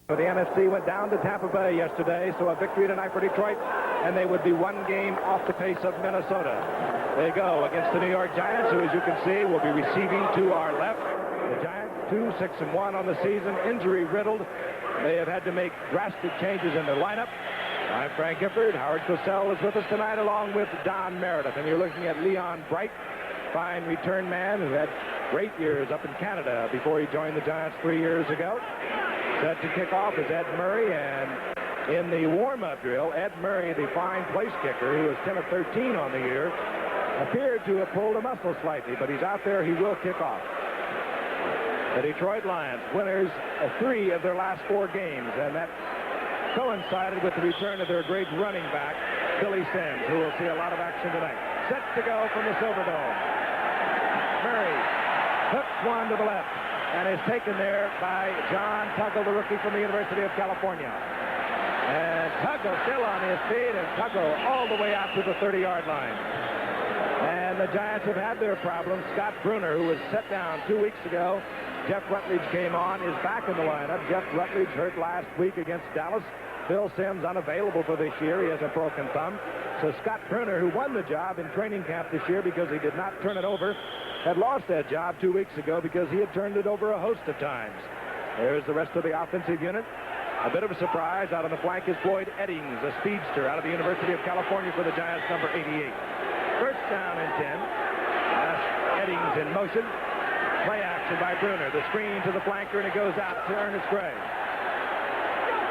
For the NFC went down to Tampa Bay yesterday, so a victory tonight for Detroit, and they would be one game off the pace of Minnesota. They go against the New York Giants, who, as you can see, will be receiving to our left. The Giants 2-6-1 on the season, injury-riddled. They have had to make drastic changes in their lineup. I'm Frank Gifford. Howard Cosell is with us tonight, along with Don Meredith. And you're looking at Leon Bright, fine return man who had great years up in Canada before he joined the Giants 3 years ago. Set to kick off is Ed Murray, and in the warm-up drill, Ed Murray, the fine place kicker, who is 10 of 13 on the year, appeared to have pulled a muscle slightly, but he's out there. He will kick off. The Detroit Lions, winners of 3 of their last 4 games, and that coincided with the return of their great running back, Billy Sims, who will see a lot of action tonight. Set to go from the Silverdome. Murray hooks one to the left, and is taken there by John Tuggle, the rookie from the University of California. And Tuggle still on his feet, and Tuggle all the way out to the 30-yard line. And the Giants have had their problems. Scott Bruner, who was set down 2 weeks ago, Jeff Rutledge came on, is back in the lineup. Jeff Rutledge hurt last week against Dallas. Bill Sims unavailable for this year. He has a broken thumb. So Scott Bruner, who won the job in training camp this year because he did not turn it over, had lost that job 2 weeks ago because he had turned it over a host of times. There's the rest of the offensive unit. A bit of a surprise out on the flank is Floyd Eddings, a speedster out of the University of California for the Giants, number 88. First down and 10. That's Eddings in motion. Play action by Bruner. The screen to the flanker, and it goes out to Ernest Gray.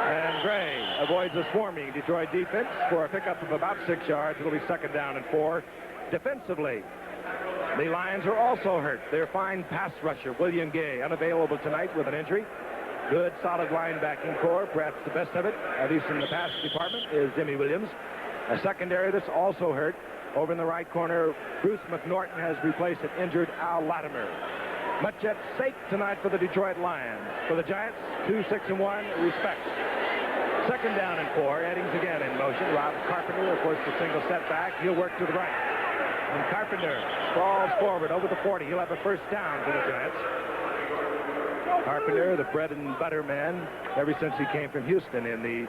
And Gray avoids a swarming Detroit defense for a pickup of about 6 yards. It'll be second down and 4. Defensively, the Lions are also hurt. Their fine pass rusher, William Gay, unavailable tonight with an injury. Good, solid linebacking core. Perhaps the best of it, at least in the pass department, is Jimmy Williams. A secondary that's also hurt. Over in the right corner, Bruce McNorton has replaced an injured Al Latimer. Much at stake tonight for the Detroit Lions. For the Giants, 2-6-1, respect. Second down and 4. Eddings again in motion. Rob Carpenter, of course, the single setback. He'll work to the right. And Carpenter falls forward over the 40. He'll have a first down for the Giants. Carpenter, the bread and butter man, ever since he came from Houston in the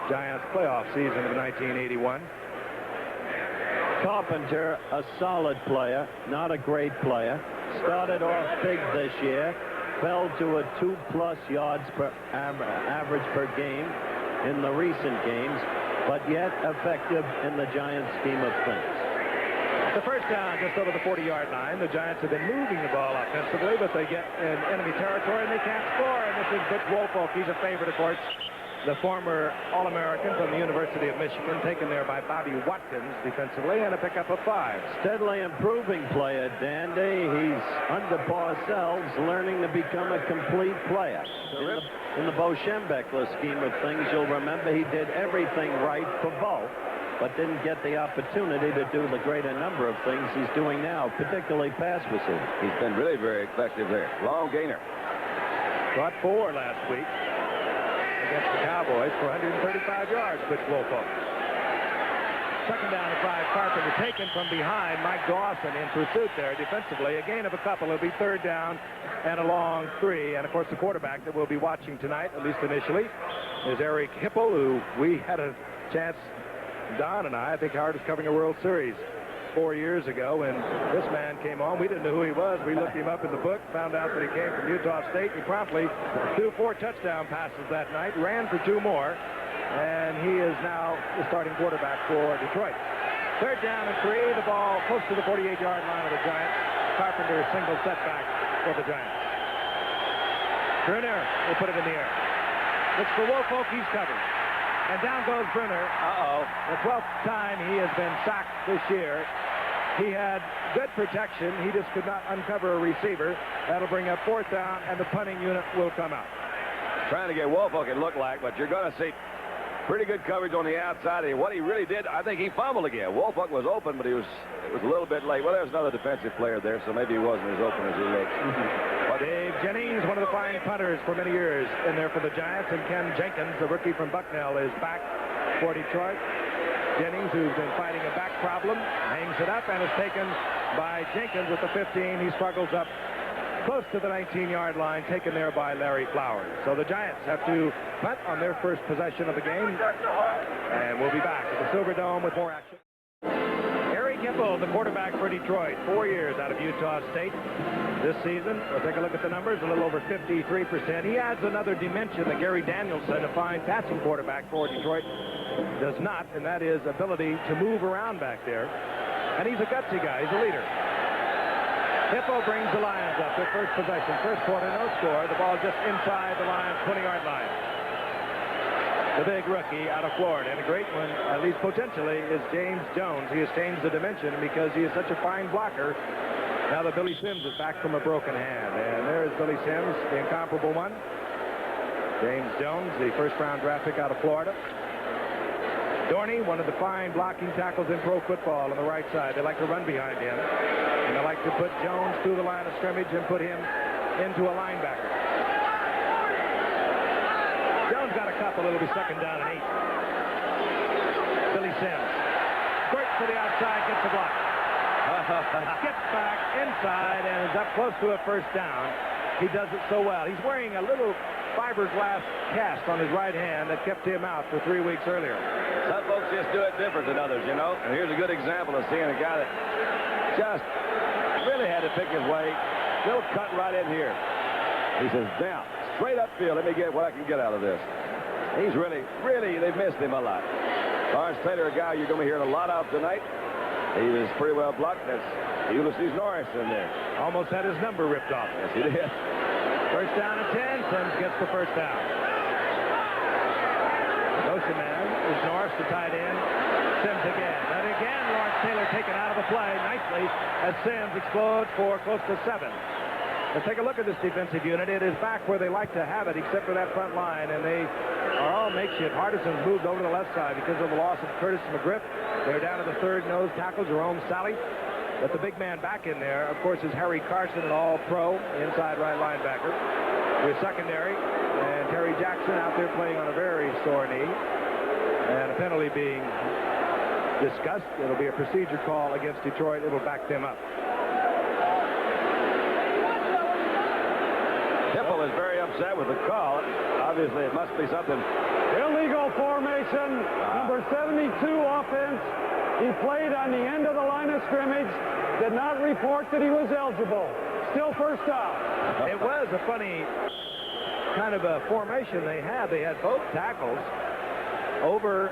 Giants playoff season of 1981. Carpenter, a solid player, not a great player. Started off big this year, fell to a 2+ yards per average per game in the recent games, but yet effective in the Giants' scheme of things. The first down just over the 40-yard line. The Giants have been moving the ball offensively, but they get in enemy territory and they can't score. And this is Butch Woolfolk. He's a favorite, of course. The former All-American from the University of Michigan, taken there by Bobby Watkins defensively, and a pickup of 5. Steadily improving player, Dandy. He's under Parcells, learning to become a complete player. In the Bo Schembechler scheme of things, you'll remember he did everything right for Bo, but didn't get the opportunity to do the greater number of things he's doing now, particularly pass receiving. He's been really very effective there. Long gainer. Got 4 last week against the Cowboys for 135 yards, Butch Woolfolk. Second down and 5. Carpenter taken from behind. Mike Dawson in pursuit there defensively. A gain of a couple. It'll be third down and a long 3. And, of course, the quarterback that we'll be watching tonight, at least initially, is Eric Hipple, who we had a chance, Don and I think Howard was covering a World Series 4 years ago when this man came on. We didn't know who he was. We looked him up in the book, found out that he came from Utah State. He promptly threw 4 touchdown passes that night, ran for 2 more, and he is now the starting quarterback for Detroit. Third down and 3. The ball close to the 48-yard line of the Giants. Carpenter single setback for the Giants. Bruner will put it in the air. Looks for Woolfolk. He's covered. And down goes Bruner. The 12th time he has been sacked this year. He had good protection. He just could not uncover a receiver. That'll bring up 4th down, and the punting unit will come out. Trying to get Woolfolk, it looked like, but you're going to see pretty good coverage on the outside. And what he really did, I think he fumbled again. Woolfolk was open, but it was a little bit late. Well, there's another defensive player there, so maybe he wasn't as open as he looked. Dave Jennings, one of the fine punters for many years in there for the Giants, and Ken Jenkins, the rookie from Bucknell, is back for Detroit. Jennings, who's been fighting a back problem, hangs it up and is taken by Jenkins at the 15. He struggles up close to the 19-yard line, taken there by Larry Flowers. So the Giants have to punt on their first possession of the game. And we'll be back at the Silver Dome with more action. Harry Kimball, the quarterback for Detroit, 4 years out of Utah State. This season, we'll take a look at the numbers, a little over 53%. He adds another dimension that Gary Danielson, a fine passing quarterback for Detroit, does not, and that is ability to move around back there. And he's a gutsy guy. He's a leader. Hippo brings the Lions up their first possession. First quarter, no score. The ball just inside the Lions' 20-yard line. The big rookie out of Florida, and a great one, at least potentially, is James Jones. He has changed the dimension because he is such a fine blocker. Now that Billy Sims is back from a broken hand. And there's Billy Sims, the incomparable one. James Jones, the first-round draft pick out of Florida. Dorney, one of the fine blocking tackles in pro football on the right side. They like to run behind him. And they like to put Jones through the line of scrimmage and put him into a linebacker. Jones got a couple. It'll be second down and 8. Billy Sims. Squirts to the outside, gets the block. Gets back inside and is up close to a first down. He does it so well. He's wearing a little fiberglass cast on his right hand that kept him out for 3 weeks earlier. Some folks just do it different than others, you know. And here's a good example of seeing a guy that just really had to pick his way. Still cut right in here. He says, down, straight upfield. Let me get what I can get out of this. He's really, they've missed him a lot. Lawrence Taylor, a guy you're going to be hearing a lot of tonight. He was pretty well blocked. That's Ulysses Norris in there. Almost had his number ripped off. Yes, he did. First down and 10. Sims gets the first down. Motion man is Norris, the tight end. Sims again. And again, Lawrence Taylor taken out of the play nicely as Sims explodes for close to 7. Let's take a look at this defensive unit. It is back where they like to have it, except for that front line, and they are all makeshift. Hardison's moved over to the left side because of the loss of Curtis McGriff. They're down to the third nose tackle, Jerome Sally. But the big man back in there, of course, is Harry Carson, an all-pro inside right linebacker. With secondary, and Terry Jackson out there playing on a very sore knee. And a penalty being discussed. It'll be a procedure call against Detroit. It'll back them up. Hipple is very upset with the call. Obviously, it must be something. Illegal formation, number 72 offense. He played on the end of the line of scrimmage, did not report that he was eligible. Still first down. It was a funny kind of a formation they had. They had both tackles over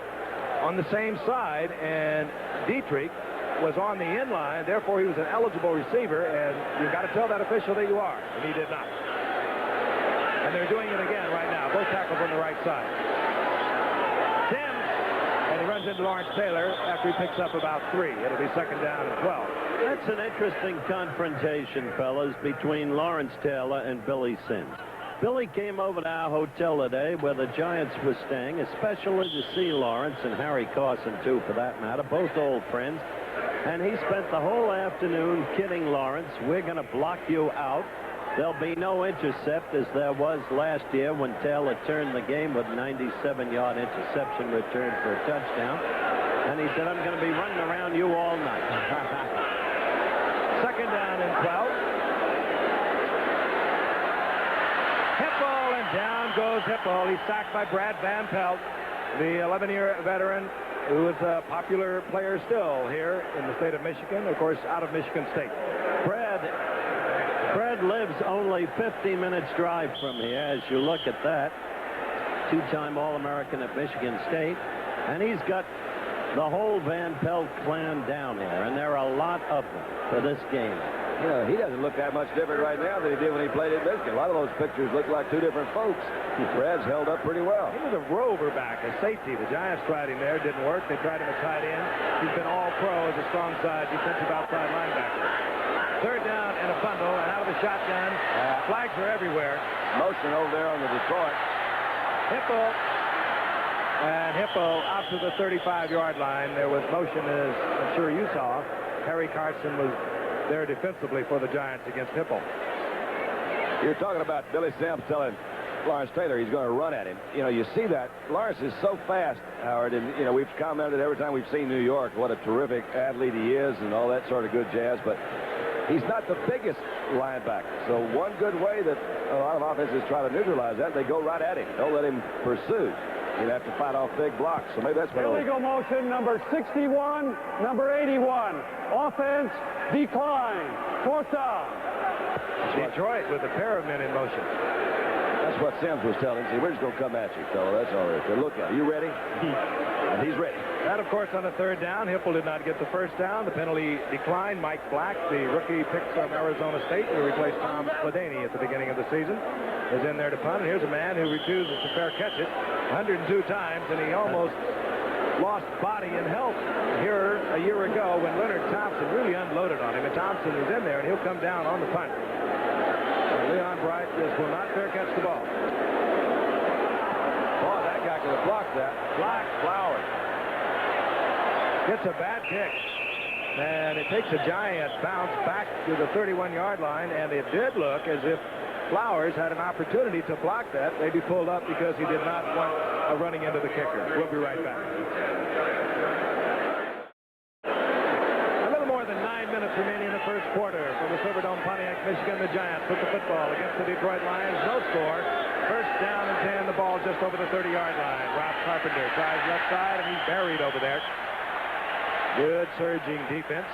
on the same side, and Dietrich was on the end line. Therefore, he was an eligible receiver, and you've got to tell that official that you are, and he did not. And they're doing it again right now. Both tackles on the right side. Sims, and he runs into Lawrence Taylor after he picks up about 3. It'll be second down and 12. That's an interesting confrontation, fellas, between Lawrence Taylor and Billy Sims. Billy came over to our hotel today where the Giants were staying, especially to see Lawrence and Harry Carson, too, for that matter, both old friends. And he spent the whole afternoon kidding Lawrence. We're going to block you out. There'll be no intercept as there was last year when Taylor turned the game with a 97-yard interception return for a touchdown. And he said, I'm going to be running around you all night. Second down and 12. Hippo, and down goes Hippo. He's sacked by Brad Van Pelt, the 11-year veteran who is a popular player still here in the state of Michigan, of course, out of Michigan State. Fred lives only 50 minutes drive from here, as you look at that. Two-time All-American at Michigan State. And he's got the whole Van Pelt clan down here, and there are a lot of them for this game. You know, he doesn't look that much different right now than he did when he played at Michigan. A lot of those pictures look like two different folks. Brad's held up pretty well. He was a rover back, a safety. The Giants tried him there. Didn't work. They tried him at tight end. He's been all-pro as a strong side defensive outside linebacker. Third down and a bundle, and out of the shotgun. Flags are everywhere. Motion over there on the Detroit. Hippo. And Hippo out to the 35-yard line. There was motion, as I'm sure you saw. Harry Carson was there defensively for the Giants against Hippo. You're talking about Billy Sims telling Lawrence Taylor he's going to run at him. You know, you see that. Lawrence is so fast, Howard, and, you know, we've commented every time we've seen New York what a terrific athlete he is and all that sort of good jazz, but he's not the biggest linebacker. So one good way that a lot of offenses try to neutralize that, they go right at him. Don't let him pursue. He'd have to fight off big blocks. So maybe that's what illegal motion, number 61, number 81. Offense, decline. Fourth down. Detroit with a pair of men in motion. That's what Sims was telling us. We're just going to come at you, fella. That's all right. So look at it. You ready? And he's ready. And, of course, on the third down, Hipple did not get the first down. The penalty declined. Mike Black, the rookie pick from Arizona State, who replaced Tom Spadani at the beginning of the season, is in there to punt. And here's a man who refuses to fair catch it 102 times, and he almost lost body and health here a year ago when Leonard Thompson really unloaded on him. And Thompson is in there, and he'll come down on the punt. Leon Bright just will not fair catch the ball. Boy, that guy could have blocked that. Blocked. Flowers. Gets a bad kick. And it takes a giant bounce back to the 31-yard line, and it did look as if Flowers had an opportunity to block that, maybe pulled up because he did not want a running into the kicker. We'll be right back. A little more than 9 minutes remaining in the first quarter from the Silverdome, Pontiac, Michigan. The Giants put the football against the Detroit Lions. No score. First down and 10. The ball just over the 30-yard line. Rob Carpenter tries left side, and he's buried over there. Good surging defense.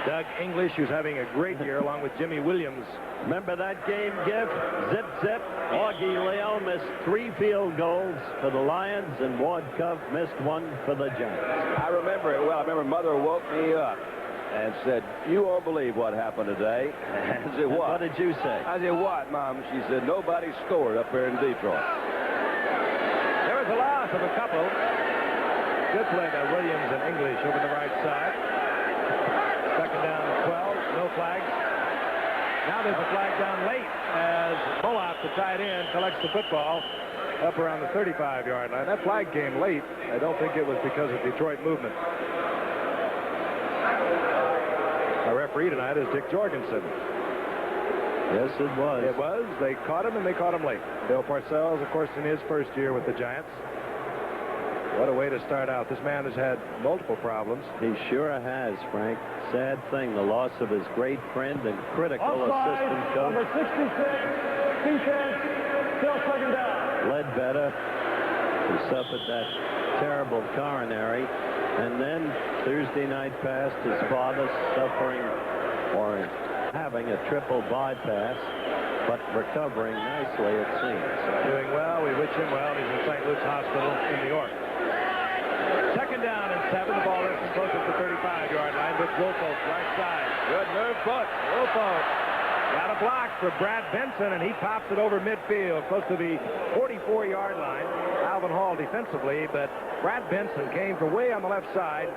Doug English, who's having a great year, along with Jimmy Williams. Remember that game, Giff? Zip, zip. Augie Leo missed 3 field goals for the Lions, and Ward Cove missed 1 for the Giants. I remember it well. I remember Mother woke me up and said, "You won't believe what happened today." I said, "What?" What did you say? I said, "What, Mom?" She said, "Nobody scored up here in Detroit." There was a loss of a couple. Good play by Williams and English over the right side. Second down and 12. No flags. Now there's a flag down late as Bullock, the tight end, collects the football up around the 35-yard line. That flag came late. I don't think it was because of Detroit movement. Our referee tonight is Dick Jorgensen. Yes, it was. It was. They caught him, and they caught him late. Bill Parcells, of course, in his first year with the Giants. What a way to start out. This man has had multiple problems. He sure has, Frank. Sad thing, the loss of his great friend and critical assistant coach. Number 66, defense, still second down. Ledbetter, who suffered that terrible coronary, and then Thursday night passed, his father suffering or having a triple bypass, but recovering nicely, it seems. Doing well. We wish him well. He's in St. Luke's Hospital in New York. Second down and 7. The ball is close to the 35-yard line. With Woolfolk, right side. Good move, foot. Woolfolk got a block for Brad Benson, and he pops it over midfield, close to the 44-yard line. Alvin Hall defensively, but Brad Benson came from way on the left side,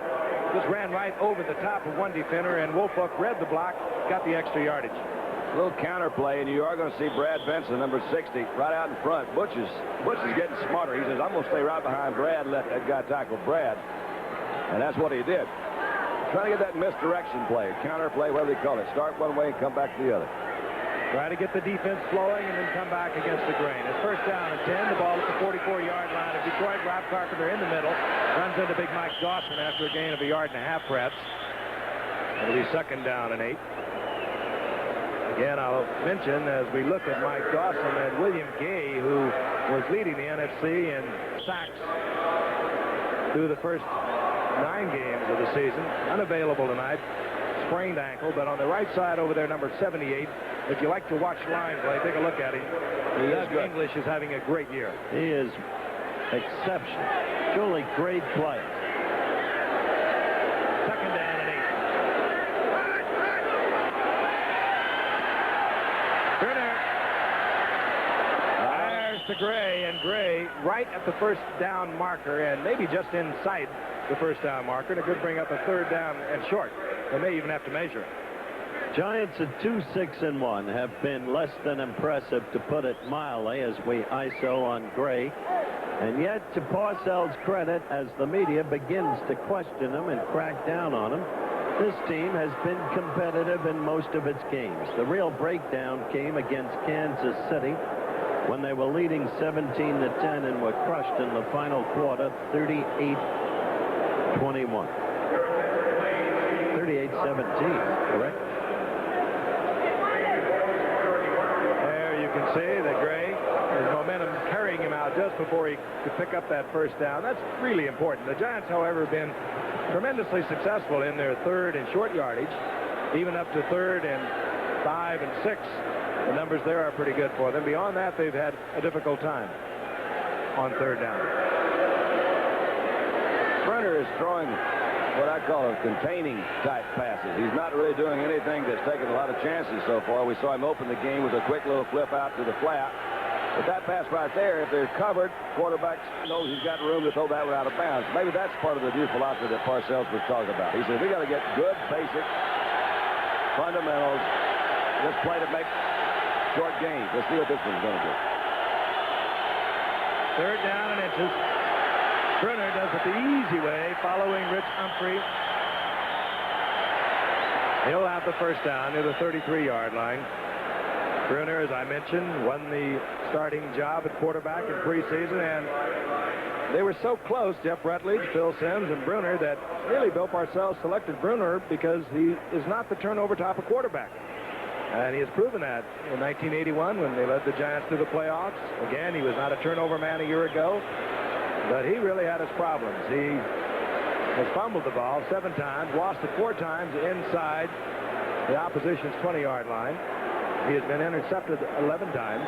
just ran right over the top of one defender, and Woolfolk read the block, got the extra yardage. A little counter play, and you are going to see Brad Benson, number 60, right out in front. Butch is getting smarter. He says, "I'm going to stay right behind Brad, let that guy tackle Brad." And that's what he did. Trying to get that misdirection play, counter play, whatever they call it. Start one way and come back to the other. Try to get the defense flowing and then come back against the grain. It's first down and 10. The ball at the 44-yard line of Detroit. Rob Carpenter in the middle. Runs into big Mike Dawson after a gain of 1.5 yards, perhaps. It'll be second down and 8. Again, I'll mention as we look at Mike Dawson and William Gay, who was leading the NFC in sacks through the first 9 games of the season. Unavailable tonight. Sprained ankle, but on the right side over there, number 78. If you like to watch line play, take a look at him. Doug English is having a great year. He is exceptional. Truly great player. Second down and 8. Turner fires to Gray, and Gray right at the first down marker, and maybe just inside the first down marker, and it could bring up a third down and short. They may even have to measure. Giants at 2-6-1 have been less than impressive, to put it mildly, as we ISO on Gray. And yet, to Parcells' credit, as the media begins to question him and crack down on him, this team has been competitive in most of its games. The real breakdown came against Kansas City when they were leading 17-10 and were crushed in the final quarter, 38-21. 38-17, correct? see that Gray, his momentum carrying him out just before he could pick up that first down. That's really important. The Giants, however, have been tremendously successful in their third and short yardage, even up to third and 5 and 6. The numbers there are pretty good for them. Beyond that, they've had a difficult time on third down. Brenner is throwing what I call containing type passes. He's not really doing anything that's taken a lot of chances so far. We saw him open the game with a quick little flip out to the flat. But that pass right there, if they're covered, quarterback knows he's got room to throw that one out of bounds. Maybe that's part of the new philosophy that Parcells was talking about. He said, we got to get good, basic fundamentals. Let's play to make short gains. Let's see what this one's going to do. Third down and inches. Bruner does it the easy way, following Rich Humphrey. He'll have the first down near the 33-yard line. Bruner, as I mentioned, won the starting job at quarterback in preseason, and they were so close, Jeff Rutledge, Phil Simms, and Bruner, that really Bill Parcells selected Bruner because he is not the turnover type of quarterback. And he has proven that in 1981 when they led the Giants to the playoffs. Again, he was not a turnover man a year ago, but he really had his problems. He has fumbled the ball 7 times, lost it 4 times inside the opposition's 20-yard line. He has been intercepted 11 times.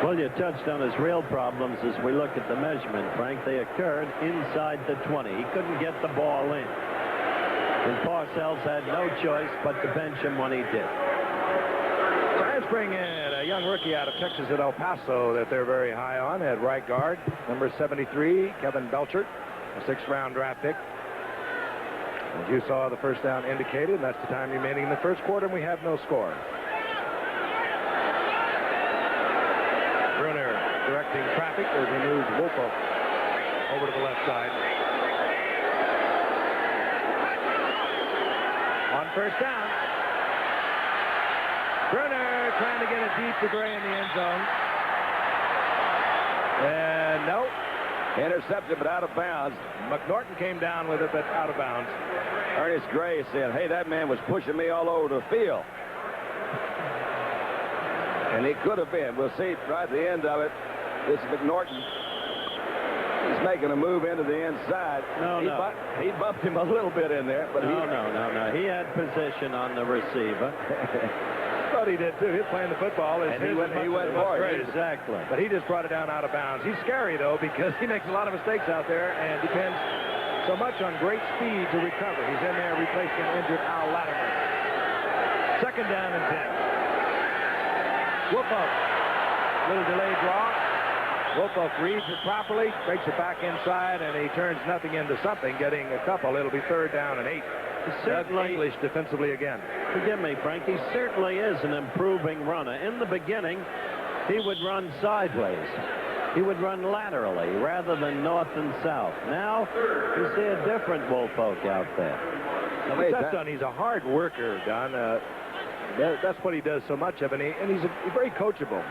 Well, you touched on his real problems as we look at the measurement, Frank. They occurred inside the 20. He couldn't get the ball in. And Parcells had no choice but to bench him when he did. Giants bring in a young rookie out of Texas at El Paso that they're very high on at right guard, number 73, Kevin Belcher, a 6th-round draft pick. As you saw, the first down indicated, and that's the time remaining in the first quarter, and we have no score. Bruner directing traffic as he moves Wolfo over to the left side. On first down, Bruner trying to get it deep to Gray in the end zone. And no. Intercepted, but out of bounds. McNorton came down with it, but out of bounds. Ernest Gray said, hey, that man was pushing me all over the field. And he could have been. We'll see right at the end of it. This is McNorton. He's making a move into the inside. He bumped him a little bit in there. But No. He had position on the receiver. Thought he did, too. He was playing the football. And he went for it. Exactly. But he just brought it down out of bounds. He's scary, though, because he makes a lot of mistakes out there and depends so much on great speed to recover. He's in there replacing injured Al Latimer. Second down and 10. Wolfo. Little delayed draw. Wolfo reads it properly, breaks it back inside, and he turns nothing into something, getting a couple. It'll be third down and 8. Certainly English defensively again. Forgive me, Frank. He certainly is an improving runner. In the beginning, he would run sideways. He would run laterally rather than north and south. Now, you see a different Wolfolk out there. He's a hard worker, Don. That's what he does so much of, and he's very coachable.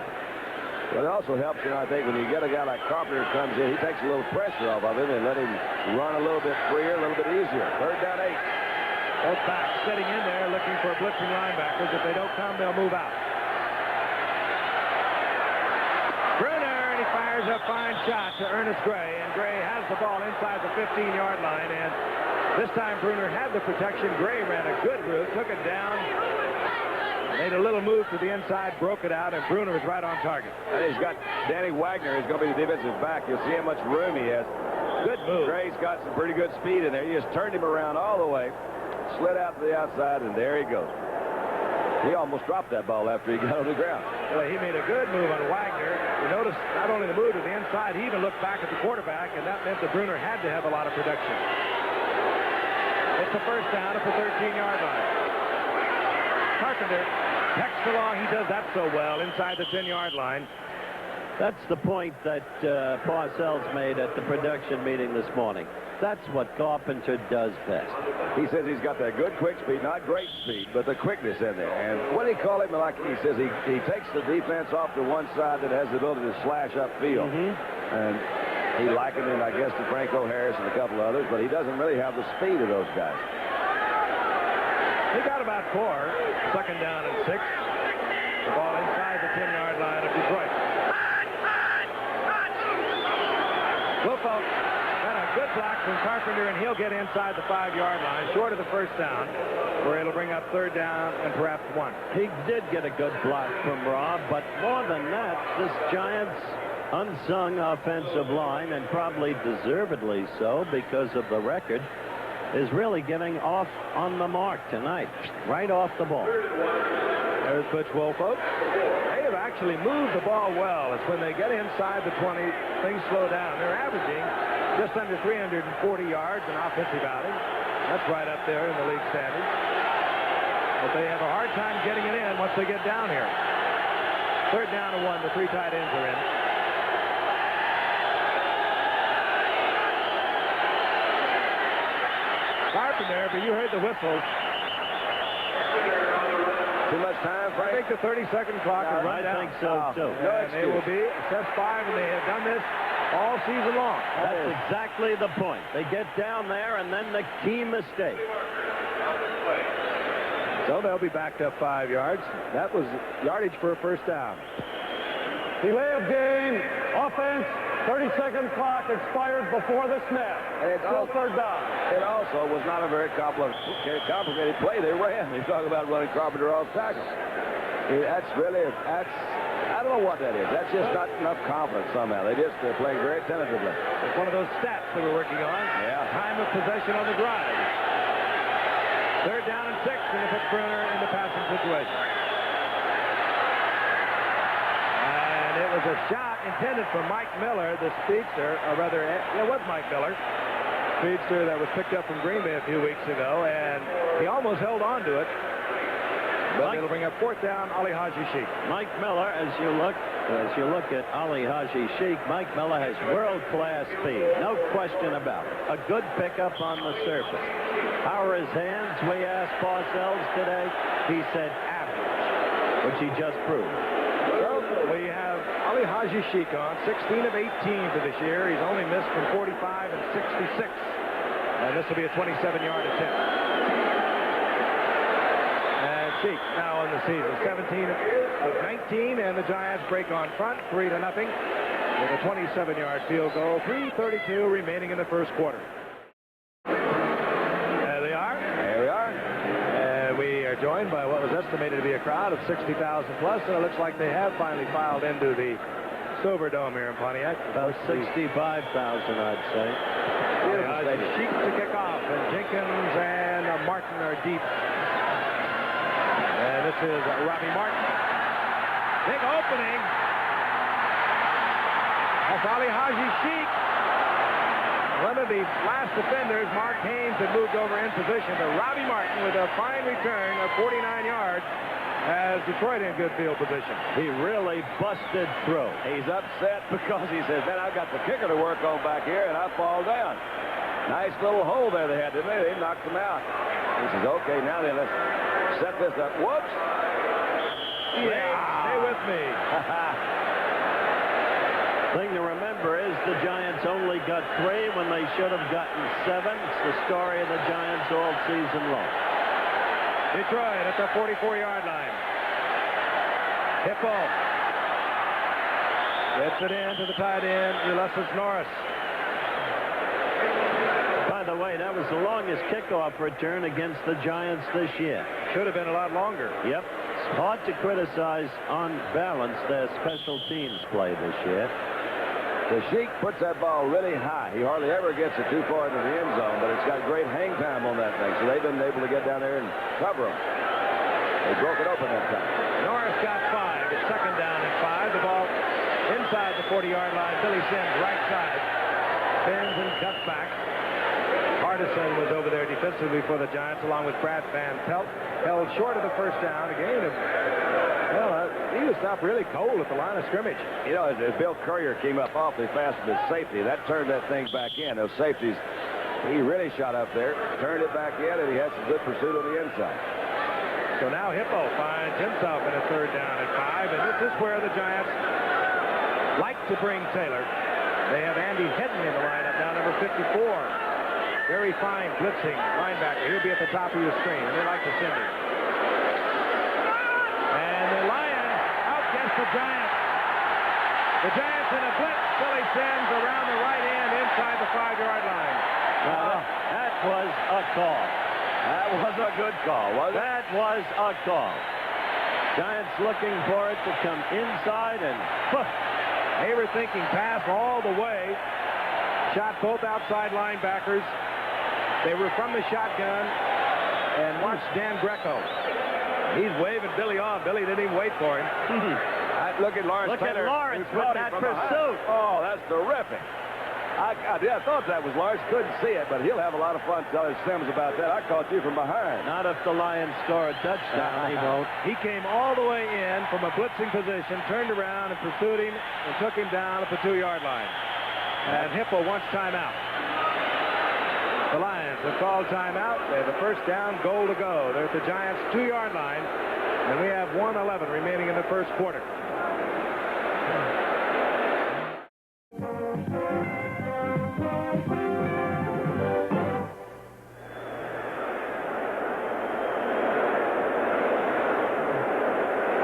But it also helps, I think, when you get a guy like Carpenter comes in, he takes a little pressure off of him and let him run a little bit freer, a little bit easier. Third down 8. Both backs sitting in there looking for blitzing linebackers. If they don't come, they'll move out. Bruner, and he fires a fine shot to Ernest Gray, and Gray has the ball inside the 15-yard line, and this time Bruner had the protection. Gray ran a good route, took it down, made a little move to the inside, broke it out, and Bruner was right on target. And he's got Danny Wagner, who's going to be the defensive back. You'll see how much room he has. Good move. Gray's got some pretty good speed in there. He just turned him around all the way, slid out to the outside, and there he goes. He almost dropped that ball after he got on the ground. Well, he made a good move on Wagner. You notice not only the move to the inside, he even looked back at the quarterback, and that meant that Bruner had to have a lot of production. It's a first down at the 13-yard line. Carpenter texts along. He does that so well inside the 10-yard line. That's the point that Parcells made at the production meeting this morning. That's what Carpenter does best. He says he's got that good quick speed, not great speed, but the quickness in there. And what do you call him? Like he says, he takes the defense off to one side that has the ability to slash upfield. And he likened it, I guess, to Franco Harris and a couple others, but he doesn't really have the speed of those guys. He got about 4. Second down and 6. The ball inside the 10-yard line of Detroit. Woolfolk got a good block from Carpenter, and he'll get inside the 5-yard line, short of the first down, where it'll bring up third down and perhaps 1. He did get a good block from Rob, but more than that, this Giants unsung offensive line, and probably deservedly so because of the record, is really getting off on the mark tonight, right off the ball. There's Butch Woolfolk. They have actually moved the ball well. It's when they get inside the 20, things slow down. They're averaging just under 340 yards in offensive outing. That's right up there in the league standings. But they have a hard time getting it in once they get down here. Third down to 1. The 3 tight ends are in. Carpenter, but you heard the whistles. Too much time, Frank? I think the 30-second clock will run down. I think so, too. No And they will be assessed 5, and they have done this all season long. That's exactly the point. They get down there, and then the key mistake. So they'll be backed up 5 yards. That was yardage for a first down. Delay of game, offense, 30-second clock expired before the snap. Still third down. It also was not a very complicated play they ran. They talk about running Carpenter off tackle. That's I don't know what that is. That's just not enough confidence somehow. They're playing very tentatively. It's one of those stats that we're working on. Yeah. Time of possession on the drive. Third down and 6 in the Pittsburgher in the passing situation. And it was a shot intended for Mike Miller, the speedster, or rather, it was Mike Miller, speedster that was picked up from Green Bay a few weeks ago, and he almost held on to it. But it'll bring up fourth down, Ali Haji Sheikh. Mike Miller, as you look at Ali Haji Sheikh, Mike Miller has world-class speed. No question about it. A good pickup on the surface. How are his hands? We asked Parcells today. He said average, which he just proved. So we have Ali Haji Sheikh on, 16 of 18 for this year. He's only missed from 45 and 66. And this will be a 27-yard attempt. Sheik now on the season, 17 of 19, and the Giants break on front, 3-0 with a 27-yard field goal. 3:32 remaining in the first quarter. There they are. There we are. And we are joined by what was estimated to be a crowd of 60,000 plus, and it looks like they have finally filed into the Silver Dome here in Pontiac. About 65,000, I'd say. Beautiful. Sheik to kick off, and Jenkins and Martin are deep. And this is Robbie Martin. Big opening. That's Ali Haji Sheikh. One of the last defenders, Mark Haynes, had moved over in position. But Robbie Martin with a fine return of 49 yards has Detroit in good field position. He really busted through. He's upset because he says, man, I've got the kicker to work on back here, and I fall down. Nice little hole there they had, didn't they? They knocked him out. He says, okay, now then, let's set this up. Whoops. Yeah. Stay with me. Thing to remember is the Giants only got 3 when they should have gotten 7. It's the story of the Giants all season long. Detroit at the 44-yard line. Hippo gets it in to the tight end, Ulysses Norris. By the way, that was the longest kickoff return against the Giants this year. Should have been a lot longer. Yep. It's hard to criticize on balance their special teams play this year. The Sheik puts that ball really high. He hardly ever gets it too far into the end zone, but it's got great hang time on that thing, so they've been able to get down there and cover him. They broke it open that time. Norris got 5. It's second down and 5. The ball inside the 40-yard line. Billy Sims, right side. Spins and cuts back. Hardison was over there defensively for the Giants, along with Brad Van Pelt. Held short of the first down. A gain of, he was stopped really cold at the line of scrimmage. You know, as Bill Courier came up awfully fast with his safety, that turned that thing back in. Those safeties, he really shot up there, turned it back in, and he had some good pursuit on the inside. So now Hippo finds himself in a third down and 5, and this is where the Giants like to bring Taylor. They have Andy Hedden in the lineup now, number 54. Very fine blitzing linebacker. He'll be at the top of your screen, and they like to send him. And the Lions out get against the Giants. The Giants in a blitz. Billy Sims around the right end inside the 5-yard line. Now, that was a call. That was a good call, wasn't it? That was a call. Giants looking for it to come inside, and They were thinking pass all the way. Shot both outside linebackers. They were from the shotgun. And watch Dan Greco. He's waving Billy on. Billy didn't even wait for him. Look at Lawrence look at Taylor, Lawrence who with caught him that from behind. pursuit. Oh, that's terrific. I thought that was Lawrence. Couldn't see it, but he'll have a lot of fun telling Sims about that. I caught you from behind. Not if the Lions score a touchdown. He won't. He came all the way in from a blitzing position, turned around and pursued him and took him down at the 2-yard line. And Hippo wants timeout. The Lions have called timeout. They have a first down, goal to go. They're at the Giants' 2-yard line, and we have 1:11 remaining in the first quarter.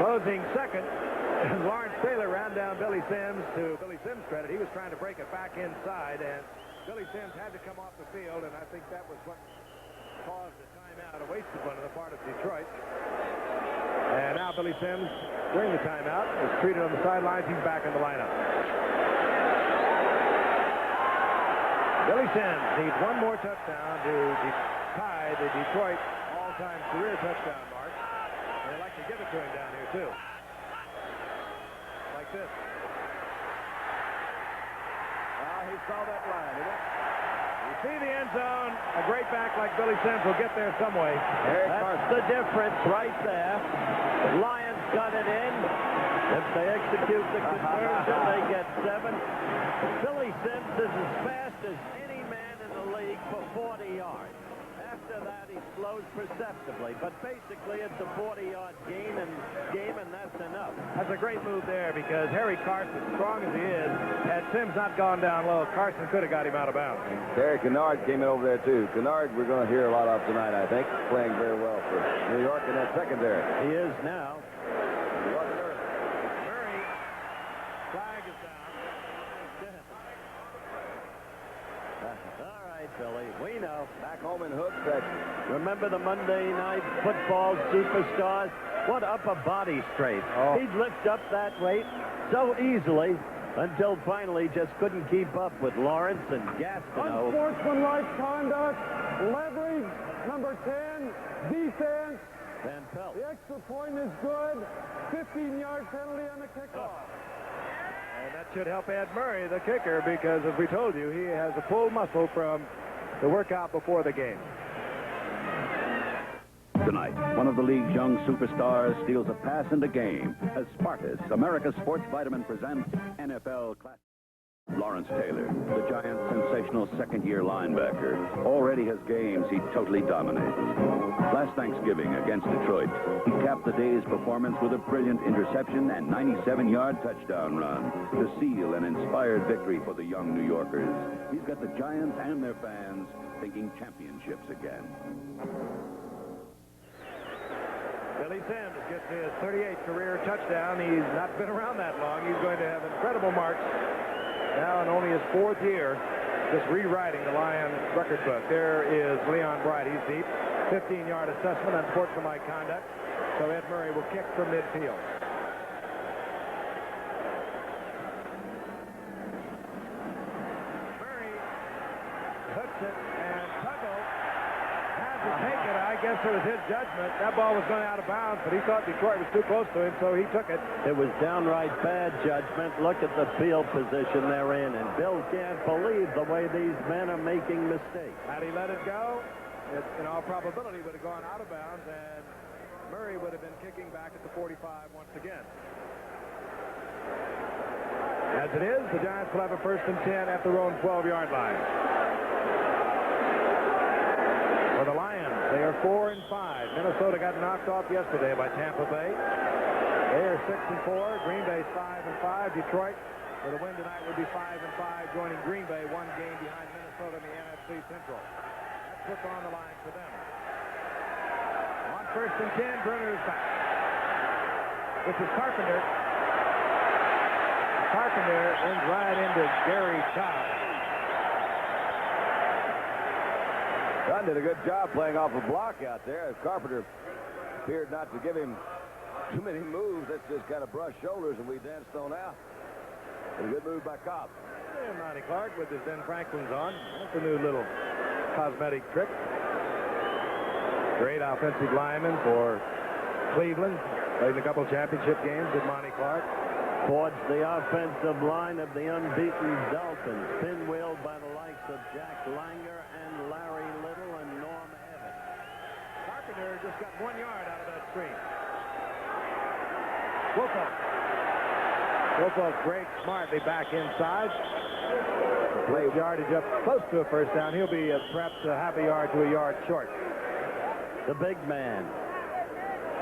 Closing second, Lawrence Taylor ran down Billy Sims. To Billy Sims' credit, he was trying to break it back inside, and Billy Sims had to come off the field, and I think that was what caused the timeout, a wasted one on the part of Detroit. And now Billy Sims, during the timeout, was treated on the sidelines. He's back in the lineup. Billy Sims needs one more touchdown to tie the Detroit all-time career touchdown mark. And they like to give it to him down here, too. Like this. He saw that line, didn't he? You see the end zone. A great back like Billy Sims will get there some way. That's the difference right there. Lions got it in. If they execute the conversion, they get 7. Billy Sims is as fast as any man in the league for 40 yards. After that, he slows perceptibly. But basically, it's a 40-yard game, and that's enough. That's a great move there because Harry Carson, strong as he is, had Sims not gone down low, Carson could have got him out of bounds. Terry Kennard came in over there, too. Kennard, we're going to hear a lot of tonight, I think. Playing very well for New York in that secondary. He is now. Murray, flag is down. All right, Billy, we know. Back home in Hook section. Remember the Monday Night Football superstars? What upper body strength. Oh. He'd lift up that weight so easily until finally just couldn't keep up with Lawrence and Gastineau. Unsportsmanlike conduct, leverage, number 10, defense. Van Pelt. The extra point is good. 15-yard penalty on the kickoff. And that should help Ed Murray, the kicker, because as we told you, he has a pulled muscle from the workout before the game. Tonight, one of the league's young superstars steals a pass in the game as Spartus, America's sports vitamin, presents NFL Classic. Lawrence Taylor, the Giants' sensational second-year linebacker, already has games he totally dominates. Last Thanksgiving against Detroit, he capped the day's performance with a brilliant interception and 97-yard touchdown run to seal an inspired victory for the young New Yorkers. He's got the Giants and their fans thinking championships again. Billy Sims gets his 38th career touchdown. He's not been around that long. He's going to have incredible marks now in only his 4th year, just rewriting the Lions record book. There is Leon Bright. He's deep. 15-yard assessment, unsportsmanlike conduct. So Ed Murray will kick from midfield. Murray hooks it, and Tuggle has to take it. I guess it was his judgment. That ball was going out of bounds, but he thought Detroit was too close to him, so he took it. It was downright bad judgment. Look at the field position they're in, and Bill can't believe the way these men are making mistakes. Had he let it go, it, in all probability, would have gone out of bounds, and Murray would have been kicking back at the 45 once again. As it is, the Giants will have a 1st and 10 at their own 12-yard line. For the Lions, they are 4 and 5. Minnesota got knocked off yesterday by Tampa Bay. They are 6 and 4. Green Bay's 5 and 5. Detroit, with a win tonight, would be 5 and 5, joining Green Bay 1 game behind Minnesota in the NFC Central. That's what's on the line for them. On 1st and 10, Bruner's back. This is Carpenter. Carpenter ends right into Gary Cobb. Dunn did a good job playing off a block out there. Carpenter appeared not to give him too many moves. Let's just kind of brush shoulders, and we danced on out. A good move by Cobb. And Monty Clark with his Ben Franklin's on. That's a new little cosmetic trick. Great offensive lineman for Cleveland. Played in a couple championship games with Monty Clark. Forged the offensive line of the unbeaten Dolphins, pinwheeled by the likes of Jack Langer and Larry Little and Norm Evans. Carpenter just got 1 yard out of that screen. Wolfo breaks smartly back inside. Play yardage up close to a first down. He'll be perhaps a half a yard to a yard short. The big man.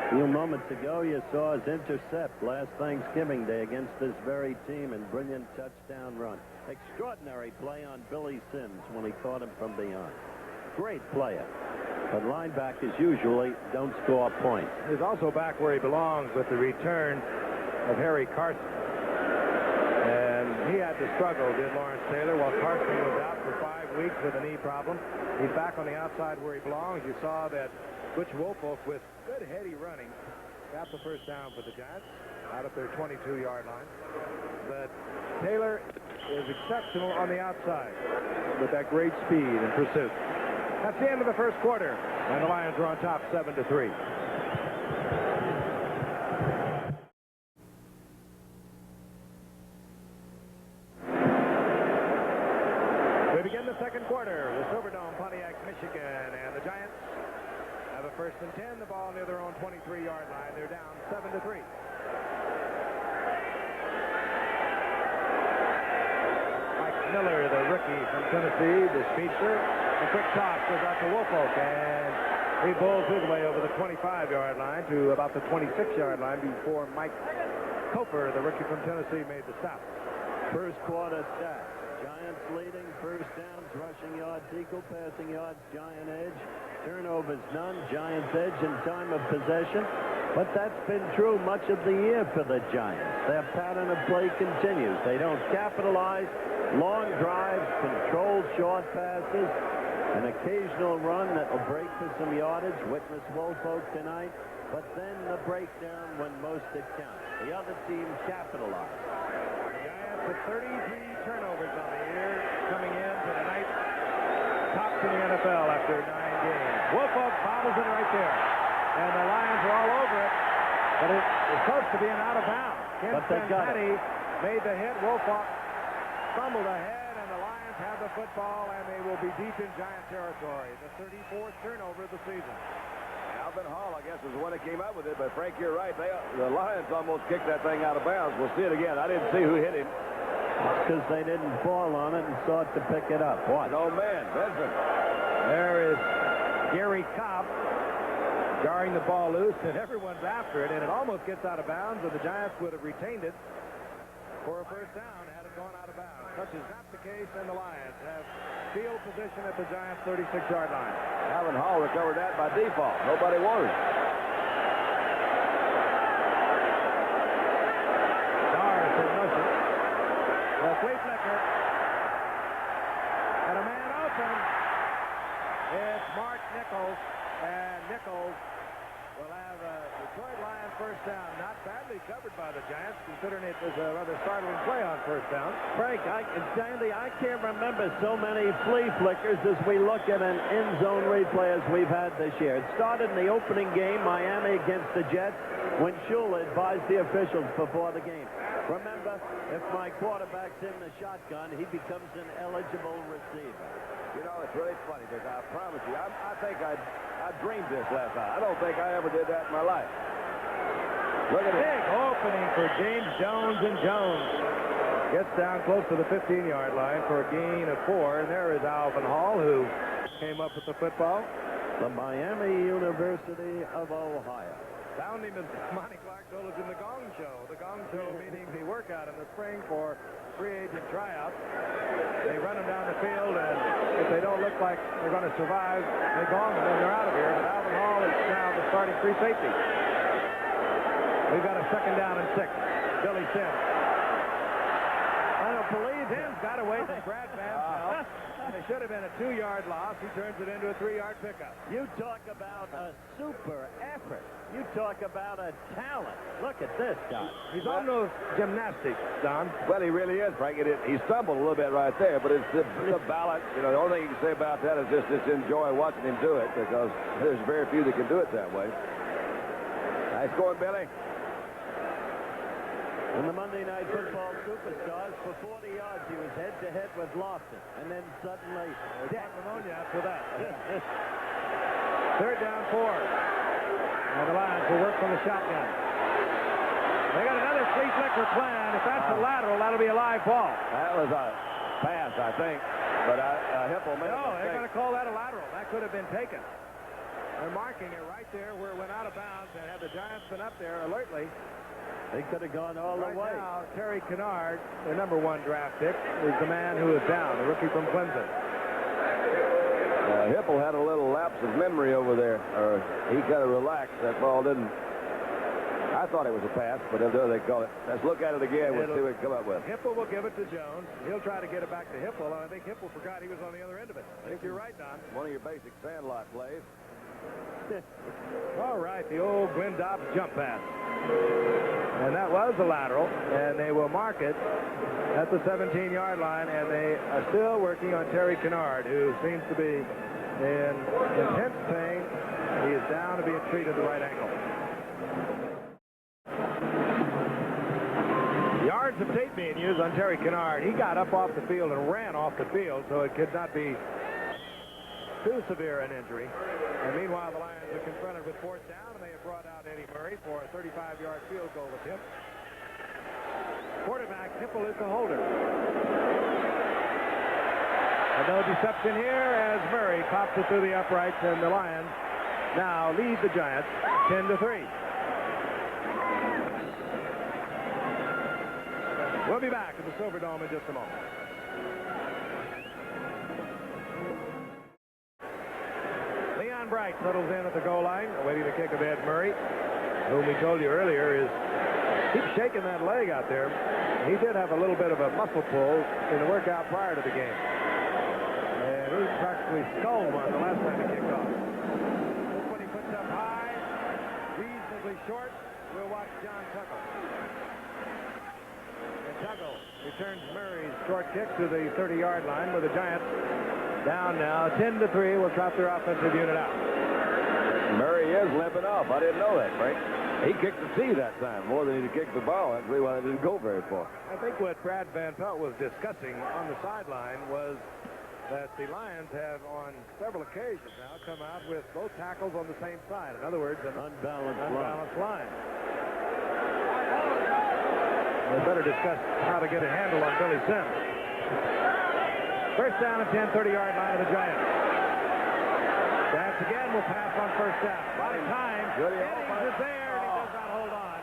A few moments ago, you saw his intercept last Thanksgiving Day against this very team and brilliant touchdown run. Extraordinary play on Billy Sims when he caught him from behind. Great player. But linebackers usually don't score points. He's also back where he belongs with the return of Harry Carson. And he had to struggle, did Lawrence Taylor, while Carson was out for 5 weeks with a knee problem. He's back on the outside where he belongs. You saw that Butch Woolfolk with good heady running got the first down for the Giants out of their 22-yard line. But Taylor is exceptional on the outside with that great speed and pursuit. That's the end of the first quarter, and the Lions are on top 7-3. We begin the second quarter with Silverdome, Pontiac, Michigan, and the Giants have a first and 10. The ball near their own 23-yard line. They're down 7-3. Miller, the rookie from Tennessee, the speedster. A quick toss goes out to Woolfolk, and he bowls his way over the 25-yard line to about the 26-yard line before Mike Cofer, the rookie from Tennessee, made the stop. First quarter stats. Giants leading, first downs, rushing yards equal, passing yards, Giant edge. Turnovers none, Giants edge in time of possession. But that's been true much of the year for the Giants. Their pattern of play continues. They don't capitalize. Long drives, controlled short passes, an occasional run that will break for some yardage. Witness Woolfolk tonight. But then the breakdown when most it counts. The other team capitalized. The Giants with 33 turnovers on the year, coming in to tonight. Tops in the NFL after 9 games. Woolfolk bobbles it right there. And the Lions are all over it. But it was close to being out of bounds. Ken Cincinnati made the hit. Woolfolk fumbled ahead, and the Lions have the football, and they will be deep in Giant territory. The 34th turnover of the season. Alvin Hall, I guess, was the one that came up with it, but Frank, you're right. The Lions almost kicked that thing out of bounds. We'll see it again. I didn't see who hit him. Because they didn't fall on it and sought to pick it up. What? No man, Benson. There is Gary Cobb jarring the ball loose, and everyone's after it, and it almost gets out of bounds, and the Giants would have retained it for a first down had it gone out of bounds. Such is not the case, and the Lions have field position at the Giants' 36-yard line. Alvin Hall recovered that by default. Nobody wanted it. Dars in motion. The flea flicker. And a man open. It's Mark Nichols, and Nichols will have a Detroit Lions first down. Not badly covered by the Giants, considering it was a rather startling play on first down. Frank, Sandy, I can't remember so many flea flickers as we look at an end zone replay as we've had this year. It started in the opening game, Miami against the Jets, when Shula advised the officials before the game. Remember, if my quarterback's in the shotgun, he becomes an eligible receiver. You know, it's really funny because I promise you, I think I dreamed this last night. I don't think I ever did that in my life. Look at it. Big opening for James Jones, and Jones gets down close to the 15-yard line for a gain of 4. And there is Alvin Hall, who came up with the football. The Miami University of Ohio. Found him, as Monty Clark told us, in the Gong Show. The Gong Show meaning the workout in the spring for free agent tryouts. They run them down the field, and if they don't look like they're going to survive, they gong them, and they're out of here. But Alvin Hall is now the starting free safety. We've got a second down and 6. Billy Sims. Tim's got away from Brad Van Pelt. It should have been a 2-yard loss. He turns it into a 3-yard pickup. You talk about a super effort. You talk about a talent. Look at this guy. He's almost gymnastics, Don. Well, he really is, Frank. He stumbled a little bit right there, but it's the balance. You know, the only thing you can say about that is just enjoy watching him do it, because there's very few that can do it that way. Nice going, Billy. In the Monday Night Football Superstars, for 40 yards, he was head-to-head with Lofton. And then suddenly, pneumonia after that. 3rd down 4. And the Lions will work from the shotgun. They got another flea flicker plan. If that's a lateral, that'll be a live ball. That was a pass, I think. But Hipple made a mistake. They're going to call that a lateral. That could have been taken. They're marking it right there where it went out of bounds. And had the Giants been up there alertly, they could have gone all the way. Now, Terry Kennard, their number 1 draft pick, is the man who is down, the rookie from Clemson. Hipple had a little lapse of memory over there. He kind of relaxed. That ball didn't. I thought it was a pass, but they call it. Let's look at it again. We'll see what we come up with. Hipple will give it to Jones. He'll try to get it back to Hipple, and I think Hipple forgot he was on the other end of it. I think you're right, Don. One of your basic sandlot plays. All right, the old Glenn Dobbs jump pass. And that was a lateral, and they will mark it at the 17-yard line, and they are still working on Terry Kennard, who seems to be in intense pain. He is down to being treated at the right ankle. Yards of tape being used on Terry Kennard. He got up off the field and ran off the field, so it could not be too severe an injury. And meanwhile, the Lions are confronted with 4th down, and they have brought out Eddie Murray for a 35-yard field goal attempt. Quarterback Hipple is the holder. And no deception here as Murray pops it through the uprights, and the Lions now lead the Giants 10-3. We'll be back at the Silverdome in just a moment. Bright settles in at the goal line, awaiting the kick of Ed Murray, whom we told you earlier keeps shaking that leg out there. He did have a little bit of a muscle pull in the workout prior to the game. And he practically skulled one the last time he kicked off. This one he puts up high, reasonably short. We'll watch John Tuckle. And Tuckle returns Murray's short kick to the 30-yard line, where the Giants down now 10-3 will trot their offensive unit out. Murray is limping off. I didn't know that, Frank. He kicked the tee that time more than he kicked the ball. That's why it didn't go very far. I think what Brad Van Pelt was discussing on the sideline was that the Lions have on several occasions now come out with both tackles on the same side. In other words, an unbalanced line. We better discuss how to get a handle on Billy Sims. 1st down and 10, 30-yard line of the Giants. Giants again will pass on 1st down. A lot of time. Eddings is there, and he does not hold on.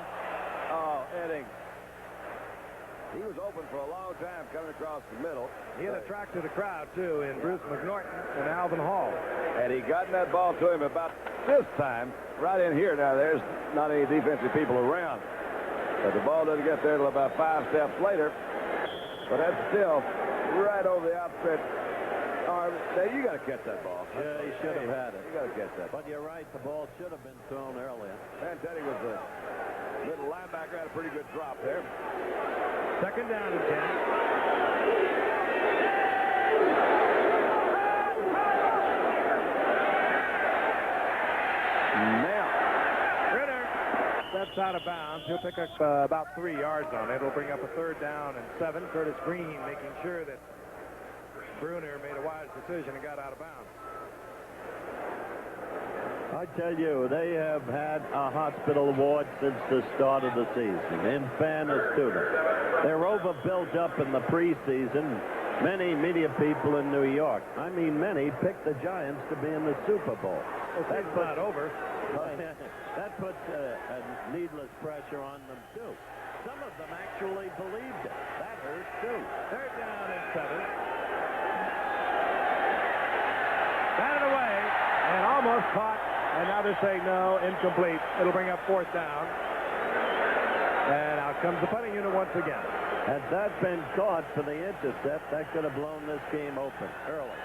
Oh, Eddings. He was open for a long time coming across the middle. He had attracted the crowd, too, in Bruce McNorton and Alvin Hall. And he got that ball to him about this time, right in here. Now, there's not any defensive people around. But the ball doesn't get there until about 5 steps later. But that's still right over the outstretched arm. Now, you got to catch that ball. Yeah, he should have had it. You got to catch that. But you're right, the ball should have been thrown earlier. Teddy was a little linebacker, had a pretty good drop there. 2nd down and 10. Now, Ritter steps out of bounds. He'll pick up about 3 yards on it. It'll bring up a 3rd down and 7. Curtis Green making sure that Bruner made a wise decision and got out of bounds. I tell you, they have had a hospital ward since the start of the season, in fairness to them. They're overbuilt up in the preseason. Many media people in New York, I mean many, picked the Giants to be in the Super Bowl. Well, that's not over. That puts a needless pressure on them, too. Some of them actually believed it. That hurt, too. 3rd down and 7. Batted away and almost caught. And now they're saying no, incomplete. It'll bring up 4th down. And now comes the punting unit once again. Had that been caught for the intercept, that could have blown this game open early.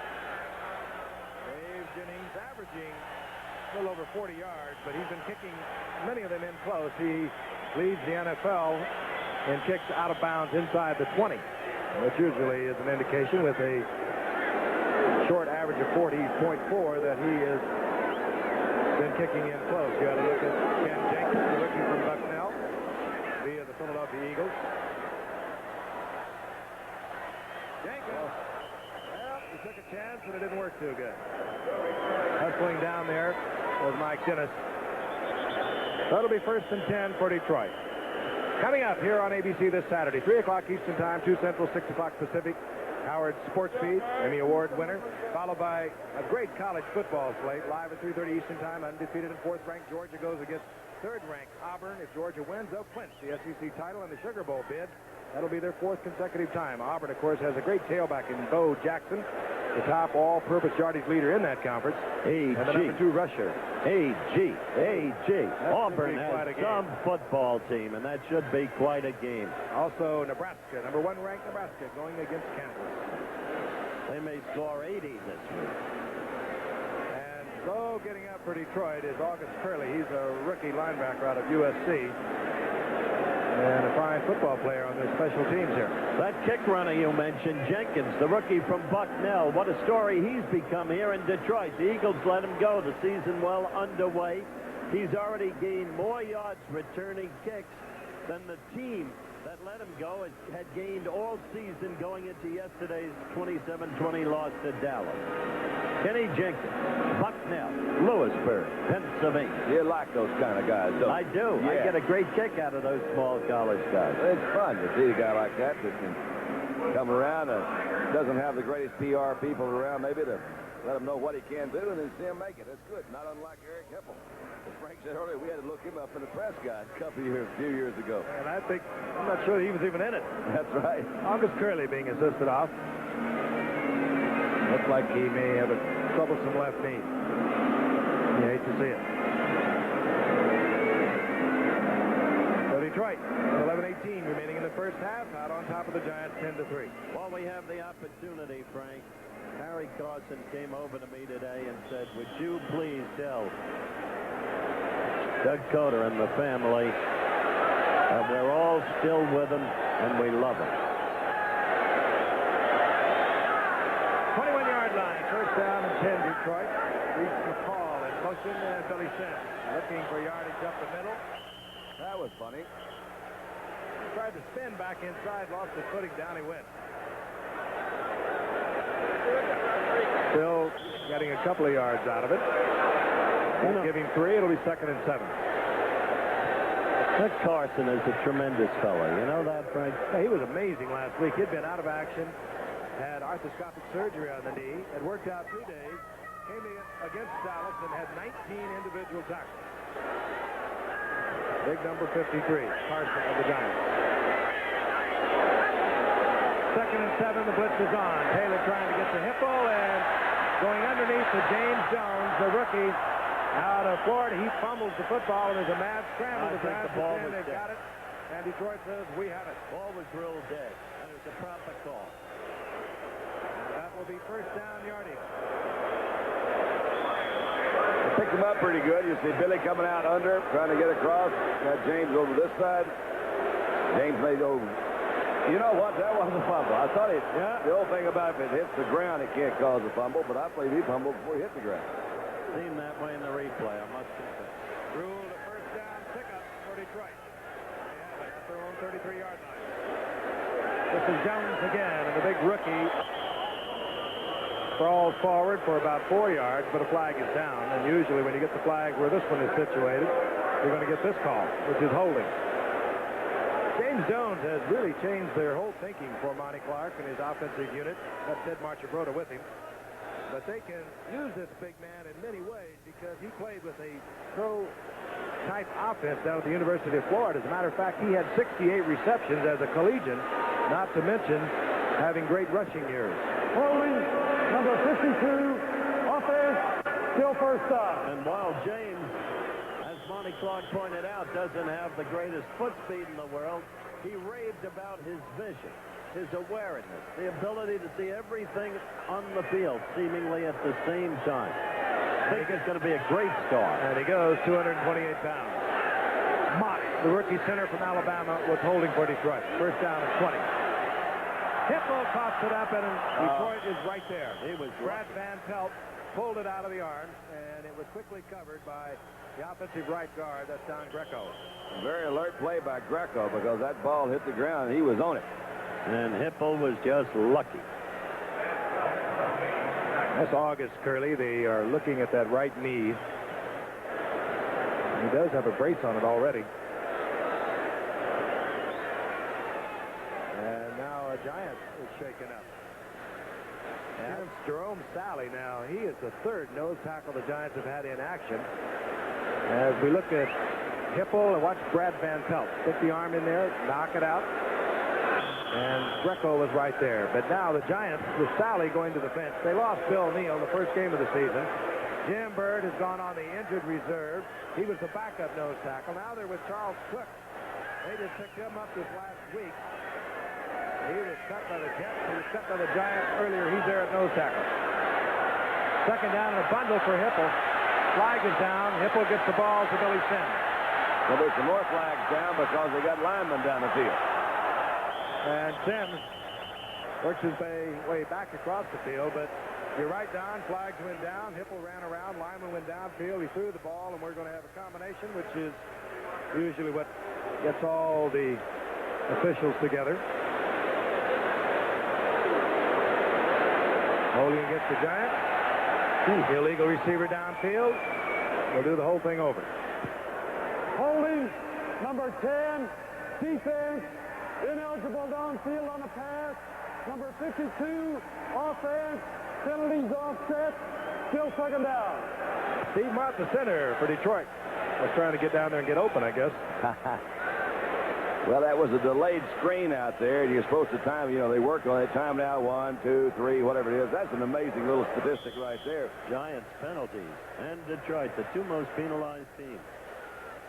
Dave Jennings averaging a little over 40 yards, but he's been kicking many of them in close. He leads the NFL in kicks out of bounds inside the 20, which usually is an indication with a short average of 40.4 that he has been kicking in close. You got to look at Ken Jenkins, the rookie from Bucknell, via the Philadelphia Eagles. Jenkins, well, he took a chance, but it didn't work too good. Hustling down there was Mike Dennis. That'll be 1st and 10 for Detroit. Coming up here on ABC this Saturday, 3 o'clock Eastern Time, 2 Central, 6 o'clock Pacific. Howard Sports Feed, Emmy Award winner, followed by a great college football slate, live at 3:30 Eastern Time. Undefeated and 4th-ranked Georgia goes against 3rd-ranked Auburn. If Georgia wins, they'll clinch the SEC title and the Sugar Bowl bid. That'll be their 4th consecutive time. Auburn, of course, has a great tailback in Bo Jackson, the top all-purpose yardage leader in that conference. And the number 2 rusher. A.G. Auburn has some football team, and that should be quite a game. Also, Nebraska, number 1 ranked Nebraska, going against Kansas. They may score 80 this week. And so getting up for Detroit is August Curley. He's a rookie linebacker out of USC. And a fine football player on their special teams here. That kick runner you mentioned, Jenkins, the rookie from Bucknell. What a story he's become here in Detroit. The Eagles let him go. The season well underway. He's already gained more yards returning kicks than the team that let him go had gained all season going into yesterday's 27-20 loss to Dallas. Kenny Jenkins, Bucknell, Lewisburg, Pennsylvania. You like those kind of guys, don't you? I do. Yeah. I get a great kick out of those small college guys. It's fun to see a guy like that can come around and doesn't have the greatest PR people around maybe to let him know what he can do and then see him make it. It's good. Not unlike Eric Hempel. As Frank said earlier, we had to look him up in the press guide a few years ago. And I'm not sure he was even in it. That's right. August Curley being assisted off. Looks like he may have a troublesome left knee. You hate to see it. So Detroit, 11-18 remaining in the first half, out on top of the Giants 10-3. Well, we have the opportunity, Frank. Harry Carson came over to me today and said, would you please tell Doug Coder and the family that we're all still with him and we love him. 21-yard line, 1st down and 10 Detroit. Reese McCall in motion and Billy Sims looking for yardage up the middle. That was funny. He tried to spin back inside, lost his footing, down he went. Still getting a couple of yards out of it. Give him 3, it'll be 2nd and 7. Doug Carson is a tremendous fellow. You know that, Frank? Yeah, he was amazing last week. He'd been out of action, had arthroscopic surgery on the knee, had worked out 2 days, came in against Dallas and had 19 individual tackles. Big number 53, Carson of the Giants. 2nd and 7, the blitz is on. Taylor trying to get to Hippo and going underneath to James Jones, the rookie out of Florida. He fumbles the football and there's a mad scramble. I think the ball was they've dead. got it, and Detroit says we have it. Ball was real dead, and it was a proper call. And that will be 1st down yardage. They picked him up pretty good. You see Billy coming out under, trying to get across. Got James over this side. James may go. You know what? That wasn't a fumble. I thought it. Yeah. The old thing about if it hits the ground, it can't cause a fumble. But I believe he fumbled before he hit the ground. Seemed that way in the replay, I must confess. Ruled a 1st down pickup for Detroit. They have it at their own 33-yard line. This is Jones again, and the big rookie crawls forward for about 4 yards, but a flag is down. And usually when you get the flag where this one is situated, you're going to get this call, which is holding. James Jones has really changed their whole thinking for Monty Clark and his offensive unit. That's Ted Marchibroda with him. But they can use this big man in many ways because he played with a pro-type offense down at the University of Florida. As a matter of fact, he had 68 receptions as a collegian, not to mention having great rushing years. Holding, number 52, offense, still 1st down. And while James, as Monty Sonny Clark pointed out, doesn't have the greatest foot speed in the world. He raved about his vision, his awareness, the ability to see everything on the field seemingly at the same time. I think it's going to be a great start. And he goes 228 pounds. Mott, the rookie center from Alabama, was holding for Detroit. First down at 20. Hippo pops it up, and Detroit is right there. He was Brad Van Pelt pulled it out of the arms, and it was quickly covered by the offensive right guard. That's Don Greco. Very alert play by Greco because that ball hit the ground and he was on it. And Hipple was just lucky. That's August Curley. They are looking at that right knee. He does have a brace on it already. And now a Giant is shaken up. That's Jerome Sally now. He is the third nose tackle the Giants have had in action. As we look at Hipple and watch Brad Van Pelt stick the arm in there, knock it out. And Greco was right there. But now the Giants, with Sally going to the bench, they lost Bill Neal the first game of the season. Jim Bird has gone on the injured reserve. He was the backup nose tackle. Now they're with Charles Cook. They just picked him up this last week. He was cut by the Jets. He was cut by the Giants earlier. He's there at nose tackle. Second down and a bundle for Hipple. Flag is down. Hipple gets the ball to Billy Sims. There'll be some more flags down because they got linemen down the field. And Sims works his way back across the field, but you're right, Don. Flags went down. Hipple ran around. Lineman went downfield. He threw the ball, and we're going to have a combination, which is usually what gets all the officials together. Holding against the Giants. Illegal receiver downfield. We'll do the whole thing over. Holding, number 10, defense, ineligible downfield on a pass. Number 52, offense, penalties offset, still second down. Steve Mott, the center for Detroit, was trying to get down there and get open, I guess. Well, that was a delayed screen out there. You're supposed to time, they work on it. Time now, 1, 2, 3, whatever it is. That's an amazing little statistic right there. Giants penalties and Detroit, the two most penalized teams.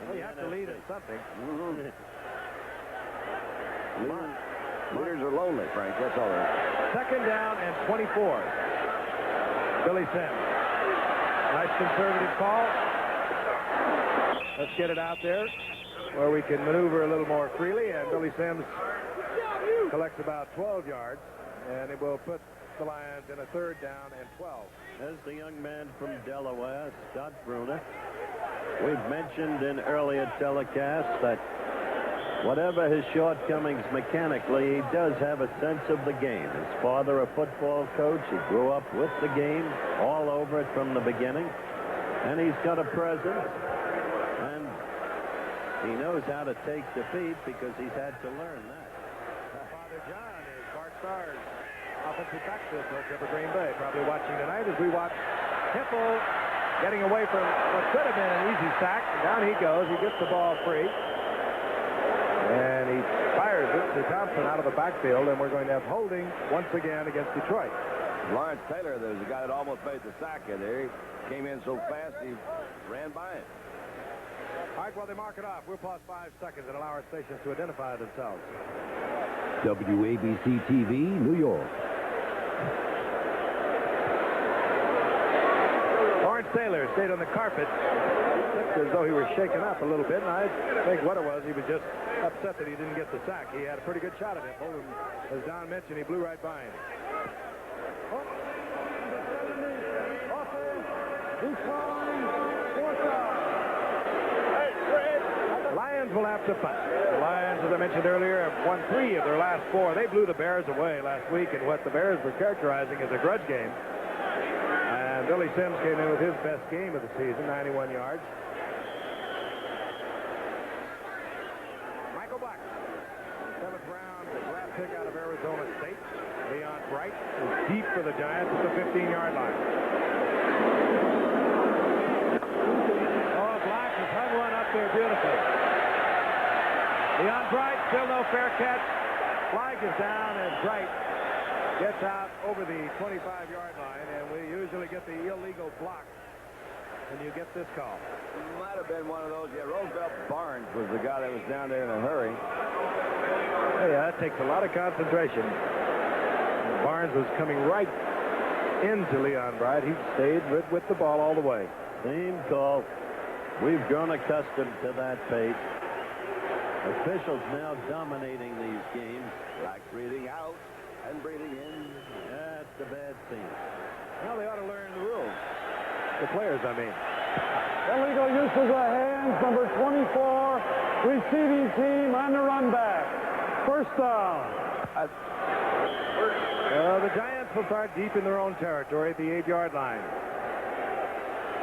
Well, you have to lead at something. Leaders are lonely, Frank. That's all right. Second down and 24. Billy Sims. Nice conservative call. Let's get it out there where we can maneuver a little more freely, and Billy Sims collects about 12 yards, and it will put the Lions in a third down and 12. There's the young man from Delaware, Scott Bruner. We've mentioned in earlier telecasts that whatever his shortcomings mechanically, he does have a sense of the game. His father, a football coach, he grew up with the game, all over it from the beginning, and he's got a presence, and he knows how to take defeat because he's had to learn that. Father John is Bart Starr's offensive backfield coach over Green Bay. Probably watching tonight as we watch Hipple getting away from what could have been an easy sack. And down he goes. He gets the ball free. And he fires it to Thompson out of the backfield. And we're going to have holding once again against Detroit. Lawrence Taylor, there's a guy that almost made the sack in there. He came in so fast he ran by it. All right, while they mark it off, we'll pause 5 seconds and allow our stations to identify themselves. WABC TV, New York. Lawrence Taylor stayed on the carpet. Looked as though he was shaken up a little bit, and I think what it was, he was just upset that he didn't get the sack. He had a pretty good shot at it. As Don mentioned, he blew right by him. Lions will have to punt. The Lions, as I mentioned earlier, have won 3 of their last 4. They blew the Bears away last week in what the Bears were characterizing as a grudge game. And Billy Sims came in with his best game of the season, 91 yards. Michael Black, 7th round draft pick out of Arizona State. Leon Bright is deep for the Giants at the 15-yard line. Oh, Black has hung one up there beautifully. Leon Bright, still no fair catch. Flag is down, and Bright gets out over the 25-yard line, and we usually get the illegal block and you get this call. Might have been one of those. Yeah, Roosevelt Barnes was the guy that was down there in a hurry. Yeah, that takes a lot of concentration. Barnes was coming right into Leon Bright. He stayed with the ball all the way. Team call. We've grown accustomed to that pace. Officials now dominating these games. Like breathing out and breathing in. That's a bad scene. Well, they ought to learn the rules. The players, I mean. Illegal use of the hands, number 24, receiving team on the run back. First down. The Giants will start deep in their own territory at the 8-yard line.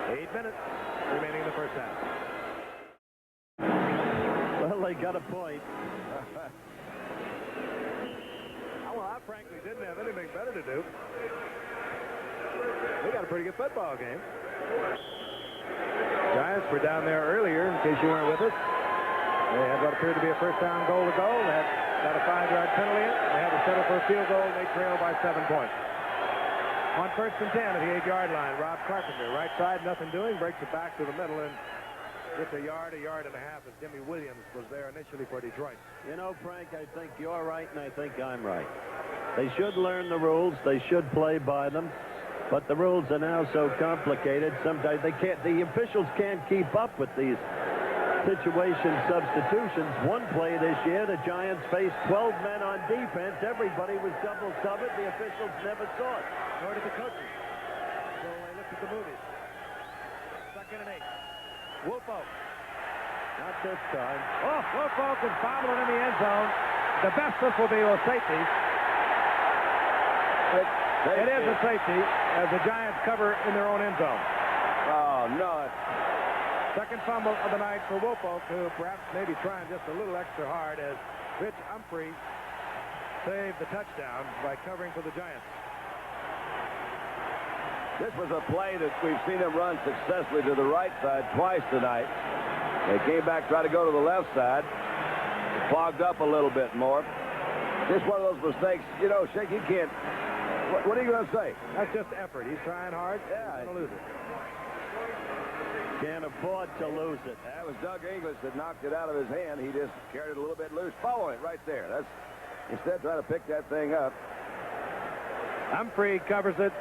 8 minutes remaining in the first half. Well, they got a point. Well, I frankly didn't have anything better to do. We got a pretty good football game. Giants were down there earlier, in case you weren't with us. They had what appeared to be a first down goal to go. They got a 5-yard penalty. They had to settle for a field goal, and they trailed by 7 points. On 1st and 10 at the 8-yard line, Rob Carpenter, right side, nothing doing, breaks it back to the middle, and gets a yard and a half as Jimmy Williams was there initially for Detroit. You know, Frank, I think you're right, and I think I'm right. They should learn the rules. They should play by them. But the rules are now so complicated, sometimes the officials can't keep up with these situation substitutions. One play this year, the Giants faced 12 men on defense. Everybody was double covered. The officials never saw it. Nor did the coaches. So they looked at the movies. 2nd and 8. Woolfolk. Not this time. Oh, Woolfolk is bobbling in the end zone. The best this will be a safety. It is a safety as the Giants cover in their own end zone. Oh, no. Second fumble of the night for Woolfolk, who perhaps may be trying just a little extra hard as Rich Humphrey saved the touchdown by covering for the Giants. This was a play that we've seen him run successfully to the right side twice tonight. They came back, tried to go to the left side. Fogged up a little bit more. Just one of those mistakes. You know, Shake, you can't. What are you going to say? That's just effort. He's trying hard. Yeah. He's going to lose it. Can't afford to lose it. That was Doug English that knocked it out of his hand. He just carried it a little bit loose. Follow it right there. That's instead trying to pick that thing up. Humphrey covers it.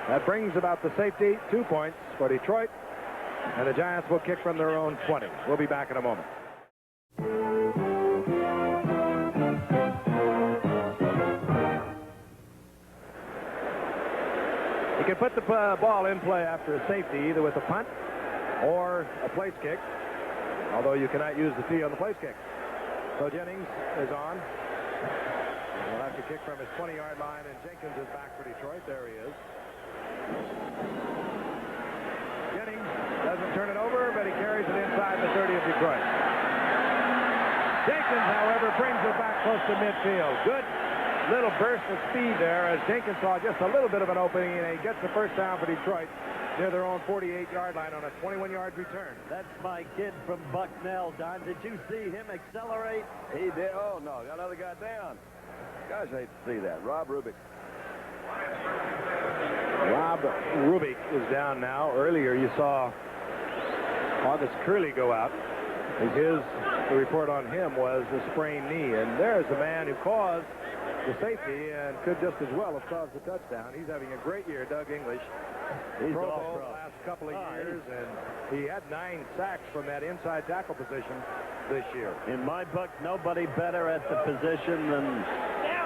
That brings about the safety. 2 points for Detroit. And the Giants will kick from their own 20. We'll be back in a moment. You can put the ball in play after a safety, either with a punt or a place kick, although you cannot use the tee on the place kick. So Jennings is on. He'll have to kick from his 20-yard line, and Jenkins is back for Detroit. There he is. Jennings doesn't turn it over, but he carries it inside the 30 of Detroit. Jenkins, however, brings it back close to midfield. Good little burst of speed there as Jenkins saw just a little bit of an opening, and he gets the first down for Detroit near their own 48-yard line on a 21-yard return. That's my kid from Bucknell, Don. Did you see him accelerate? He did. Oh, no. Got another guy down. Gosh, I hate to see that. Rob Rubik. Rob Rubik is down now. Earlier you saw August Curley go out. The report on him was a sprained knee, and there's a man who caused the safety and could just as well have caused the touchdown. He's having a great year, Doug English. He's Pro all Bowl pro. the last couple of years, and he had 9 sacks from that inside tackle position this year. In my book, nobody better at the position than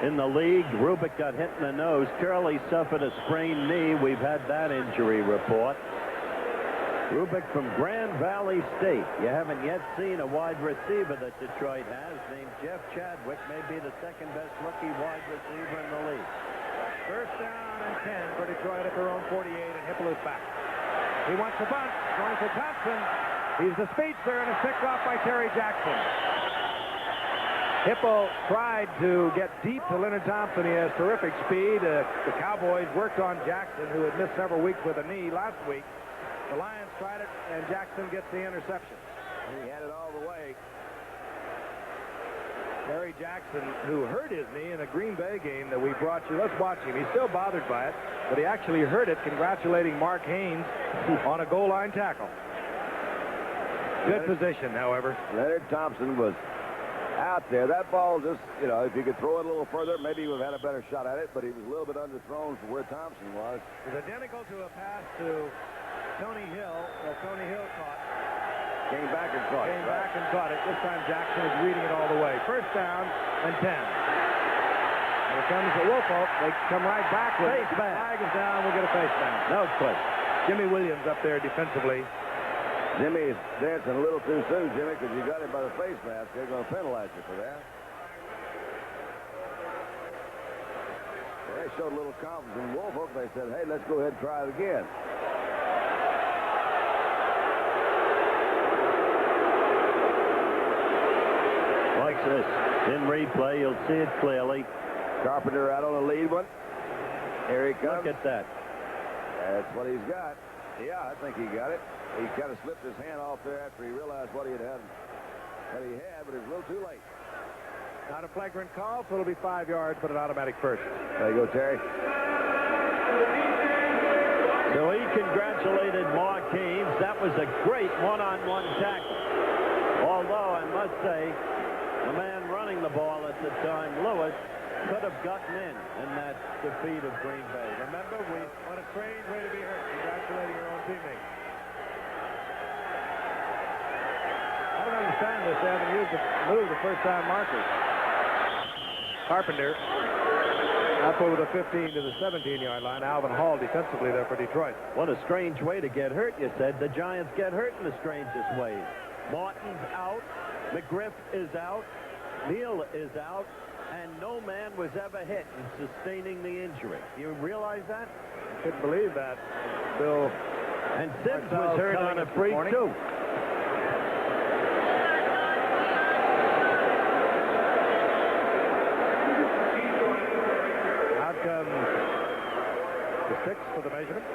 in the league. Rubik got hit in the nose. Curley suffered a sprained knee. We've had that injury report. Rubik from Grand Valley State. You haven't yet seen a wide receiver that Detroit has named Jeff Chadwick, may be the second best rookie wide receiver in the league. First down and 10 for Detroit at their own 48, and Hipple is back. He wants the bunt, going for Thompson. He's the speedster, and is picked off by Terry Jackson. Hipple tried to get deep to Leonard Thompson. He has terrific speed. The Cowboys worked on Jackson, who had missed several weeks with a knee last week. The Lions tried it, and Jackson gets the interception. He had it all the way. Barry Jackson, who hurt his knee in a Green Bay game that we brought you. Let's watch him. He's still bothered by it, but he actually hurt it, congratulating Mark Haynes on a goal line tackle. Good position, however. Leonard Thompson was out there. That ball just, you know, if you could throw it a little further, maybe he would have had a better shot at it, but he was a little bit underthrown from where Thompson was. It was identical to a pass to Tony Hill that Tony Hill caught. Came back and caught it. Came back and caught it. This time Jackson is reading it all the way. First down and 10. Here comes the Woolfolk. They come right back with it. Flag is down. We'll get a face down. No question. Jimmy Williams up there defensively. Jimmy's dancing a little too soon, Jimmy, because you got him by the face mask. They're going to penalize you for that. They showed a little confidence in Woolfolk. They said, hey, let's go ahead and try it again. Like this. In replay, you'll see it clearly. Carpenter out on the lead one. Here he comes. Look at that. That's what he's got. Yeah, I think he got it. He kind of slipped his hand off there after he realized what he had, but it was a little too late. Not a flagrant call, so it'll be 5 yards, but an automatic first. There you go, Terry. So he congratulated Mark Haynes. That was a great one-on-one tackle. Although, I must say, the man running the ball at the time, Lewis, could have gotten in that defeat of Green Bay. Remember, What a strange way to be hurt, congratulating your own teammate. I don't understand this. They haven't used the first-down markers. Carpenter up over the 15 to the 17-yard line. Alvin Hall defensively there for Detroit. what a strange way to get hurt, you said. The Giants get hurt in the strangest ways. Martin's out. McGriff is out. Neal is out. And no man was ever hit in sustaining the injury. You realize that? Couldn't believe that. Bill And Sims was hurt on a freak, too. Out comes the 6 for the measurement.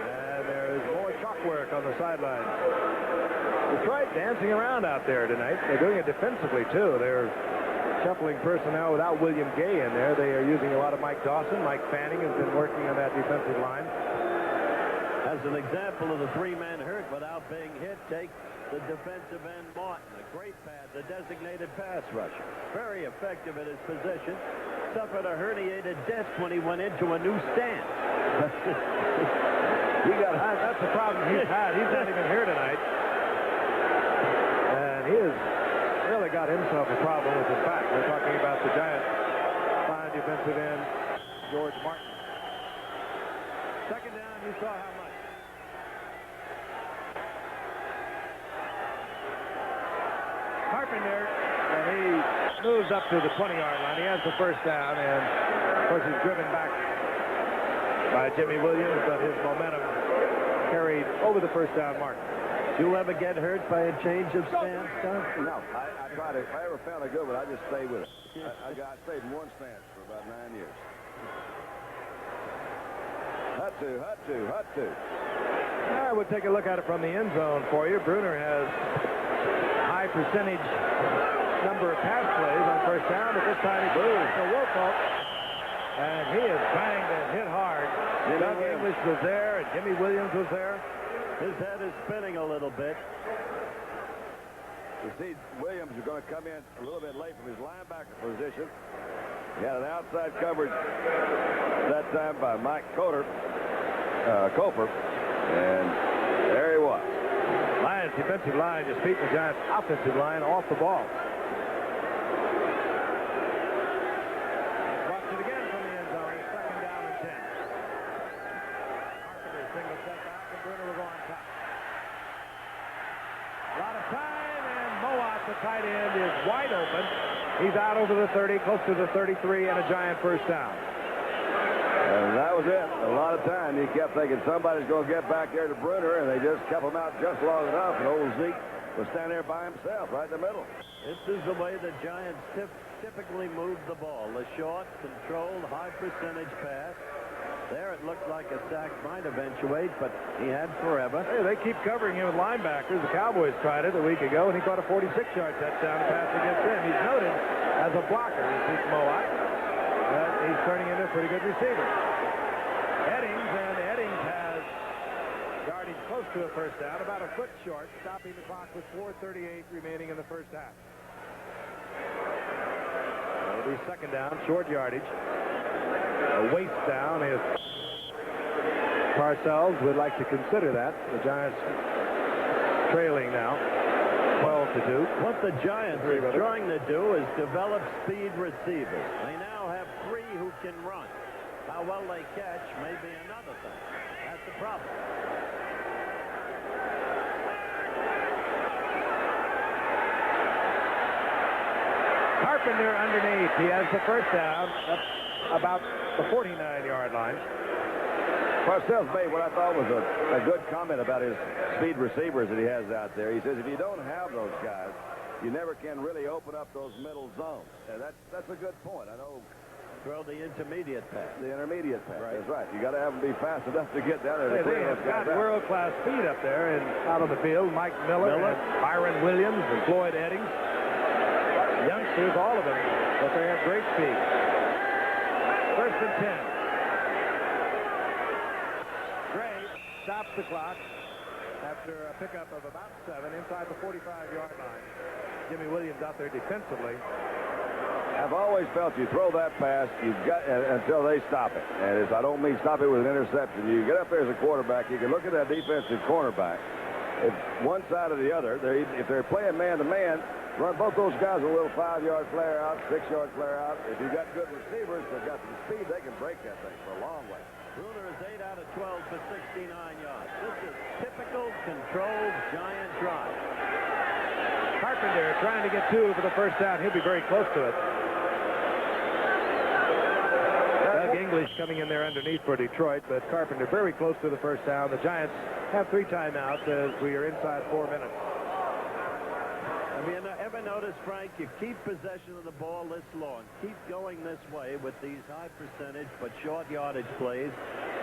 And there is more chalk work on the sideline. Detroit dancing around out there tonight. They're doing it defensively, too. They're shuffling personnel without William Gay in there. They are using a lot of Mike Dawson. Mike Fanning has been working on that defensive line. As an example of the three-man hurt without being hit, take the defensive end Martin. A great pass, a designated pass rusher. Very effective at his position. Suffered a herniated disc when he went into a new stand. That's the problem he's had. He's not even here tonight. And he has really got himself a problem with his back. We're talking about the Giants' fine defensive end, George Martin. Second down, you saw how much. Carpenter, and he moves up to the 20-yard line. He has the first down, and of course he's driven back by Jimmy Williams, but his momentum carried over the first down mark. Did you ever get hurt by a change of stance, Tom? No, I tried it. If I ever found a good one, I just stayed with it. I stayed in one stance for about 9 years. Hut two. We'll take a look at it from the end zone for you. Bruner has high percentage number of pass plays on first down, but this time he moves to Woolfolk, and he is banged and hit hard. Doug English was there, and Jimmy Williams was there. His head is spinning a little bit. You see, Williams is going to come in a little bit late from his linebacker position. He had an outside coverage that time by Mike Cofer, and there he was. Lions defensive line just beating the Giants offensive line off the ball. Watch it again from the end zone. Second down and 10. Carpenter single step back, and Bruner will go on top. A lot of time, and Mowat, the tight end, is wide open. He's out over the 30, close to the 33, and a Giant first down. And that was it. A lot of time. He kept thinking somebody's going to get back there to Bruner, and they just kept him out just long enough. And old Zeke was standing there by himself right in the middle. This is the way the Giants typically move the ball. The short, controlled, high percentage pass. There it looked like a sack might eventuate, but he had forever. Hey, they keep covering him with linebackers. The Cowboys tried it a week ago, and he caught a 46-yard touchdown pass against them. He's noted as a blocker, Zeke Mowat, but he's turning into a pretty good receiver. Eddings has yardage close to a first down, about a foot short, stopping the clock with 4:38 remaining in the first half. It'll be second down, short yardage. A waist down if Parcells would like to consider that. The Giants trailing now, 12-2. What the Giants are trying to do is develop speed receivers. They now have 3 who can run. How well they catch may be another thing. That's the problem. Carpenter underneath. He has the first down up about the 49-yard line. Parcells made what I thought was a good comment about his speed receivers that he has out there. He says if you don't have those guys, you never can really open up those middle zones. And that's a good point. I know. Throw the intermediate pass. The intermediate pass. Right. That's right. You got to have them be fast enough to get down there. They have got world-class speed up there and out on the field. Mike Miller. And Byron Williams and Floyd Eddings. Youngsters, all of them, but they have great speed. First and 10. Gray stops the clock after a pickup of about 7 inside the 45-yard line. Jimmy Williams out there defensively. I've always felt you throw that pass, you've got until they stop it. And I don't mean stop it with an interception. You get up there as a quarterback, you can look at that defensive cornerback. If one side or the other, if they're playing man-to-man, run both those guys a little 5-yard flare out, 6-yard flare out. If you've got good receivers, they've got some speed, they can break that thing for a long way. Bruner is 8 out of 12 for 69 yards. This is typical controlled Giant drive. Carpenter trying to get 2 for the first down. He'll be very close to it. Doug English coming in there underneath for Detroit, but Carpenter very close to the first down. The Giants have 3 timeouts as we are inside 4 minutes. Have you ever noticed, Frank, you keep possession of the ball this long, keep going this way with these high percentage but short yardage plays,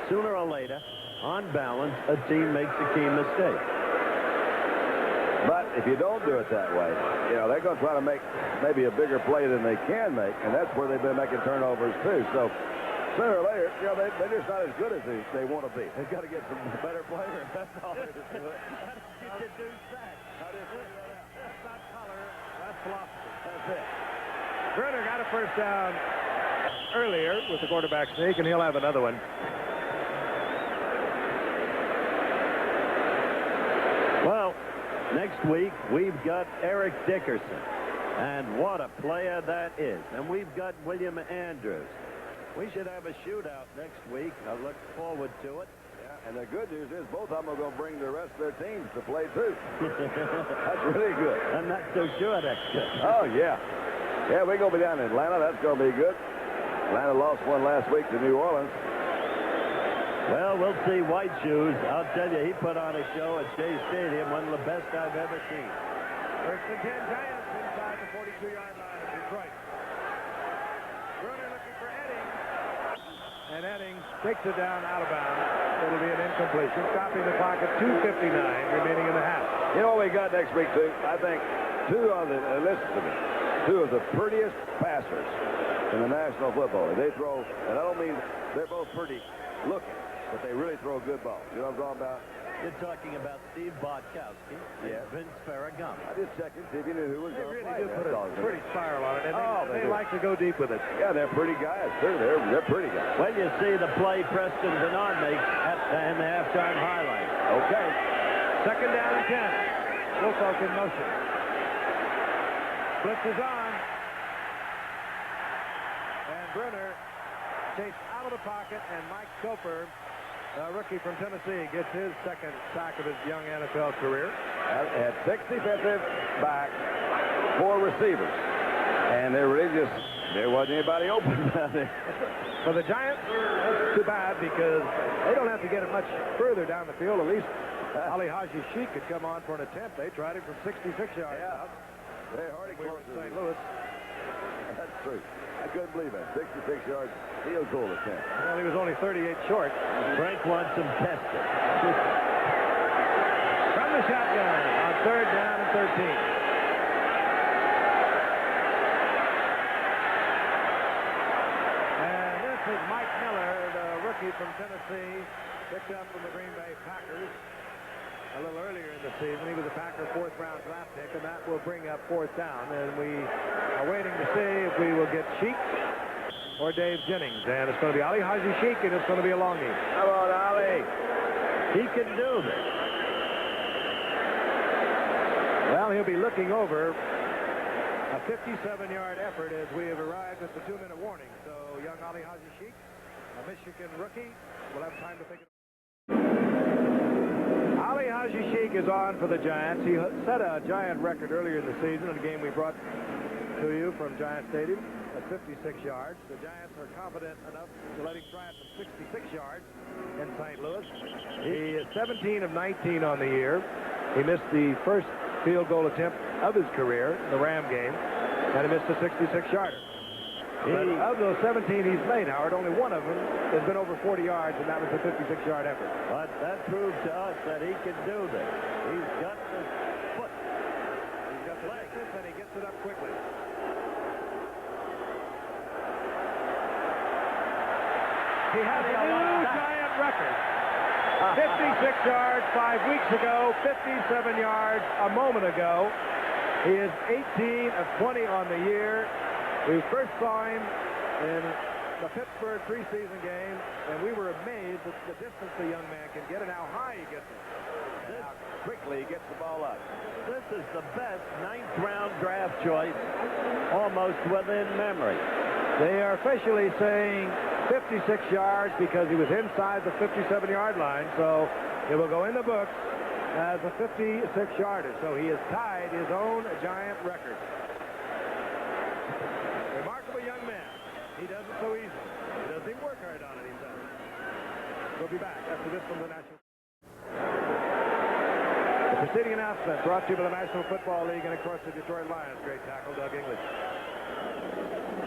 sooner or later, on balance, a team makes a key mistake. But if you don't do it that way, they're going to try to make maybe a bigger play than they can make, and that's where they've been making turnovers too. So sooner or later, they're just not as good as they want to be. They've got to get some better players. That's all there is to it. How did you deduce that? How did you figure that out? That's not color, that's philosophy. That's it. Bruner got a first down earlier with the quarterback sneak, and he'll have another one. Well, next week, we've got Eric Dickerson. And what a player that is. And we've got William Andrews. We should have a shootout next week. I look forward to it. Yeah, and the good news is both of them are going to bring the rest of their teams to play, too. That's really good. I'm not so sure that's good. Oh, yeah. Yeah, we're going to be down in Atlanta. That's going to be good. Atlanta lost one last week to New Orleans. Well, we'll see. White Shoes, I'll tell you, he put on a show at Shea Stadium, one of the best I've ever seen. First and 10 Giants inside the 42-yard line of Detroit. Bruner looking for Eddings. And Eddings takes it down out of bounds. It'll be an incompletion, stopping the clock at 2:59 remaining in the half. You know what we got next week, too? I think listen to me, 2 of the prettiest passers in the National Football League. They throw, and I don't mean they're both pretty looking, but they really throw good balls. You know what I'm talking about? You're talking about Steve Bartkowski and Vince Ferragamo. I just checked and see if you knew who was going to play. They do put a pretty spiral on it, and they do. like to go deep with it. Yeah, they're pretty guys, too. They're pretty guys. When you see the play Preston Bernard makes in the halftime highlight. Okay. Second down and 10. Wilcock in motion. Blitz is on. And Bruner chased out of the pocket, and Mike Soper, a rookie from Tennessee, gets his second sack of his young NFL career. Had 6 defensive backs, 4 receivers. And there wasn't anybody open down there. For the Giants, that's too bad because they don't have to get it much further down the field. At least Ali Haji Sheik could come on for an attempt. They tried it from 66 yards out. They hardly We were close in to St. Louis. That's That's true. I couldn't believe it. 66-yard field goal attempt. Well, he was only 38 short. Frank wants him tested. From the shotgun on 3rd down and 13. And this is Mike Miller, the rookie from Tennessee, picked up from the Green Bay Packers a little earlier in the season. He was a Packer 4th-round draft pick, and that will bring up 4th down. And we are waiting to see if we will get Sheik or Dave Jennings. And it's going to be Ali Haji Sheik, and it's going to be a longie. How about Ali? He can do this. Well, he'll be looking over a 57-yard effort as we have arrived at the 2-minute warning. So young Ali Haji Sheik, a Michigan rookie, will have time to think. Ali Haji Sheik is on for the Giants. He set a Giant record earlier in the season in a game we brought to you from Giant Stadium at 56 yards. The Giants are confident enough to let him try it from 66 yards in St. Louis. He is 17 of 19 on the year. He missed the first field goal attempt of his career, the Ram game, and he missed a 66-yarder. But of those 17 he's made, Howard, only one of them has been over 40 yards, and that was a 56-yard effort. But that proved to us that he can do this. He's got the foot. He's got the distance, and he gets it up quickly. He has a new Giant record. 56 yards 5 weeks ago, 57 yards a moment ago. He is 18 of 20 on the year. We first saw him in the Pittsburgh preseason game, and we were amazed at the distance the young man can get and how high he gets it. And how quickly he gets the ball up. This is the best 9th-round draft choice almost within memory. They are officially saying 56 yards because he was inside the 57-yard line, so it will go in the books as a 56-yarder. So he has tied his own Giant record. Remarkable young man. He does it so easily. He doesn't even work hard on it, he does. We'll be back after this from the National. The preceding announcement brought to you by the National Football League and, of course, the Detroit Lions. Great tackle, Doug English.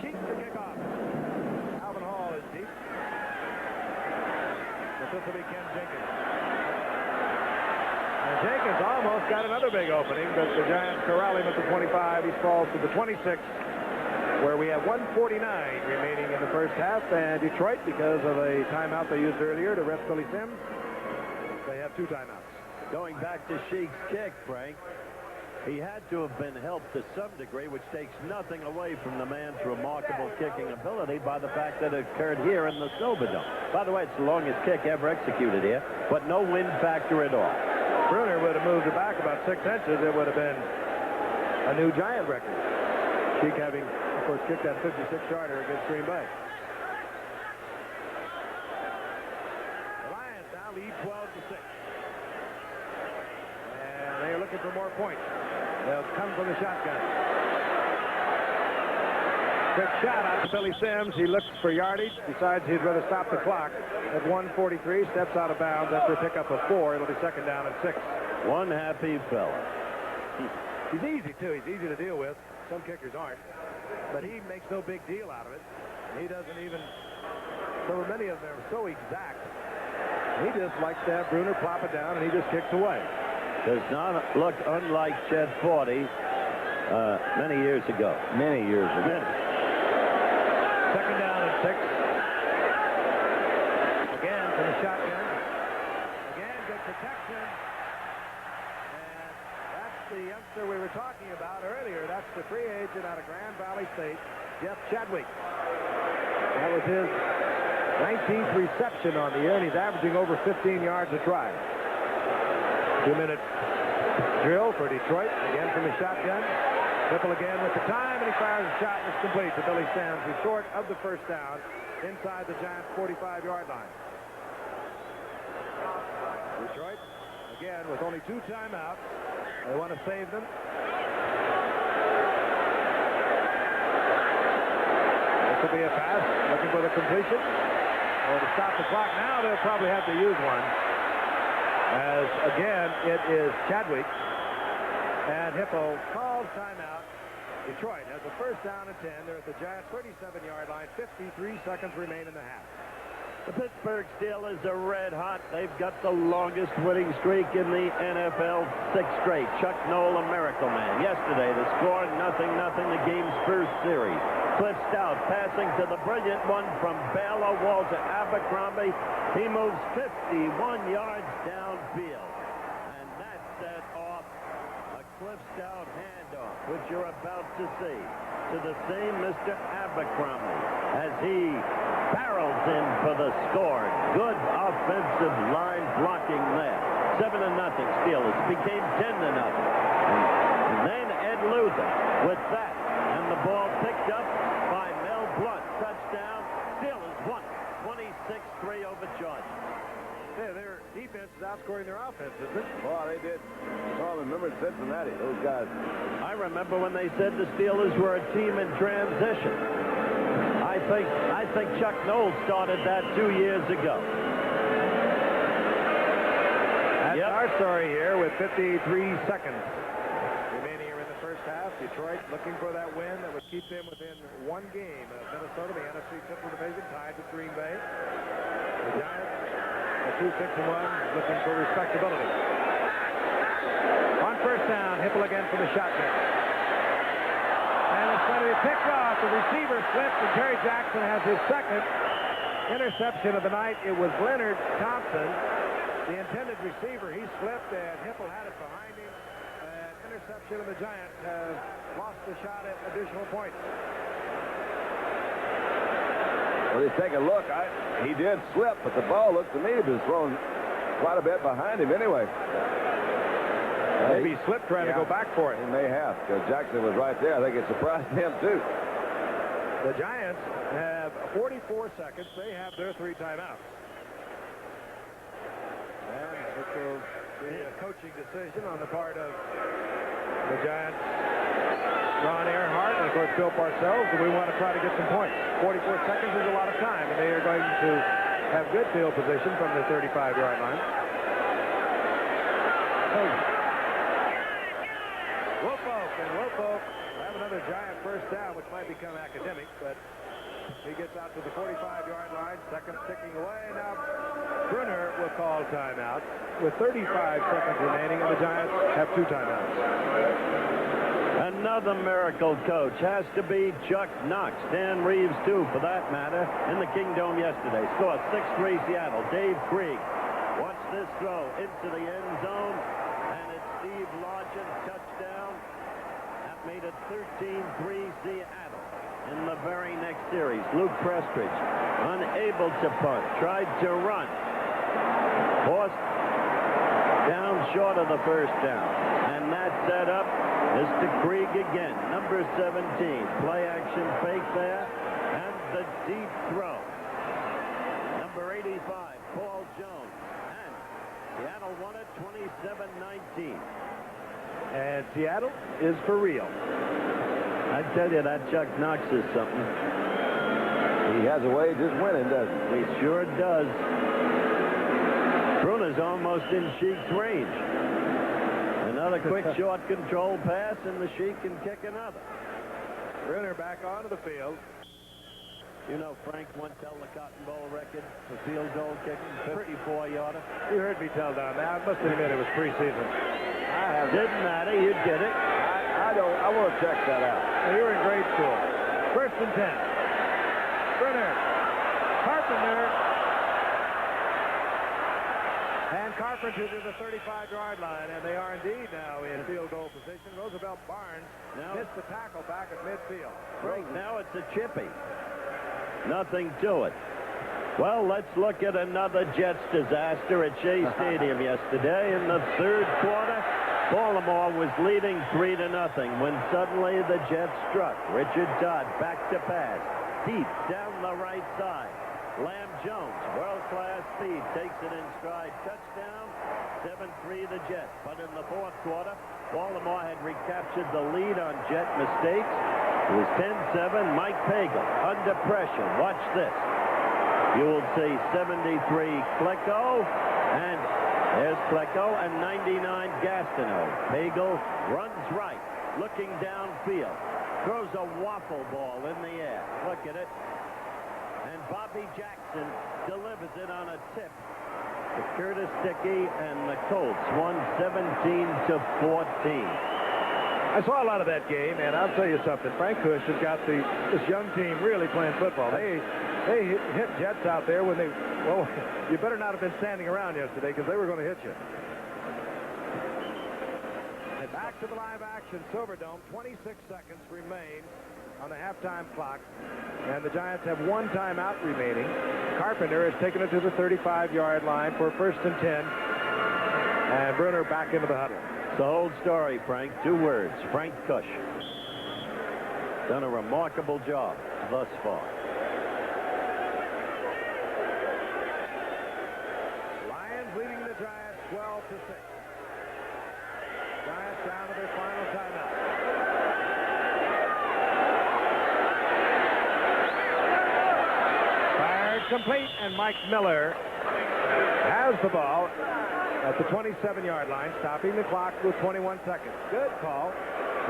Sheik to kick off. Alvin Hall is deep. But this will be Ken Jenkins. And Jenkins almost got another big opening, but the Giants corral him at the 25. He falls to the 26, where we have 1:49 remaining in the first half. And Detroit, because of a timeout they used earlier to rest Billy Sims, they have 2 timeouts. Going back to Sheik's kick, Frank, he had to have been helped to some degree, which takes nothing away from the man's remarkable kicking ability by the fact that it occurred here in the Silverdome. By the way, it's the longest kick ever executed here, but no wind factor at all. Bruner would have moved it back about 6 inches. It would have been a new Giant record. Sheik having, of course, kicked that 56-yarder against Green Bay. The Lions now lead 12-6. And they are looking for more points. They'll come from the shotgun. Quick shot out to Billy Sims. He looks for yardage. Decides he'd rather stop the clock at 1:43. Steps out of bounds after a pickup of 4. It'll be 2nd down and 6. One happy fella. He's easy, too. He's easy to deal with. Some kickers aren't. But he makes no big deal out of it. He doesn't even... So many of them are so exact. He just likes to have Bruner plop it down, and he just kicks away. Does not look unlike Chet 40 many years ago. Many years ago. 2nd down and 6. Again from the shotgun. Again, good protection. And that's the youngster we were talking about earlier. That's the free agent out of Grand Valley State, Jeff Chadwick. That was his 19th reception on the year, and he's averaging over 15 yards a try. 2-minute drill for Detroit. Again from the shotgun. Whipple again with the time, and he fires a shot, and it's complete to Billy Sims, who's short of the first down inside the Giants' 45-yard line. Detroit, again, with only 2 timeouts. They want to save them. This will be a pass, looking for the completion. Or to stop the clock. Now they'll probably have to use one. As, again, it is Chadwick. And Hippo calls timeout Detroit has a first down and 10. They're at the Giants' 37-yard line. 53 seconds remain in the half. The Pittsburgh Steelers are red hot. They've got the longest winning streak in the NFL, 6 straight. Chuck Noll, a miracle man. Yesterday, the score 0-0, the game's first series. Cliff Stout passing to the brilliant one from Baylor, Walter Abercrombie. He moves 51 yards downfield. And that set off a Cliff Stout handoff, which you're about to see, to the same Mr. Abercrombie as he barrels in for the score. Good offensive line blocking there. 7-0 Steelers. Became 10-0. And then Ed Luther with that. And the ball picked up by Mel Blunt. Touchdown. Steelers won 26-3 over Georgia. Yeah, their defense is outscoring their offense, isn't it? Well, they did. Oh, remember Cincinnati, those guys. I remember when they said the Steelers were a team in transition. I think Chuck Noll started that 2 years ago. That's our story here with 53 seconds remaining here in the first half. Detroit looking for that win that would keep them within 1 game of Minnesota, the NFC Central Division, tied with Green Bay. The Giants at 2-6-1, looking for respectability. On first down, Hipple again for the shotgun. And it's going to be picked off. The receiver slipped, and Jerry Jackson has his second interception of the night. It was Leonard Thompson, the intended receiver. He slipped, and Hipple had it behind him. An interception, and the Giants have lost the shot at additional points. Well, you take a look. He did slip, but the ball looked to me to be thrown quite a bit behind him anyway. Maybe he slipped trying to go back for it. He may have, because Jackson was right there. I think it surprised him, too. The Giants have 44 seconds. They have their 3 timeouts. And it will be a coaching decision on the part of the Giants, Ron Earhart, and, of course, Bill Parcells. And we want to try to get some points. 44 seconds is a lot of time, and they are going to have good field position from the 35-yard line. Wofolk will have another Giant first down, which might become academic, but he gets out to the 45-yard line. Seconds ticking away. Now Brunner will call timeout with 35 seconds remaining, and the Giants have 2 timeouts. Another miracle coach has to be Chuck Knox. Dan Reeves, too, for that matter, in the Kingdome yesterday. Scored 6-3 Seattle. Dave Krieg. Watch this throw into the end zone, and it's Steve Largent, touchdown. That made it 13-3 Seattle. In the very next series, Luke Prestridge, unable to punt, tried to run. Forced down short of the first down. And that set up Mr. Krieg again, number 17. Play action fake there, and the deep throw. Number 85, Paul Jones. And Seattle won it 27-19. And Seattle is for real. I tell you, that Chuck Knox is something. He has a way of just winning, doesn't he? He sure does. Bruner's almost in Sheik's range. Another quick short control pass, and the Sheik can kick another. Brunner back onto the field. You know Frank Montel, the Cotton Bowl record for field goal kicking, 54-yarder. You heard me tell Don that. I must admit it was preseason. Didn't matter. You did it. I want to check that out. Well, you were in grade school. First and 10. Brunner. Carpenter. And Carpenter to the 35-yard line, and they are indeed now in field goal position. Roosevelt Barnes missed the tackle back at midfield. Right now it's a chippy. Nothing to it. Well, let's look at another Jets disaster at Shea Stadium yesterday. In the third quarter, Baltimore was leading 3-0 when suddenly the Jets struck. Richard Todd back to pass. Deep down the right side. Lamb Jones, world-class speed, takes it in stride. Touchdown, 7-3 the Jets. But in the fourth quarter, Baltimore had recaptured the lead on Jet mistakes. It was 10-7. Mike Pagel under pressure. Watch this. You will see 73 Klecko, and there's Klecko, and 99 Gastineau. Pagel runs right, looking downfield. throws a waffle ball in the air. Look at it. And Bobby Jackson delivers it on a tip to Curtis Dickey, and the Colts won 17-14. I saw a lot of that game, and I'll tell you something. Frank Cush has got this young team really playing football. They hit Jets out there when well, you better not have been standing around yesterday because they were going to hit you. And back to the live action Silverdome. 26 seconds remain on the halftime clock, and the Giants have one timeout remaining. Carpenter has taken it to the 35-yard line for 1st and 10, and Bruner back into the huddle. The whole story, Frank. 2 words. Frank Cush. Done a remarkable job thus far. Lions leading the Giants 12-6. Giants down to their final timeout. Fired complete, and Mike Miller has the ball at the 27-yard line, stopping the clock with 21 seconds. Good call.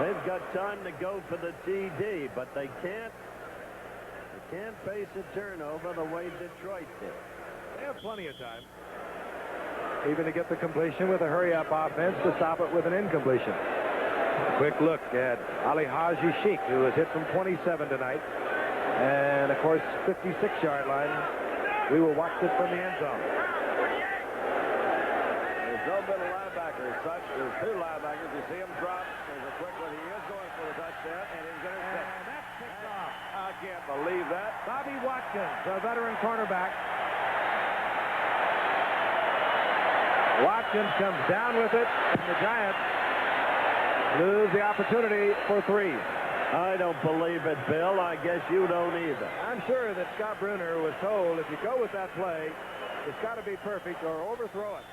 They've got time to go for the TD, but they can't face a turnover the way Detroit did. They have plenty of time, even to get the completion with a hurry-up offense to stop it with an incompletion. Quick look at Ali Haji Sheikh, who was hit from 27 tonight. And, of course, 56-yard line. We will watch it from the end zone. There's no middle linebacker as such. There's 2 linebackers. You see him drop. There's a quick one. He is going for the touchdown, and he's going to set. And that's picked off. I can't believe that. Bobby Watkins, a veteran cornerback. Watkins comes down with it, and the Giants lose the opportunity for 3. I don't believe it, Bill. I guess you don't either. I'm sure that Scott Bruner was told if you go with that play, it's got to be perfect or overthrow it.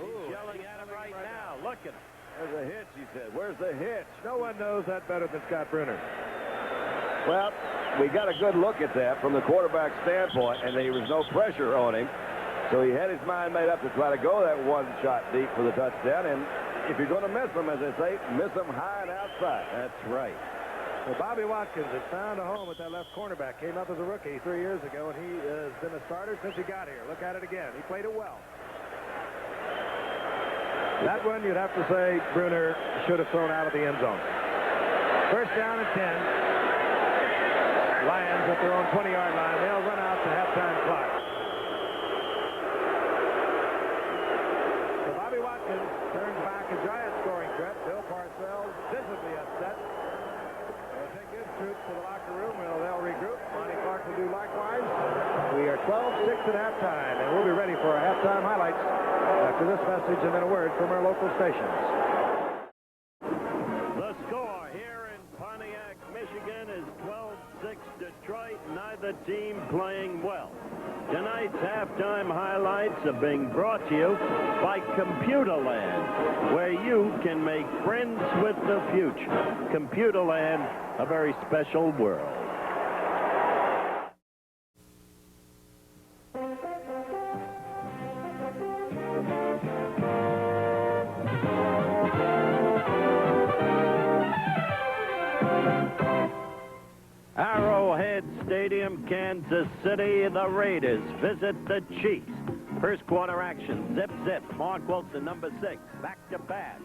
He's yelling at him right now. Look at him. There's a hitch, he said. Where's the hitch? No one knows that better than Scott Bruner. Well, we got a good look at that from the quarterback standpoint, and there was no pressure on him. So he had his mind made up to try to go that 1 shot deep for the touchdown. And if you're going to miss them, as they say, miss them high and outside. That's right. Well, Bobby Watkins has found a home at that left cornerback. Came up as a rookie 3 years ago, and he has been a starter since he got here. Look at it again. He played it well. That one, you'd have to say Bruner should have thrown out of the end zone. 1st down and 10. Lions at their own 20-yard line. They'll run out the halftime clock. So Bobby Watkins turns back a Giant scoring threat. Bill Parcells visibly upset. They'll take his troops to the locker room. Well, they'll regroup. Monty Clark will do likewise. We are 12-6 at halftime, and we'll be ready for our halftime highlights after this message and then a word from our local stations. The score here in Pontiac, Michigan is 12-6 Detroit. Neither team playing well. Tonight's halftime highlights are being brought to you by Computerland, where you can make friends with the future. Computerland, a very special world. Arrowhead Stadium, Kansas City, the Raiders visit the Chiefs. First quarter action, zip, zip. Mark Wilson, number 6, back to pass.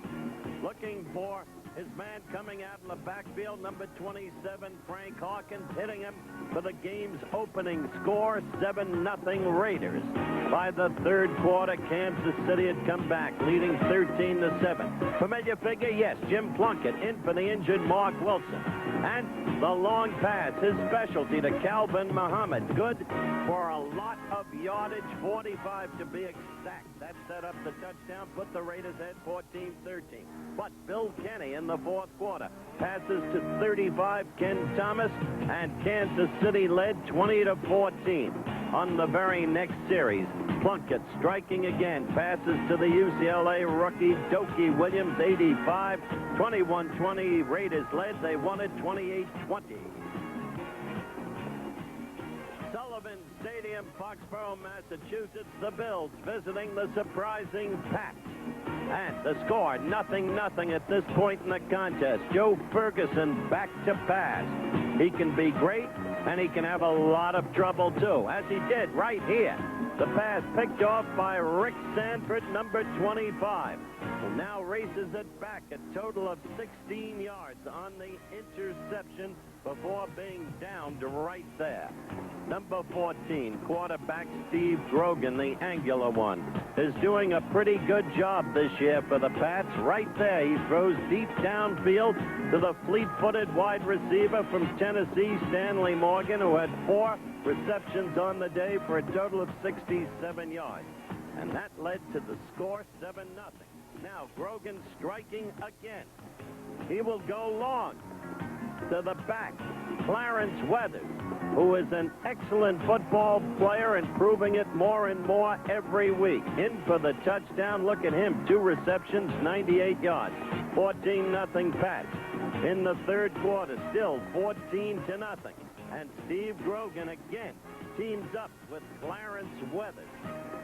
Looking for his man coming out in the backfield, number 27, Frank Hawkins, hitting him for the game's opening score, 7-0 Raiders. By the 3rd quarter, Kansas City had come back, leading 13-7. Familiar figure, yes, Jim Plunkett, in for the injured Mark Wilson. And the long pass, his specialty, to Calvin Muhammad. Good for a lot of yardage, 45 to be exact. That set up the touchdown, put the Raiders at 14-13. But Bill Kenny in the 4th quarter passes to 35, Ken Thomas, and Kansas City led 20-14. On the very next series, Plunkett striking again, passes to the UCLA rookie Dokie Williams, 85, 21-20. Raiders led. They won it 28-20. Sullivan Stadium, Foxborough, Massachusetts. The Bills visiting the surprising Pats. And the score, 0-0 at this point in the contest. Joe Ferguson back to pass. He can be great, and he can have a lot of trouble, too, as he did right here. The pass picked off by Rick Sanford, number 25, who now races it back a total of 16 yards on the interception before being downed right there. Number 14, quarterback Steve Grogan, the angular one, is doing a pretty good job this year for the Pats. Right there, he throws deep downfield to the fleet-footed wide receiver from Tennessee, Stanley Morgan, who had 4 receptions on the day for a total of 67 yards. And that led to the score, 7-0. Now Grogan striking again. He will go long to the back. Clarence Weathers, who is an excellent football player and proving it more and more every week. In for the touchdown. Look at him. 2 receptions, 98 yards. 14-0 Pats. In the third quarter, still 14-0. And Steve Grogan again teams up with Clarence Weathers.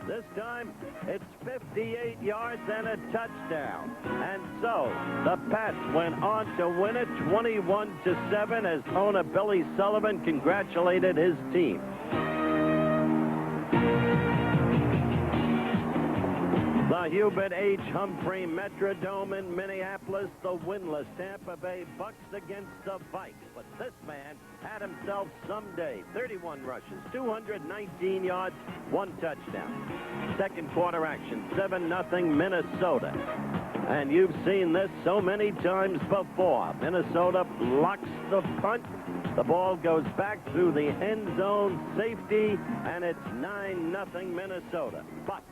This time, it's 58 yards and a touchdown. And so, the Pats went on to win it 21-7 as owner Billy Sullivan congratulated his team. The Hubert H. Humphrey Metrodome in Minneapolis, the winless Tampa Bay Bucks against the Vikes. But this man had himself some day. 31 rushes, 219 yards, 1 touchdown. Second quarter action, 7-0 Minnesota. And you've seen this so many times before. Minnesota blocks the punt. The ball goes back through the end zone safety, and it's 9-0 Minnesota. But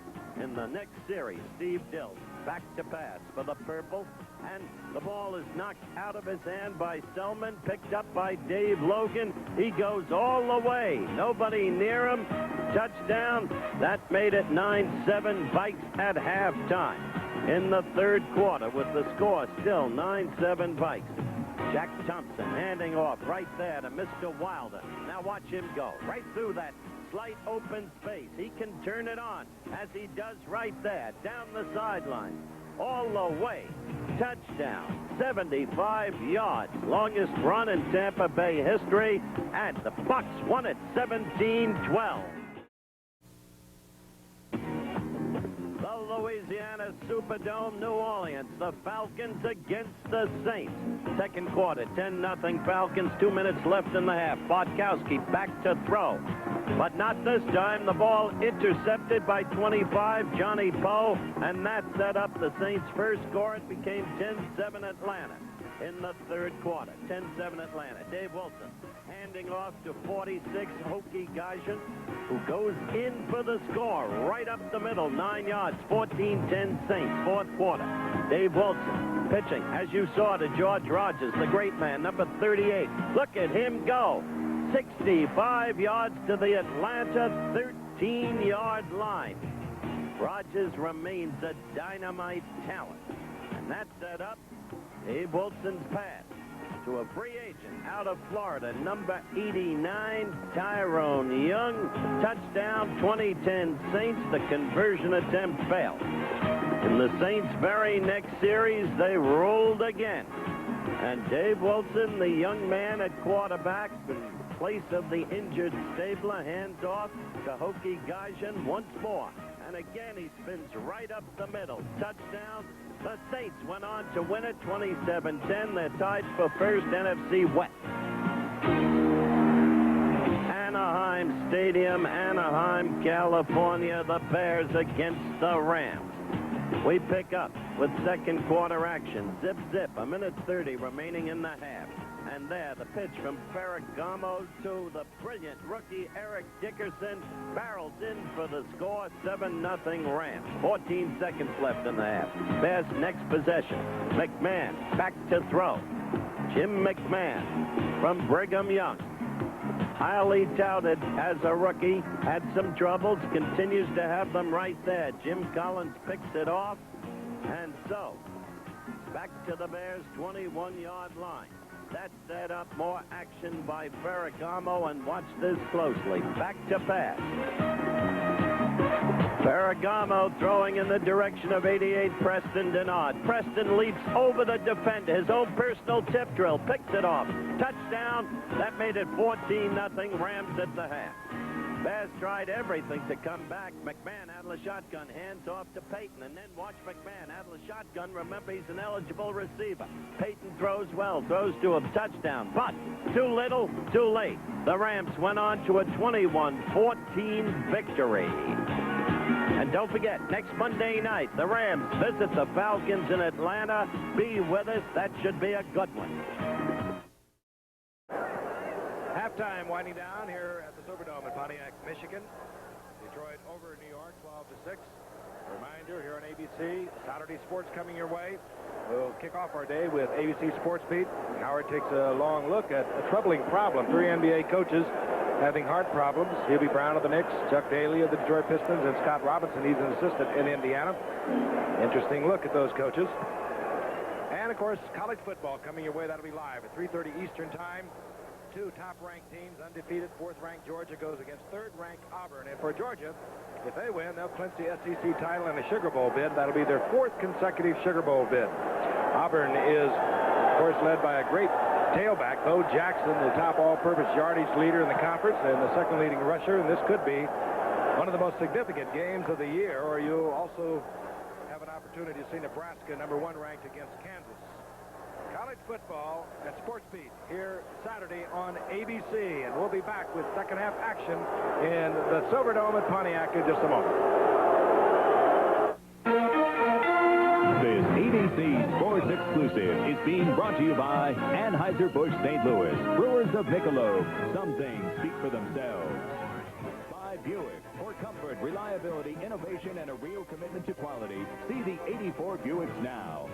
in the next series, Steve Dills back to pass for the Purple, and the ball is knocked out of his hand by Selman, picked up by Dave Logan. He goes all the way. Nobody near him. Touchdown. That made it 9-7 Vikes at halftime. In the third quarter, with the score still 9-7 Vikes. Jack Thompson handing off right there to Mr. Wilder. Now watch him go right through that slight open space. He can turn it on, as he does right there, down the sideline, all the way. Touchdown, 75 yards, longest run in Tampa Bay history, and the Bucks won it 17-12. The Louisiana Superdome, New Orleans, the Falcons against the Saints. Second quarter, 10-0 Falcons, 2 minutes left in the half. Bartkowski back to throw. But not this time. The ball intercepted by 25, Johnny Poe, and that set up the Saints' first score. It became 10-7 Atlanta in the third quarter. 10-7 Atlanta. Dave Wilson handing off to 46, Hokie Gajan, who goes in for the score right up the middle, 9 yards, 14-10 Saints, fourth quarter. Dave Wilson pitching, as you saw, to George Rogers, the great man, number 38. Look at him go. 65 yards to the Atlanta 13-yard line. Rogers remains a dynamite talent. And that set up Dave Wilson's pass to a free agent out of Florida, number 89, Tyrone Young. Touchdown, 2010 Saints. The conversion attempt failed. In the Saints' very next series, they rolled again. And Dave Wilson, the young man at quarterback, in place of the injured Stabler, hands off to Hokie Gajan once more. And again, he spins right up the middle. Touchdown. The Saints went on to win it 27-10. They're tied for first NFC West. Anaheim Stadium, Anaheim, California. The Bears against the Rams. We pick up with second quarter action. Zip, zip. 1:30 remaining in the half. And there, the pitch from Ferragamo to the brilliant rookie Eric Dickerson. Barrels in for the score, 7-0 Rams. 14 seconds left in the half. Bears next possession. McMahon back to throw. Jim McMahon from Brigham Young. Highly touted as a rookie. Had some troubles. Continues to have them right there. Jim Collins picks it off. And so, back to the Bears' 21-yard line. That set up more action by Ferragamo, and watch this closely. Back to pass. Ferragamo throwing in the direction of 88 Preston Denard. Preston leaps over the defender. His own personal tip drill. Picks it off. Touchdown. That made it 14-0 Rams at the half. Bears tried everything to come back. McMahon out of the shotgun. Hands off to Payton. And then watch McMahon out of the shotgun. Remember, he's an eligible receiver. Payton throws well. Throws to a touchdown. But too little, too late. The Rams went on to a 21-14 victory. And don't forget, next Monday night, the Rams visit the Falcons in Atlanta. Be with us. That should be a good one. Halftime winding down here at the Superdome in Pontiac, Michigan. Detroit over New York, 12-6. Reminder here on ABC, Saturday sports coming your way. We'll kick off our day with ABC Sports Beat. Howard takes a long look at a troubling problem. 3 NBA coaches having heart problems. Hubie Brown of the Knicks, Chuck Daly of the Detroit Pistons, and Scott Robinson. He's an assistant in Indiana. Interesting look at those coaches. And, of course, college football coming your way. That'll be live at 3:30 Eastern Time. 2 top-ranked teams, undefeated. 4th-ranked Georgia goes against 3rd-ranked Auburn. And for Georgia, if they win, they'll clinch the SEC title and a Sugar Bowl bid. That'll be their 4th consecutive Sugar Bowl bid. Auburn is, of course, led by a great tailback, Bo Jackson, the top all-purpose yardage leader in the conference and the 2nd leading rusher. And this could be one of the most significant games of the year, or you'll also have an opportunity to see Nebraska, number 1 ranked, against Kansas. College football at Sports Beat here Saturday on ABC, and we'll be back with second half action in the Silverdome at Pontiac in just a moment. This ABC Sports Exclusive is being brought to you by Anheuser-Busch St. Louis, brewers of Michelob. Some things speak for themselves. By Buick, for comfort, reliability, innovation, and a real commitment to quality. See the 84 Buicks now.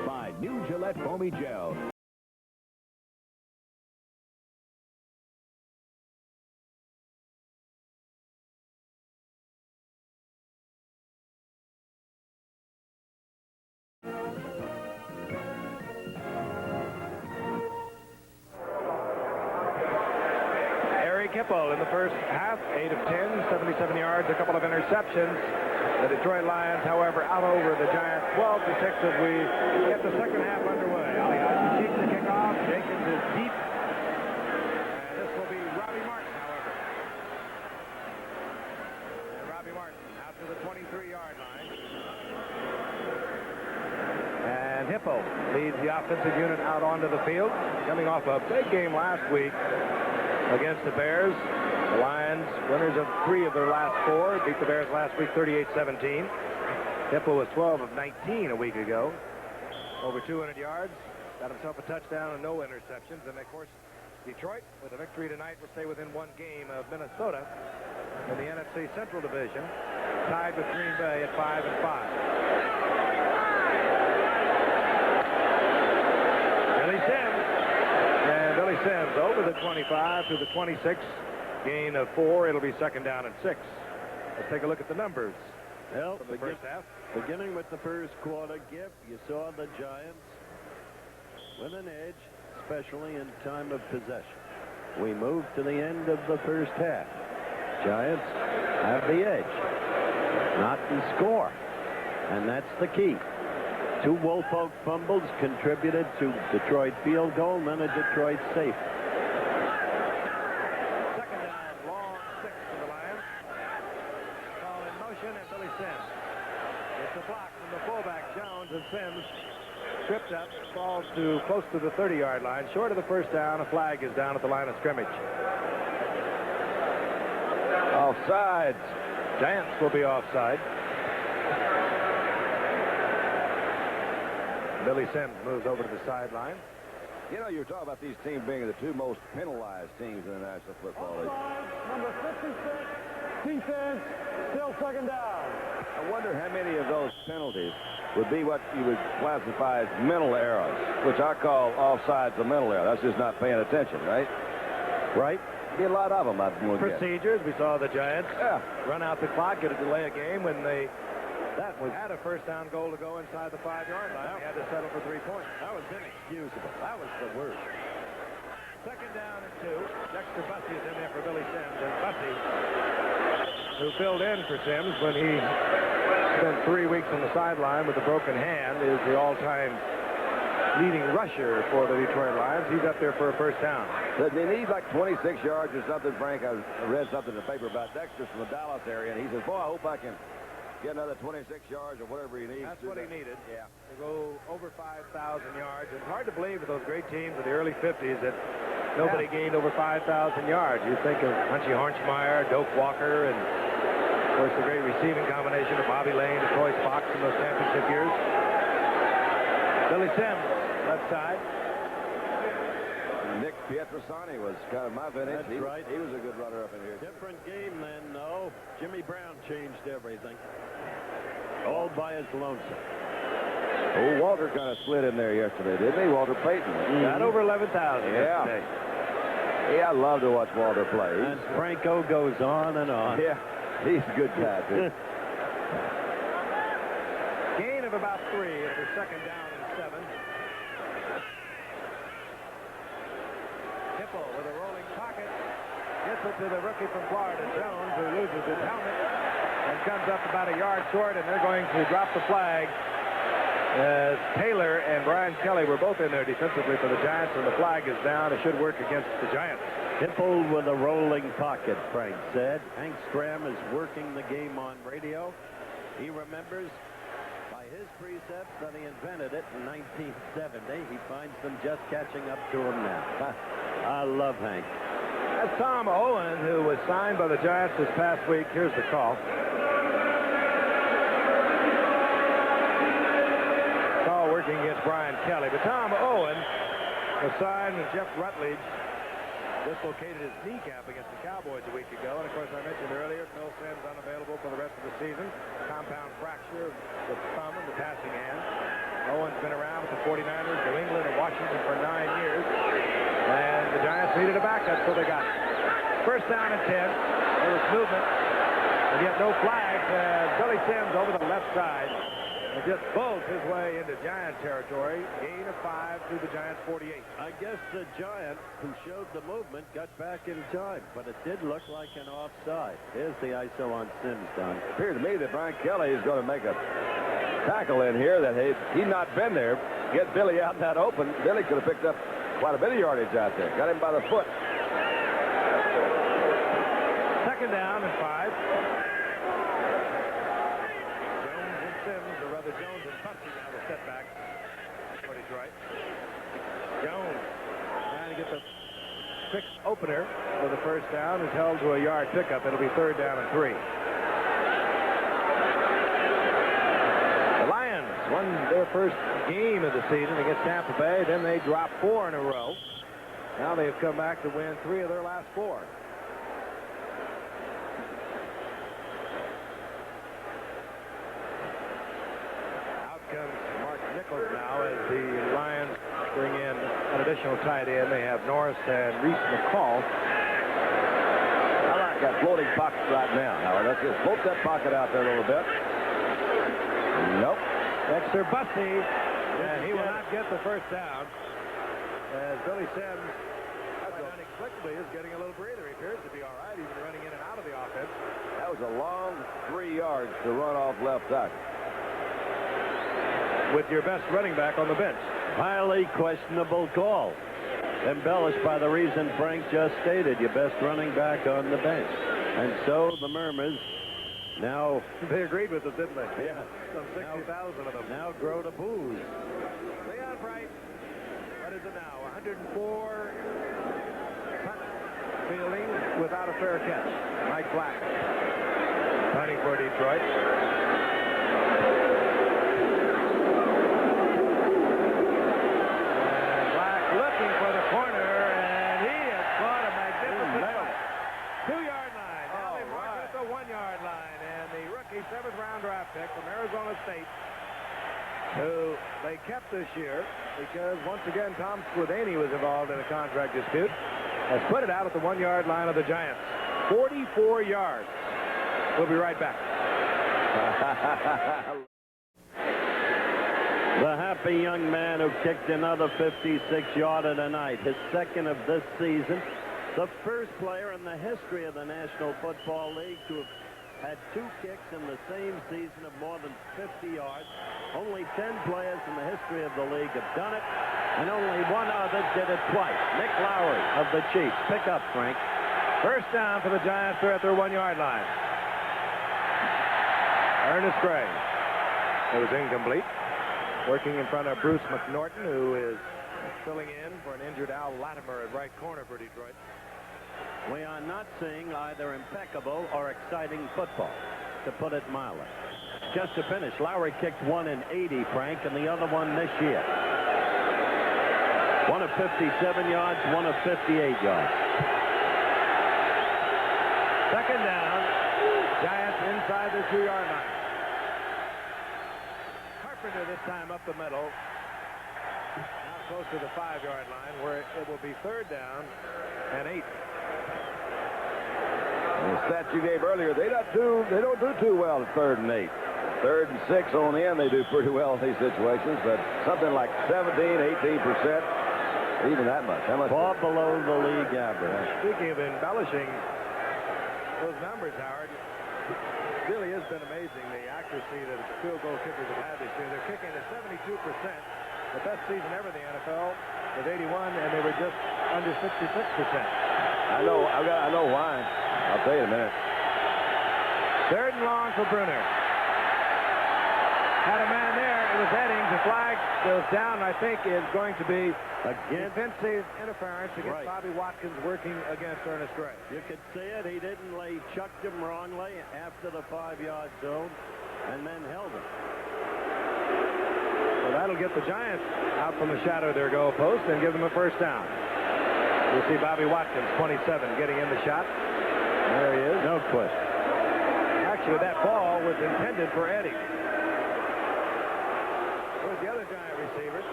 By New Gillette Foamy Gel. Kipple in the first half, 8 of 10, 77 yards, a couple of interceptions. The Detroit Lions, however, out over the Giants 12-6 as we get the second half underway. Ali Hodges keeps the kickoff. Jenkins is deep. And this will be Robbie Martin, however. And Robbie Martin out to the 23-yard line. And Hippo leads the offensive unit out onto the field, coming off a big game last week against the Bears. The Lions, winners of 3 of their last 4, beat the Bears last week 38-17. Hippo was 12 of 19 a week ago. Over 200 yards. Got himself a touchdown and no interceptions. And, of course, Detroit, with a victory tonight, will stay within 1 game of Minnesota in the NFC Central Division, tied with Green Bay at 5-5. Billy Sims over the 25 to the 26, gain of 4. It'll be second down and 6. Let's take a look at the numbers. Well, from the first half. Beginning with the first quarter, Gipp, you saw the Giants with an edge, especially in time of possession. We move to the end of the first half. Giants have the edge, not the score, and that's the key. 2 Woolfolk fumbles contributed to Detroit field goal, and then a Detroit safe. Second down, long 6 for the Lions. Ball in motion and Billy Sims. It's a block from the fullback, Jones, and Sims tripped up, falls to close to the 30-yard line. Short of the first down, a flag is down at the line of scrimmage. Offsides. Giants will be offside. Billy Sims moves over to the sideline. You know, you're talking about these teams being the 2 most penalized teams in the National Football League. Number 56, defense, still second down. I wonder how many of those penalties would be what you would classify as mental errors, which I call offsides a mental error. That's just not paying attention, right? Right. Be a lot of them, I'd look at. Procedures. We saw the Giants run out the clock, get a delay of game when they had a first down goal to go inside the 5-yard line. They had to settle for 3 points. That was inexcusable. That was the worst. Dexter Bussey is in there for Billy Sims, and Bussey, who filled in for Sims when he spent 3 weeks on the sideline with a broken hand, is the all-time leading rusher for the Detroit Lions. He's up there for a first down. They need like 26 yards or something, Frank. I read something in the paper about Dexter from the Dallas area, and he says, boy, I hope I can get another 26 yards or whatever he needs. That's what he needed. Yeah. To go over 5,000 yards. It's hard to believe with those great teams of the early 50s that nobody gained over 5,000 yards. You think of Hunchy Hornsmeyer, Doak Walker, and, of course, the great receiving combination of Bobby Lane and Troy Fox in those championship years. Billy Sims, left side. Nick Pietrasani was kind of my vintage. That's right. He was a good runner up in here. Different game then, though. Jimmy Brown changed everything. All by his lonesome. Oh, Walter kind of slid in there yesterday, didn't he? Walter Payton. Got over 11,000 yesterday. Yeah, I love to watch Walter play. And Franco goes on and on. Yeah, he's a good guy, too. Gain of about 3 after second down and 7. Hipple with a rolling pocket. Gets it to the rookie from Florida, Jones, who loses his helmet and comes up about a yard short, and they're going to drop the flag. Taylor and Brian Kelly were both in there defensively for the Giants, and the flag is down. It should work against the Giants. Hipple with a rolling pocket, Frank said. Hank Stram is working the game on radio. He remembers by his precepts that he invented it in 1970. He finds them just catching up to him now. I love Hank. That's Tom Owen, who was signed by the Giants this past week. Here's the call. Call working against Brian Kelly. But Tom Owen was signed when Jeff Rutledge dislocated his kneecap against the Cowboys a week ago. And, of course, I mentioned earlier, Phil Simms unavailable for the rest of the season. Compound fracture of the thumb and the passing hand. Owen's been around with the 49ers, New England, and Washington for 9 years. And the Giants needed a backup, so they got it. First down and 10. There was movement, and yet no flags. Billy Sims over the left side and just bolts his way into Giant territory. Gain of 5 to the Giants' 48. I guess the Giant, who showed the movement, got back in time, but it did look like an offside. Here's the ISO on Sims, Don. It appears to me that Brian Kelly is going to make a tackle in here that he'd not been there. Get Billy out that open. Billy could have picked up quite a bit of yardage out there. Got him by the foot. Second down and 5. Jones and Sims, or rather Jones and Bussey now the setback for Detroit. Jones trying to get the quick opener for the first down. Is held to a yard pickup. It'll be third down and 3. The Lions won their first game of the season against Tampa Bay. Then they dropped 4 in a row. Now they've come back to win 3 of their last 4. Now as the Lions bring in an additional tight end. They have Norris and Reese McCall. I like that floating pocket right now, Howard. Let's just float that pocket out there a little bit. Nope. Dexter Bussey, and he will not get the first down. As Billy Sims, inexplicably, is getting a little breather. He appears to be all right, even running in and out of the offense. That was a long 3 yards to run off left tackle. With your best running back on the bench. Highly questionable call. Embellished by the reason Frank just stated, your best running back on the bench. And so the murmurs now... They agreed with us, didn't they? Yeah. Some 60,000 of them. Now grow to booze. Leon Bright, what is it now? 104 punt fielding without a fair catch. Mike Black punting for Detroit. Looking for the corner, and he has caught a magnificent punt. 2-yard line. Now they mark at the 1-yard line, and the rookie 7th-round draft pick from Arizona State, who they kept this year because once again Tom Squidany was involved in a contract dispute, has put it out at the 1-yard line of the Giants. 44 yards. We'll be right back. The happy young man who kicked another 56-yarder tonight, his second of this season. The first player in the history of the National Football League to have had 2 kicks in the same season of more than 50 yards. Only 10 players in the history of the league have done it, and only one other did it twice. Nick Lowry of the Chiefs. Pick up, Frank. First down for the Giants. They're at their 1-yard line. Ernest Gray. It was incomplete. Working in front of Bruce McNorton, who is filling in for an injured Al Latimer at right corner for Detroit. We are not seeing either impeccable or exciting football, to put it mildly. Just to finish, Lowry kicked one in 80, Frank, and the other one this year. One of 57 yards, one of 58 yards. Second down. Giants inside the 2-yard line. Carpenter this time up the middle. Now close to the 5-yard line, where it will be 3rd down and 8. The stats you gave earlier, they don't do too well at 3rd and 8. 3rd and 6 on the end, they do pretty well in these situations, but something like 17, 18%, even that much. How much? Far below the league average. Speaking of embellishing those numbers, Howard, it really has been amazing the accuracy that the field goal kickers have had this year. They're kicking at 72%, the best season ever in the NFL with 81, and they were just under 66%. I know why. I'll tell you in a minute. 3rd and long for Bruner. Had a man there. It was Eddings. The flag goes down, I think, is going to be defensive interference against Right. Bobby Watkins working against Ernest Gray. You could see it. He didn't lay, chucked him wrongly after the 5-yard zone and then held him. So that'll get the Giants out from the shadow of their goal post and give them a first down. You'll see Bobby Watkins, 27, getting in the shot. There he is. No question. Actually, that ball was intended for Eddie. Where's the other Giant receiver?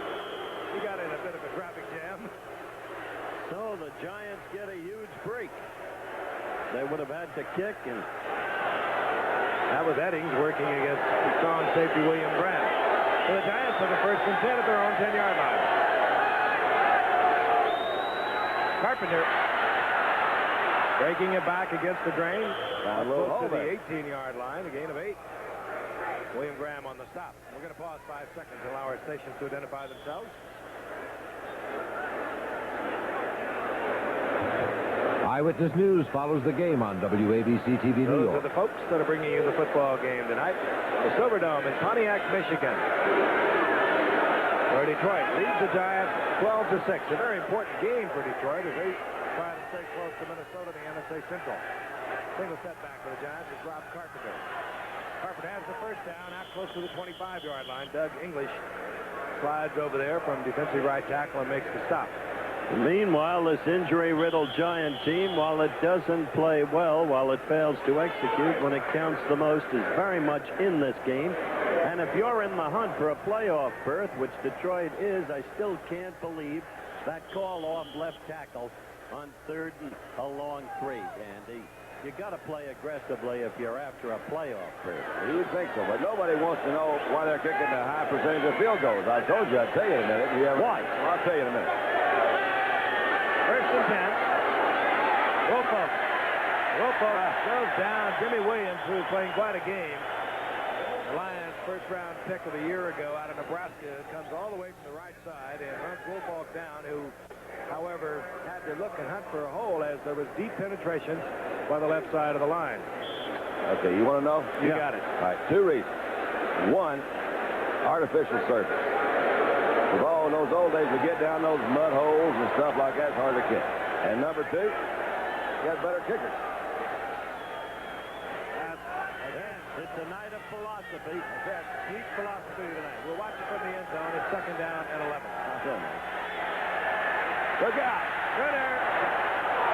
He got in a bit of a traffic jam. So the Giants get a huge break. They would have had to kick, and that was Eddings working against strong safety William Graham. So the Giants have a 1st and 10 at their own 10-yard line. Carpenter breaking it back against the drain. Close to the 18-yard line, a gain of 8. William Graham on the stop. We're going to pause 5 seconds, allow our stations to identify themselves. Eyewitness News follows the game on WABC TV New Those York. are the folks that are bringing you the football game tonight. The Silverdome in Pontiac, Michigan, where Detroit leads the Giants 12-6. A very important game for Detroit as they try to stay close to Minnesota, the NFC Central. Single setback for the Giants is Rob Carpenter. Carpenter has the first down out close to the 25-yard line. Doug English slides over there from defensive right tackle and makes the stop. meanwhile, this injury-riddled Giant team, while it doesn't play well, while it fails to execute when it counts the most, is very much in this game. And if you're in the hunt for a playoff berth, which Detroit is, I still can't believe that call off left tackle on 3rd and a long 3, Andy. You got to play aggressively if you're after a playoff berth. You would think so, but nobody wants to know why they're kicking a high percentage of field goals. I told you I'd tell you in a minute. Why? I'll tell you in a minute. 1st and 10. Wilfolk goes down. Jimmy Williams, who was playing quite a game. The Lions' first-round pick of a year ago out of Nebraska, comes all the way from the right side and runs Wilfolk down, who, however, had to look and hunt for a hole as there was deep penetration by the left side of the line. Okay, you want to know? You got it. All right, 2 reasons. 1, artificial surface. With all those old days, we get down those mud holes and stuff like that, it's hard to kick. And number 2, you got better kickers. It's a night of philosophy. That's deep philosophy tonight. We'll watch it from the end zone. It's 2nd down and 11. Look out. Runner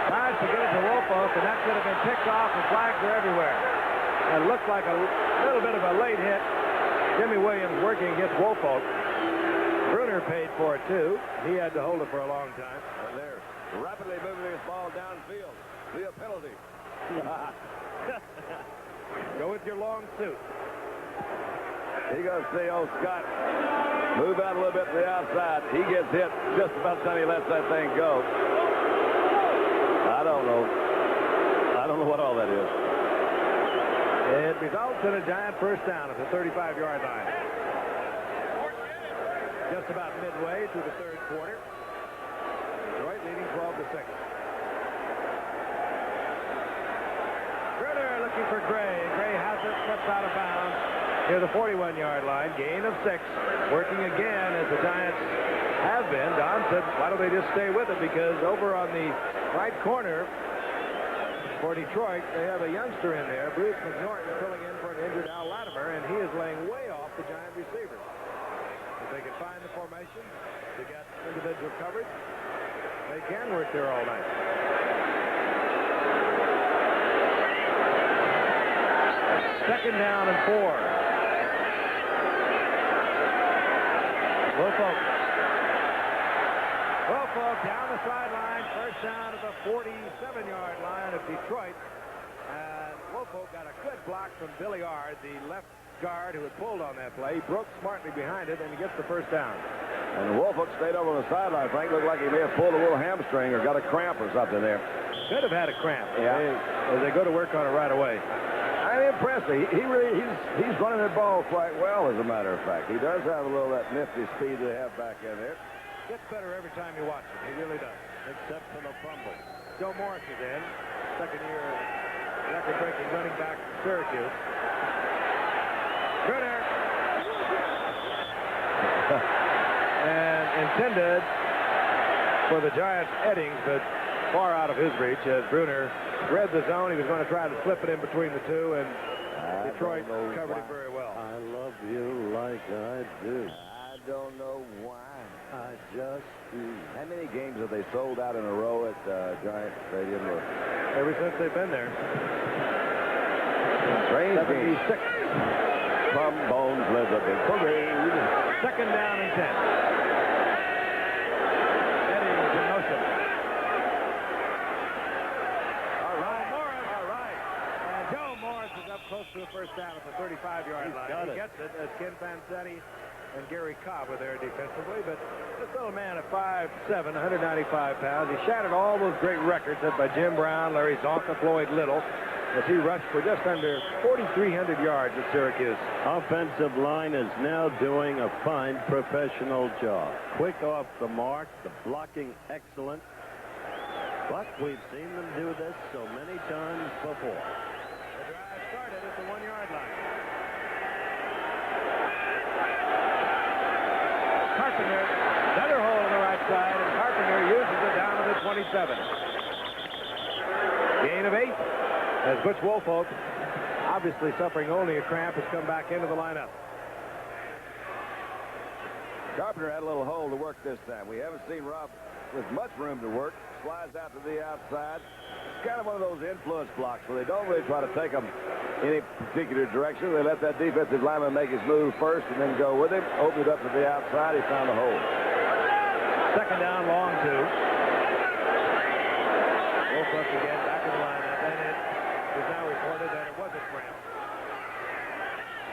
tries to get it to Wolfolk, and that could have been picked off, and flags are everywhere. It looked like a little bit of a late hit. Jimmy Williams working against Wolfolk. Bruner paid for it, too. He had to hold it for a long time. And they're rapidly moving this ball downfield. Be a penalty. Go with your long suit. He goes to see old Scott move out a little bit to the outside. He gets hit just about the time he lets that thing go. I don't know. I don't know what all that is. It results in a Giant first down at the 35-yard line. Just about midway through the third quarter. Detroit leading 12-6. Bruner looking for Gray. Gray has it, slips out of bounds near the 41-yard line. Gain of 6. Working again as the Giants have been. Don said, why don't they just stay with it? Because over on the right corner for Detroit, they have a youngster in there, Bruce McNorton, filling in for an injured Al Latimer, and he is laying way off the Giant receivers. If they can find the formation to get individual coverage, they can work there all night. Second down and 4. Woolfolk down the sideline. First down at the 47-yard line of Detroit. And Woolfolk got a good block from Billy Ard, the left guard who had pulled on that play. He broke smartly behind it, and he gets the first down. And Woolfolk stayed over on the sideline. Frank looked like he may have pulled a little hamstring or got a cramp or something there. Could have had a cramp. Yeah. As they go to work on it right away. I'm impressed. He's running the ball quite well, as a matter of fact. He does have a little of that nifty speed they have back in there. Gets better every time you watch him. He really does. Except for the fumble. Joe Morris is in. Second-year record-breaking running back from Syracuse. Bruner. And intended for the Giants' Eddings, but far out of his reach as Bruner read the zone. He was going to try to slip it in between the two, and Detroit covered it very well. I love you like I do. I don't know why. I just do. How many games have they sold out in a row at Giant Stadium? Ever since they've been there. Strange 76. Plum Bones lives a big parade. Second down and 10. Eddings in motion. All right. Morris. All right. And Joe Morris is up close to the first down at the 35-yard line. He gets it as Ken Fancetti and Gary Cobb are there defensively, but this little man at 5'7", 195 pounds, he shattered all those great records set by Jim Brown, Larry Zonka, Floyd Little, as he rushed for just under 4,300 yards at Syracuse. Offensive line is now doing a fine professional job. Quick off the mark, the blocking excellent. But we've seen them do this so many times before. The drive started at the 1-yard line. Carpenter, another hole on the right side, and Carpenter uses it down to the 27. Gain of 8. As Butch Woolfolk, obviously suffering only a cramp, has come back into the lineup. Carpenter had a little hole to work this time. We haven't seen Rob with much room to work. Slides out to the outside. It's kind of one of those influence blocks where they don't really try to take them any particular direction. They let that defensive lineman make his move first and then go with him. Open it up to the outside. He found a hole. Second down, long 2. Woolfolk again back in the lineup, and it is now reported that it was a cramp.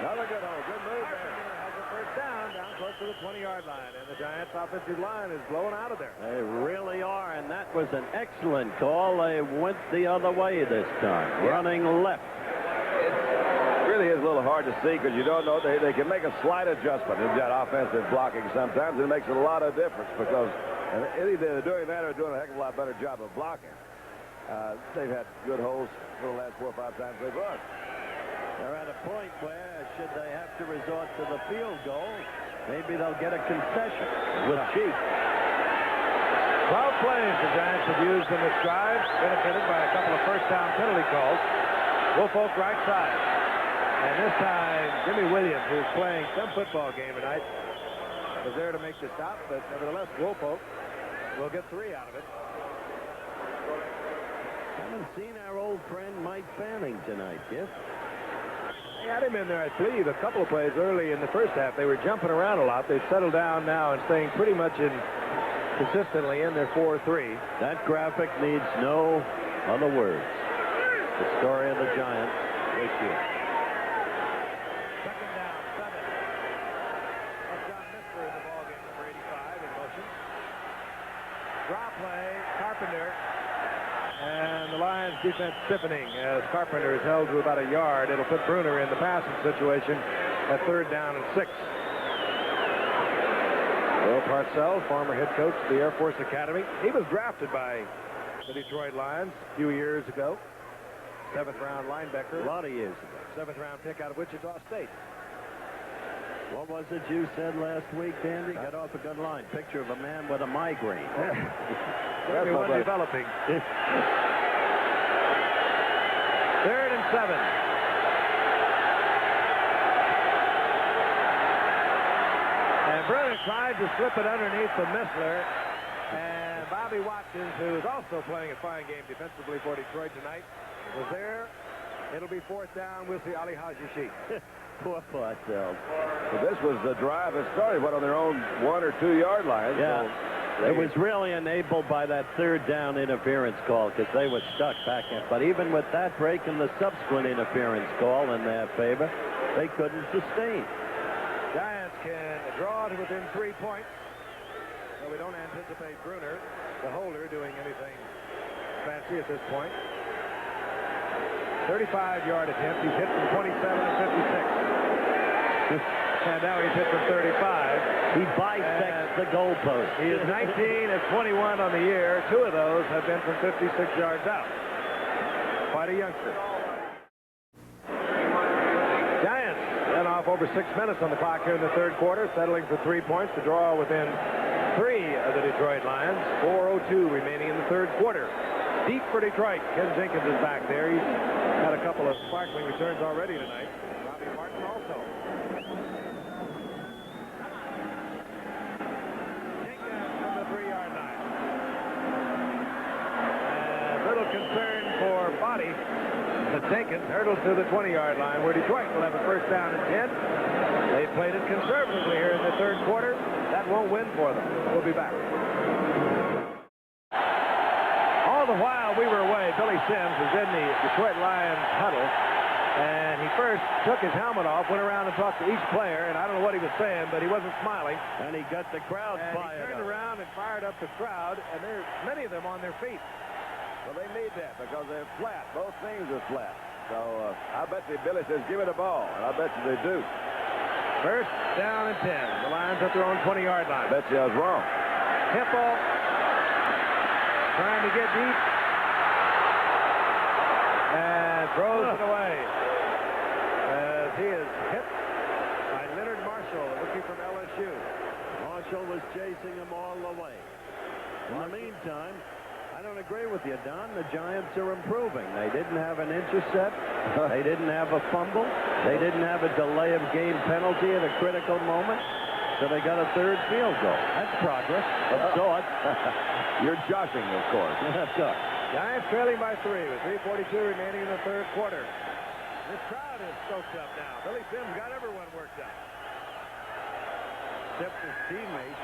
Another good hole. Good move there. Has a first down close to the 20-yard line, and the Giants' offensive line is blowing out of there. They really are, and that was an excellent call. They went the other way this time, running left. It really is a little hard to see because you don't know. They can make a slight adjustment in that offensive blocking sometimes. It makes a lot of difference because either they're doing that or doing a heck of a lot better job of blocking. They've had good holes for the last 4 or 5 times they've run. They're at a point where, should they have to resort to the field goal, maybe they'll get a concession with Chief. 12 plays the Giants have used in this drive, benefited by a couple of first down penalty calls. Woolfolk right side. And this time, Jimmy Williams, who's playing some football game tonight, was there to make the stop, but nevertheless, Woolfolk will get 3 out of it. Haven't seen our old friend Mike Fanning tonight, Giff. They had him in there, I believe, a couple of plays early in the first half. They were jumping around a lot. They've settled down now and staying pretty much consistently in their 4-3. That graphic needs no other words. The story of the Giants this year. Second down, 7. That's John Mister in the ballgame, number 85 in motion. Draw play, Carpenter. And the Lions defense stiffening as Carpenter is held to about a yard. It'll put Bruner in the passing situation at 3rd down and 6. Bill Parcells, former head coach of the Air Force Academy. He was drafted by the Detroit Lions a few years ago. 7th-round linebacker. A lot of years ago. 7th-round pick out of Wichita State. What was it you said last week, Dandy? Got off a good line. Picture of a man with a migraine. Everyone developing. 3rd and 7. And Bruner tried to slip it underneath the Missler. And Bobby Watkins, who is also playing a fine game defensively for Detroit tonight, was there. It'll be 4th down. We'll see Ali Haji. Poor Parcells. Well, this was the drive that started, on their own 1 or 2 yard line. Yeah. So it was really enabled by that 3rd down interference call because they were stuck back in. But even with that break and the subsequent interference call in their favor, they couldn't sustain. Giants can draw to within 3 points. So we don't anticipate Bruner, the holder, doing anything fancy at this point. 35-yard attempt. He's hit from 27 and 56. And now he's hit from 35. He bisects the goalpost. He is 19 of 21 on the year. 2 of those have been from 56 yards out. Quite a youngster. Giants then off over 6 minutes on the clock here in the 3rd quarter, settling for 3 points to draw within 3 of the Detroit Lions. 4:02 remaining in the 3rd quarter. Deep for Detroit. Ken Jenkins is back there. He's had a couple of sparkling returns already tonight. Robbie Martin also. Jenkins from the 3-yard line. And little concern for Body. But Jenkins hurdles to the 20-yard line where Detroit will have a 1st down and 10. They played it conservatively here in the 3rd quarter. That won't win for them. We'll be back. All the while we were away, Billy Sims was in the Detroit Lions huddle, and he first took his helmet off, went around and talked to each player, and I don't know what he was saying, but he wasn't smiling. And he got the crowd fired up. He turned around and fired up the crowd, and there's many of them on their feet. Well, they need that because they're flat. Both things are flat. So I bet you Billy says give it a ball, and I bet you they do. 1st down and 10. The Lions at their own 20-yard line. Bet you I was wrong. Hipple trying to get deep and throws it away as he is hit by Leonard Marshall, the rookie from LSU. Marshall was chasing him all the way. In the meantime, I don't agree with you, Don. The Giants are improving. They didn't have an intercept. They didn't have a fumble. They didn't have a delay of game penalty at a critical moment. So they got a 3rd field goal. That's progress of sorts. You're joshing, of course. Of course. Giants trailing by 3 with 3:42 remaining in the 3rd quarter. This crowd is stoked up now. Billy Sims got everyone worked up. Except his teammates.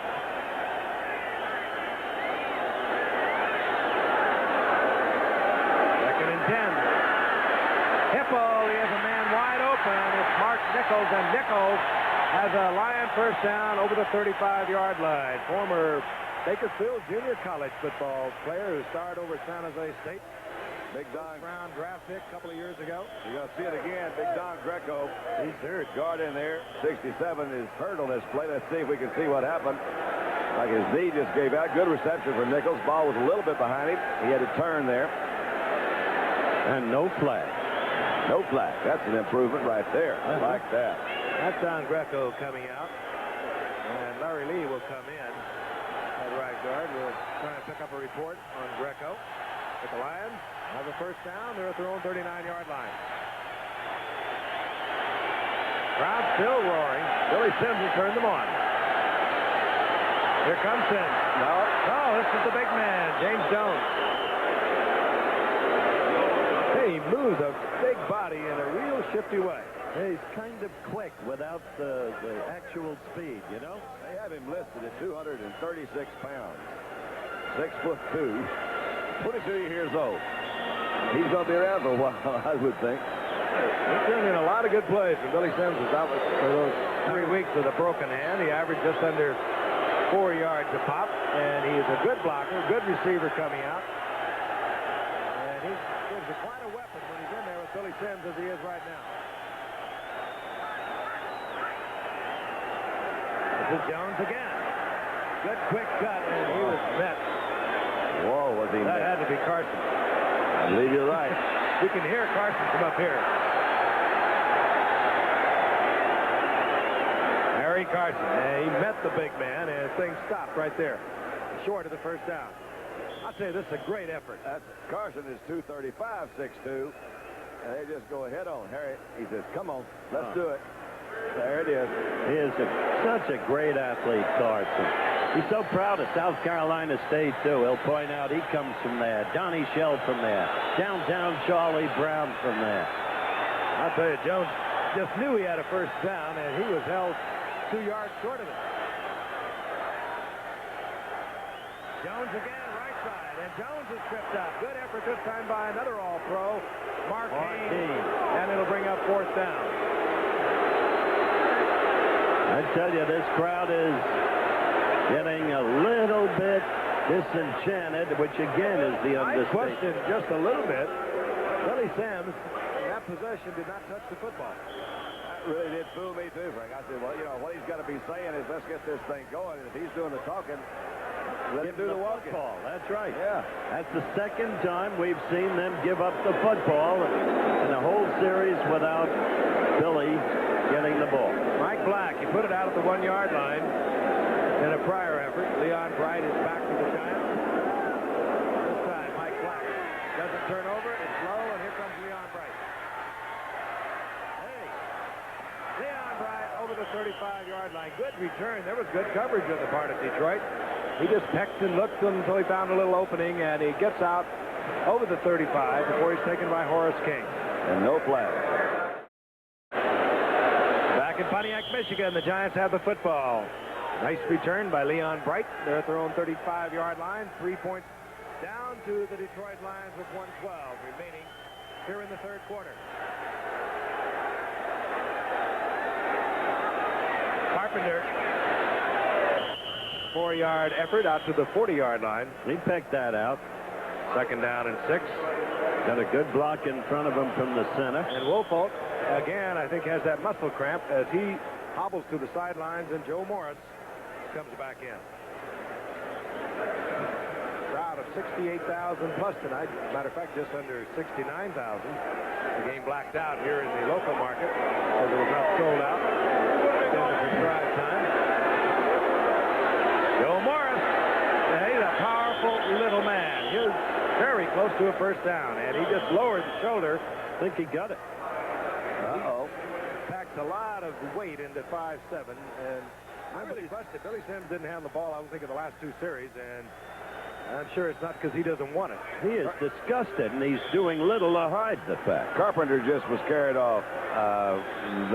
2nd and 10. Hipple, he has a man wide open. It's Mark Nichols, and Nichols has a Lion 1st down over the 35-yard line. Former Bakersfield Junior College football player who starred over at San Jose State. Big Don Brown draft pick a couple of years ago. You're going to see it again. Big Don Greco. He's hurt. Guard in there. 67 is hurt on this play. Let's see if we can see what happened. Like his knee just gave out. Good reception for Nichols. Ball was a little bit behind him. He had to turn there. And no flag. No flag. That's an improvement right there. I like that. That's Don Greco coming out. And Larry Lee will come in at right guard. We'll try and pick up a report on Greco. But the Lions have a 1st down. They're at their own 39-yard line. Crowd still roaring. Billy Sims has turned them on. Here comes Sims. No, this is the big man, James Jones. Hey, he moves a big body in a real shifty way. He's kind of quick without the actual speed, you know? They have him listed at 236 pounds. 6'2", 22 years old. He's going to be around for a while, I would think. He's turned in a lot of good plays for Billy Sims was out for those 3 weeks with a broken hand. He averaged just under 4 yards a pop, and he is a good blocker, good receiver coming out. quite a weapon when he's in there with Billy Sims as he is right now. This is Jones again. Good quick cut, and he was met. Whoa, was he That met? had to be Carson. I believe you're right. You can hear Carson from up here. Harry Carson. And he met the big man, and things stopped right there. Short of the first down. I'll tell you, this is a great effort. Carson is 235, 6'2", and they just go ahead on. Harry, he says, come on, let's do it. There it is. He is such a great athlete, Carson. He's so proud of South Carolina State, too. He'll point out he comes from there. Donnie Shell from there. Downtown Charlie Brown from there. I'll tell you, Jones just knew he had a first down, and he was held 2 yards short of it. Jones again, right side, and Jones is tripped up. Good effort this time by another All-Pro, Mark Haynes, and it'll bring up fourth down. I tell you, this crowd is getting a little bit disenchanted, which again is the I understatement. question just a little bit. Billy Sims, in that possession, did not touch the football. That really did fool me, too, Frank. I said, well, you know, what he's got to be saying is let's get this thing going, and if he's doing the talking, let him do the walking. Football. That's right. Yeah. That's the second time we've seen them give up the football in the whole series without Billy getting the ball. Mike Black, he put it out at the 1 yard line in a prior effort. Leon Bright is back to the Giants. This time, Mike Black doesn't turn over. It's low, and here comes Leon Bright. Hey, Leon Bright over the 35-yard line. Good return. There was good coverage on the part of Detroit. He just pecked and looked until he found a little opening, and he gets out over the 35 before he's taken by Horace King. And no flag. Back in Pontiac, Michigan, the Giants have the football. Nice return by Leon Bright. They're at their own 35-yard line. 3 points down to the Detroit Lions with 1:12 remaining here in the third quarter. Carpenter. 4-yard effort out to the 40-yard line. He picked that out. Second down and 6. Got a good block in front of him from the center. And Woolfolk, again, I think has that muscle cramp as he hobbles to the sidelines, and Joe Morris comes back in. Crowd of 68,000 plus tonight. Matter of fact, just under 69,000. The game blacked out here in the local market because it was not sold out in the prescribed time. Joe Morris, he's a powerful little man. He was very close to a first down, and he just lowered the shoulder. I think he got it. Uh-oh. Packs a lot of weight into 5'7", and I really question Billy Sims didn't have the ball, I don't think, in the last 2 series, and I'm sure it's not because he doesn't want it. He is disgusted, and he's doing little to hide the fact. Carpenter just was carried off.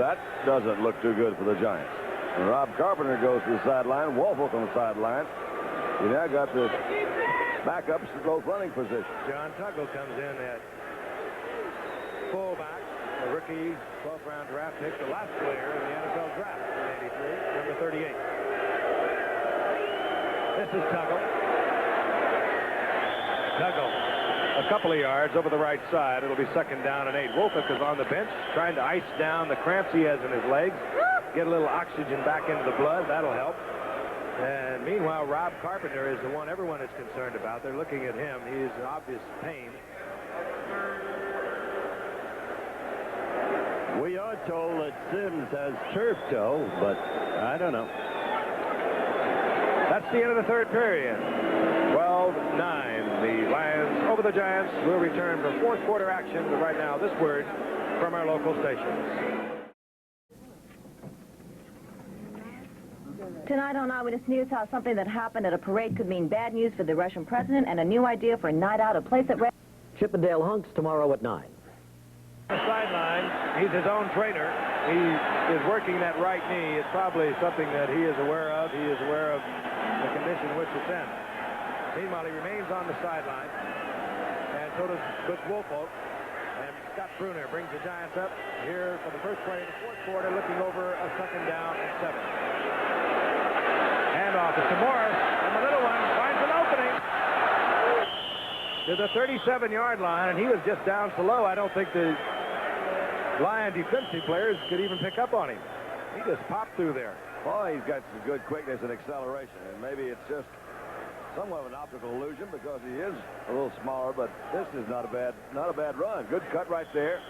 That doesn't look too good for the Giants. And Rob Carpenter goes to the sideline. Woolfolk on the sideline. You now got the backups to both running positions. John Tuggle comes in at fullback, a rookie 12th round draft pick, the last player in the NFL draft in '83, number 38. This is Tuggle. Tuggle, a couple of yards over the right side. It'll be second down and 8. Woolfolk is on the bench trying to ice down the cramps he has in his legs. Get a little oxygen back into the blood. That'll help. And meanwhile, Rob Carpenter is the one everyone is concerned about. They're looking at him. He's in obvious pain. We are told that Sims has turf toe, but I don't know. That's the end of the third period. 12-9. The Lions over the Giants. Will return for fourth quarter action. But right now, this word from our local stations. Tonight on Eyewitness News, how something that happened at a parade could mean bad news for the Russian president and a new idea for a night out, a place at... Chippendale Hunks tomorrow at 9. On the sideline, he's his own trainer. He is working that right knee. It's probably something that he is aware of. He is aware of the condition in which it's in. Meanwhile, he remains on the sideline, and so does Butch Woolfolk. And Scott Bruner brings the Giants up here for the first play of the fourth quarter, looking over a second down and 7. Handoff is to Morris, and the little one finds an opening. to the 37-yard line, and he was just down so low, I don't think the Lion defensive players could even pick up on him. He just popped through there. Boy, he's got some good quickness and acceleration, and maybe it's just somewhat of an optical illusion because he is a little smaller, but this is not a bad run. Good cut right there.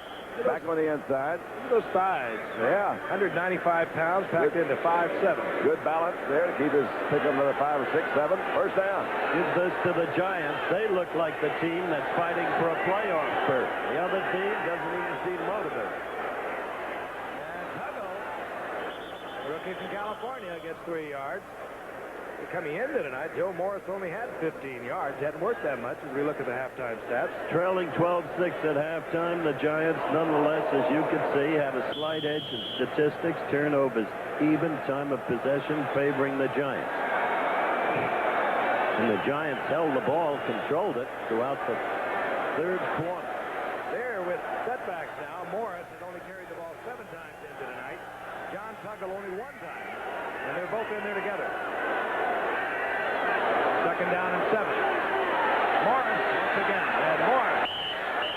Back on the inside. Look at those thighs. Yeah. 195 pounds packed into 5'7". Good balance there to keep his pick up another 5 or 6, 7. First down. Gives this to the Giants. They look like the team that's fighting for a playoff berth. The other team doesn't even seem motivated. And Tuggle, rookie from California, gets 3 yards. Coming into tonight, Joe Morris only had 15 yards. Hadn't worked that much as we look at the halftime stats. Trailing 12-6 at halftime, the Giants, nonetheless, as you can see, have a slight edge in statistics. Turnovers even, time of possession favoring the Giants. And the Giants held the ball, controlled it throughout the third quarter. There with setbacks now. Morris has only carried the ball 7 times into tonight. John Tuggle only 1 time. And they're both in there together. Second down and 7. Morris once again. And Morris.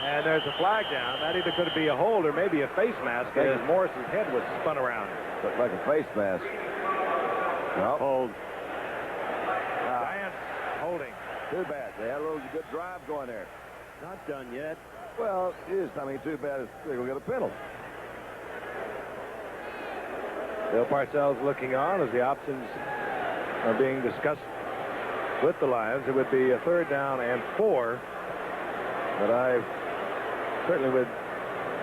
And there's a flag down. That either could be a hold or maybe a face mask as Morris's head was spun around. Looked like a face mask. Well, Hold. Giants holding. Too bad. They had a little good drive going there. Not done yet. Well, it is. I mean, too bad they're going to get a penalty. Bill Parcells looking on as the options are being discussed with the Lions. It would be a 3rd down and 4, but I certainly would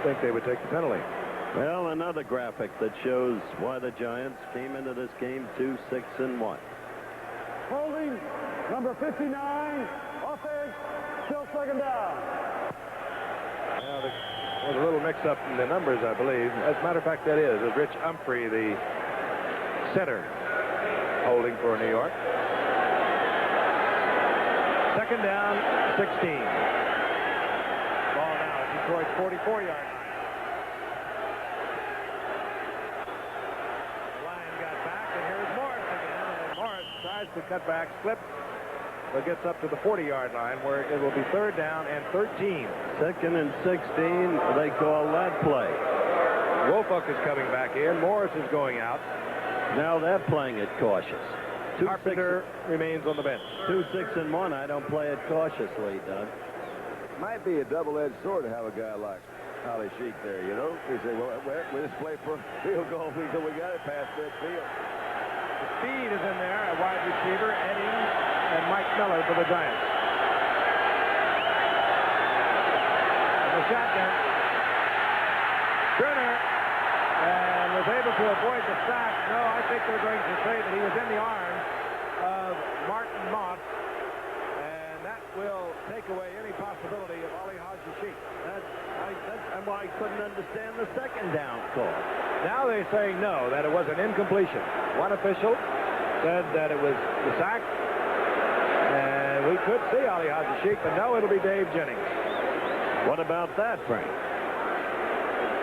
think they would take the penalty. Well, another graphic that shows why the Giants came into this game 2-6-1. Holding, number 59, offense, still 2nd down. Now, there's a little mix-up in the numbers, I believe. As a matter of fact, that is. It was Rich Humphrey, the center, holding for New York. 2nd down, 16. Ball now at Detroit's 44-yard line. Lion got back, and here's Morris again. And Morris tries to cut back, slips, but gets up to the 40-yard line where it will be 3rd down and 13. 2nd and 16, they call that play. Wofolk is coming back in. Morris is going out. Now they're playing it cautious. Carpenter remains on the bench. 2-6-1. I don't play it cautiously, Doug. Might be a double-edged sword to have a guy like Ali Sheik there, you know. You say, well, we just play for field goal until we got it past midfield. The speed is in there, a wide receiver, Eddie and Mike Miller for the Giants. And the shotgun. Turner and was able to avoid the sack. No, I think they're going to say that he was in the arms of Martin Moss, and that will take away any possibility of Ali Haji-Sheik. That's why I couldn't understand the 2nd down call. Now they're saying no, that it was an incompletion. One official said that it was the sack, and we could see Ali Haji-Sheik, but no, it'll be Dave Jennings. What about that, Frank?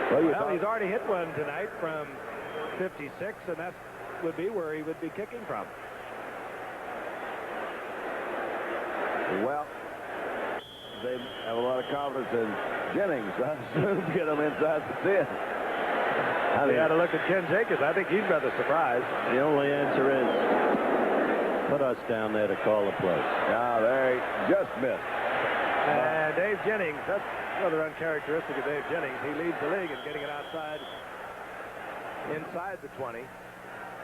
Well, he's already hit one tonight from 56, and that would be where he would be kicking from. Well, they have a lot of confidence in Jennings. I assume get him inside the 10. They had to look at Ken Jacobs. I think he's rather surprised. The only answer is put us down there to call the play. Now, there he just missed. And Dave Jennings, that's rather uncharacteristic of Dave Jennings. He leads the league in getting it inside the 20.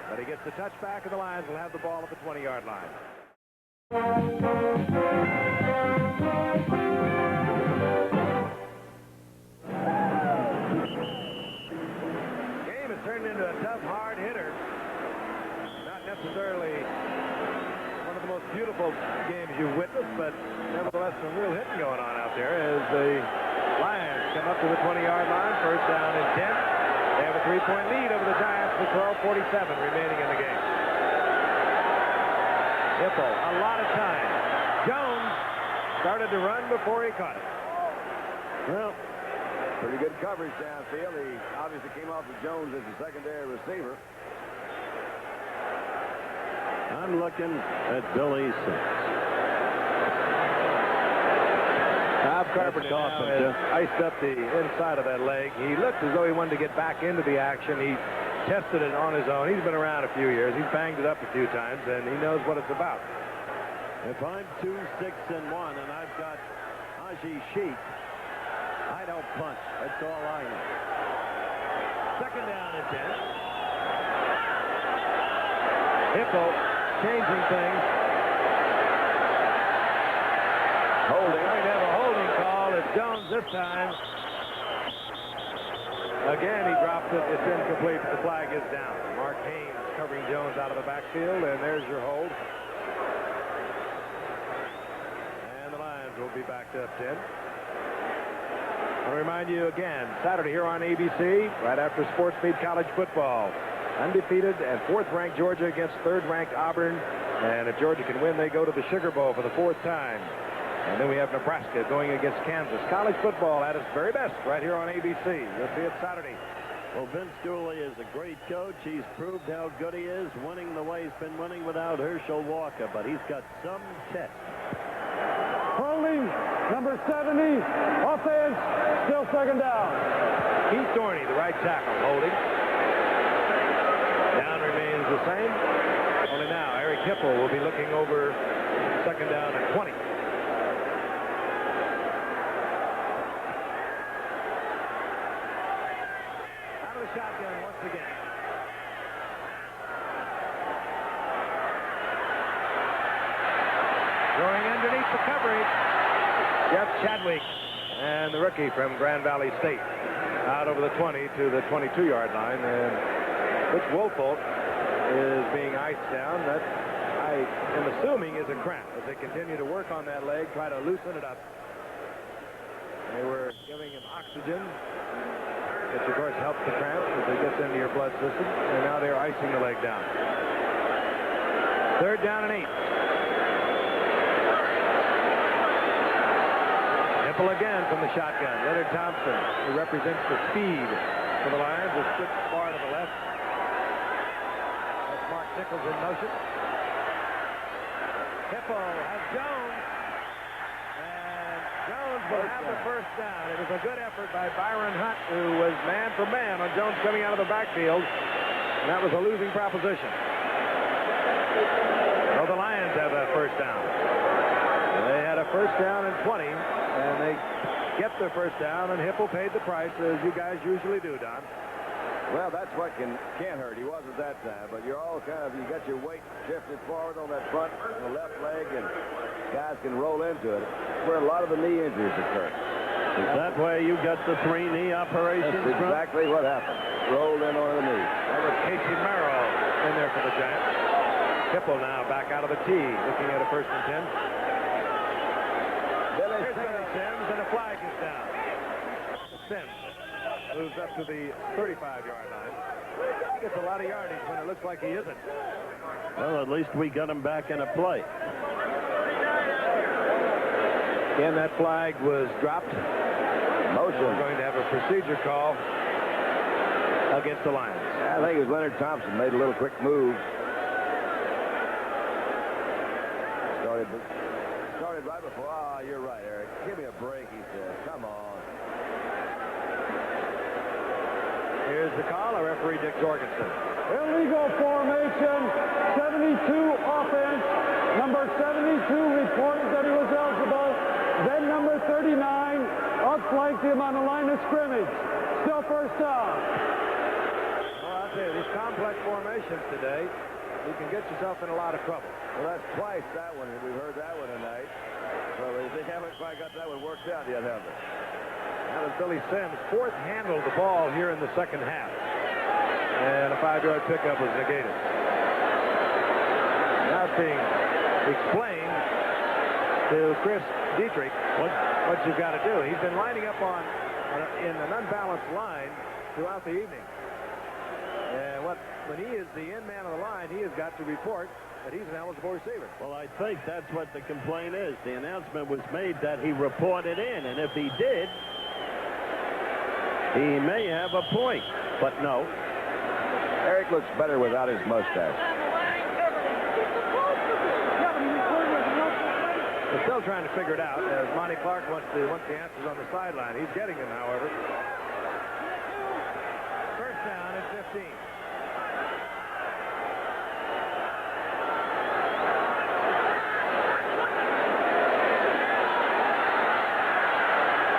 But he gets the touchback, and the Lions will have the ball at the 20-yard line. Game has turned into a tough, hard hitter. Not necessarily one of the most beautiful games you've witnessed, but nevertheless some real hitting going on out there as the Lions come up to the 20-yard line. 1st down and 10. They have a 3-point lead over the Giants with 12:47 remaining in the game. Hippo, a lot of time. Jones started to run before he caught it. Well, pretty good coverage downfield. He obviously came off of Jones as a secondary receiver. I'm looking at Billy Sims. Carpenter now has iced up the inside of that leg. He looked as though he wanted to get back into the action. He tested it on his own. He's been around a few years. He's banged it up a few times, and he knows what it's about. If I'm 2-6-1 and I've got Haji Sheik, I don't punch. That's all I know. Second down and 10. Hippo changing things. Holding. Going to have a holding call. It's Jones this time. Again, he drops it. It's incomplete, but the flag is down. Mark Haynes covering Jones out of the backfield, and there's your hold. And the Lions will be backed up 10. I'll remind you again, Saturday here on ABC, right after Sports Meet College football. Undefeated and fourth-ranked Georgia against third-ranked Auburn. And if Georgia can win, they go to the Sugar Bowl for the fourth time. And then we have Nebraska going against Kansas. College football at its very best right here on ABC. You'll see it Saturday. Well, Vince Dooley is a great coach. He's proved how good he is, winning the way he's been winning without Herschel Walker. But he's got some test. Holding, number 70, offense, still second down. Keith Dorney, the right tackle, holding. Down remains the same. Only now, Eric Hipple will be looking over second down and 20. Out of the shotgun once again. Throwing underneath the coverage. Jeff Chadwick and the rookie from Grand Valley State. Out over the 20 to the 22-yard line. And Rich Woolfolk is being iced down. That, I am assuming, is a cramp as they continue to work on that leg, try to loosen it up. They were giving him oxygen, which of course helps the cramp as it gets into your blood system. And now they're icing the leg down. Third down and 8. Hipple again from the shotgun. Leonard Thompson, who represents the speed for the Lions, is switched far to the left. That's Mark Nichols in motion. Hippo has Jones. And Jones will have the first down. It was a good effort by Byron Hunt, who was man for man on Jones coming out of the backfield. And that was a losing proposition. So the Lions have a first down. They had a first down and 20. And they get their first down, and Hipple paid the price, as you guys usually do, Don. Well, that's what can hurt. He wasn't that time, but you're all kind of, you got your weight shifted forward on that front, the left leg, and guys can roll into it. Where a lot of the knee injuries occur. Is that where you got the 3 knee operations That's exactly what happened. Rolled in on the knee. That was Casey Merrill in there for the Giants. Hipple now back out of the tee, looking at a first and 10. Here's Billy Sims, and a flag is down. Sims moves up to the 35-yard line. He gets a lot of yardage when it looks like he isn't. Well, at least we got him back in a play. Again, that flag was dropped. Motion. We're going to have a procedure call against the Lions. I think it was Leonard Thompson made a little quick move. Started right before. Ah, you're right, Eric. Give me a break, he said. Come on. Here's the call. Our referee, Dick Jorgensen. Illegal formation, 72 offense. Number 72 reported that he was eligible. Then number 39 outflanked him on the line of scrimmage. Still first down. Well, I'll tell you, these complex formations today, you can get yourself in a lot of trouble. Well, that's twice that one. We've heard that one tonight. Well, they haven't quite got that one worked out yet, have they? Now as Billy Sims fourth handled the ball here in the second half. And a 5-yard pickup was negated. Now it's being explained to Chris Dietrich what you've got to do. He's been lining up in an unbalanced line throughout the evening. And when he is the end man of the line, he has got to report that he's an eligible receiver. Well, I think that's what the complaint is. The announcement was made that he reported in, and if he did, he may have a point. But no. Eric looks better without his mustache. The Still trying to figure it out as Monty Clark wants the answers on the sideline. He's getting them, however. First down at 15.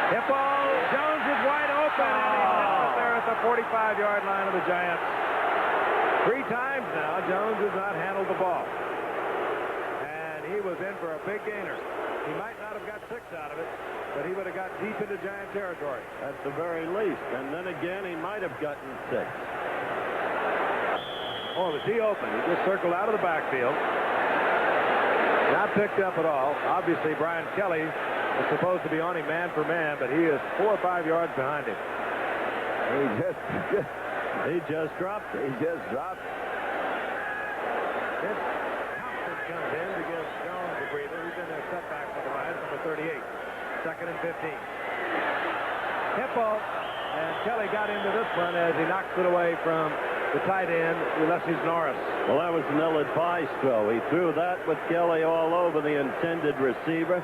Hippo, Jones is wide open, and he missed it there at the 45-yard line of the Giants. 3 times now, Jones has not handled the ball. And he was in for a big gainer. He might not have got 6 out of it, but he would have got deep into Giant territory. At the very least. And then again, he might have gotten 6. Oh, was he open? He just circled out of the backfield. Not picked up at all. Obviously, Brian Kelly is supposed to be on him man for man, but he is 4 or 5 yards behind him. He just dropped it. Thompson comes in to give Jones a breather. He's in a setback for the Lions, number 38. 2nd and 15. Hippo, and Kelly got into this one as he knocks it away from the tight end, Ulysses Norris. Well, that was an ill-advised throw. He threw that with Kelly all over the intended receiver.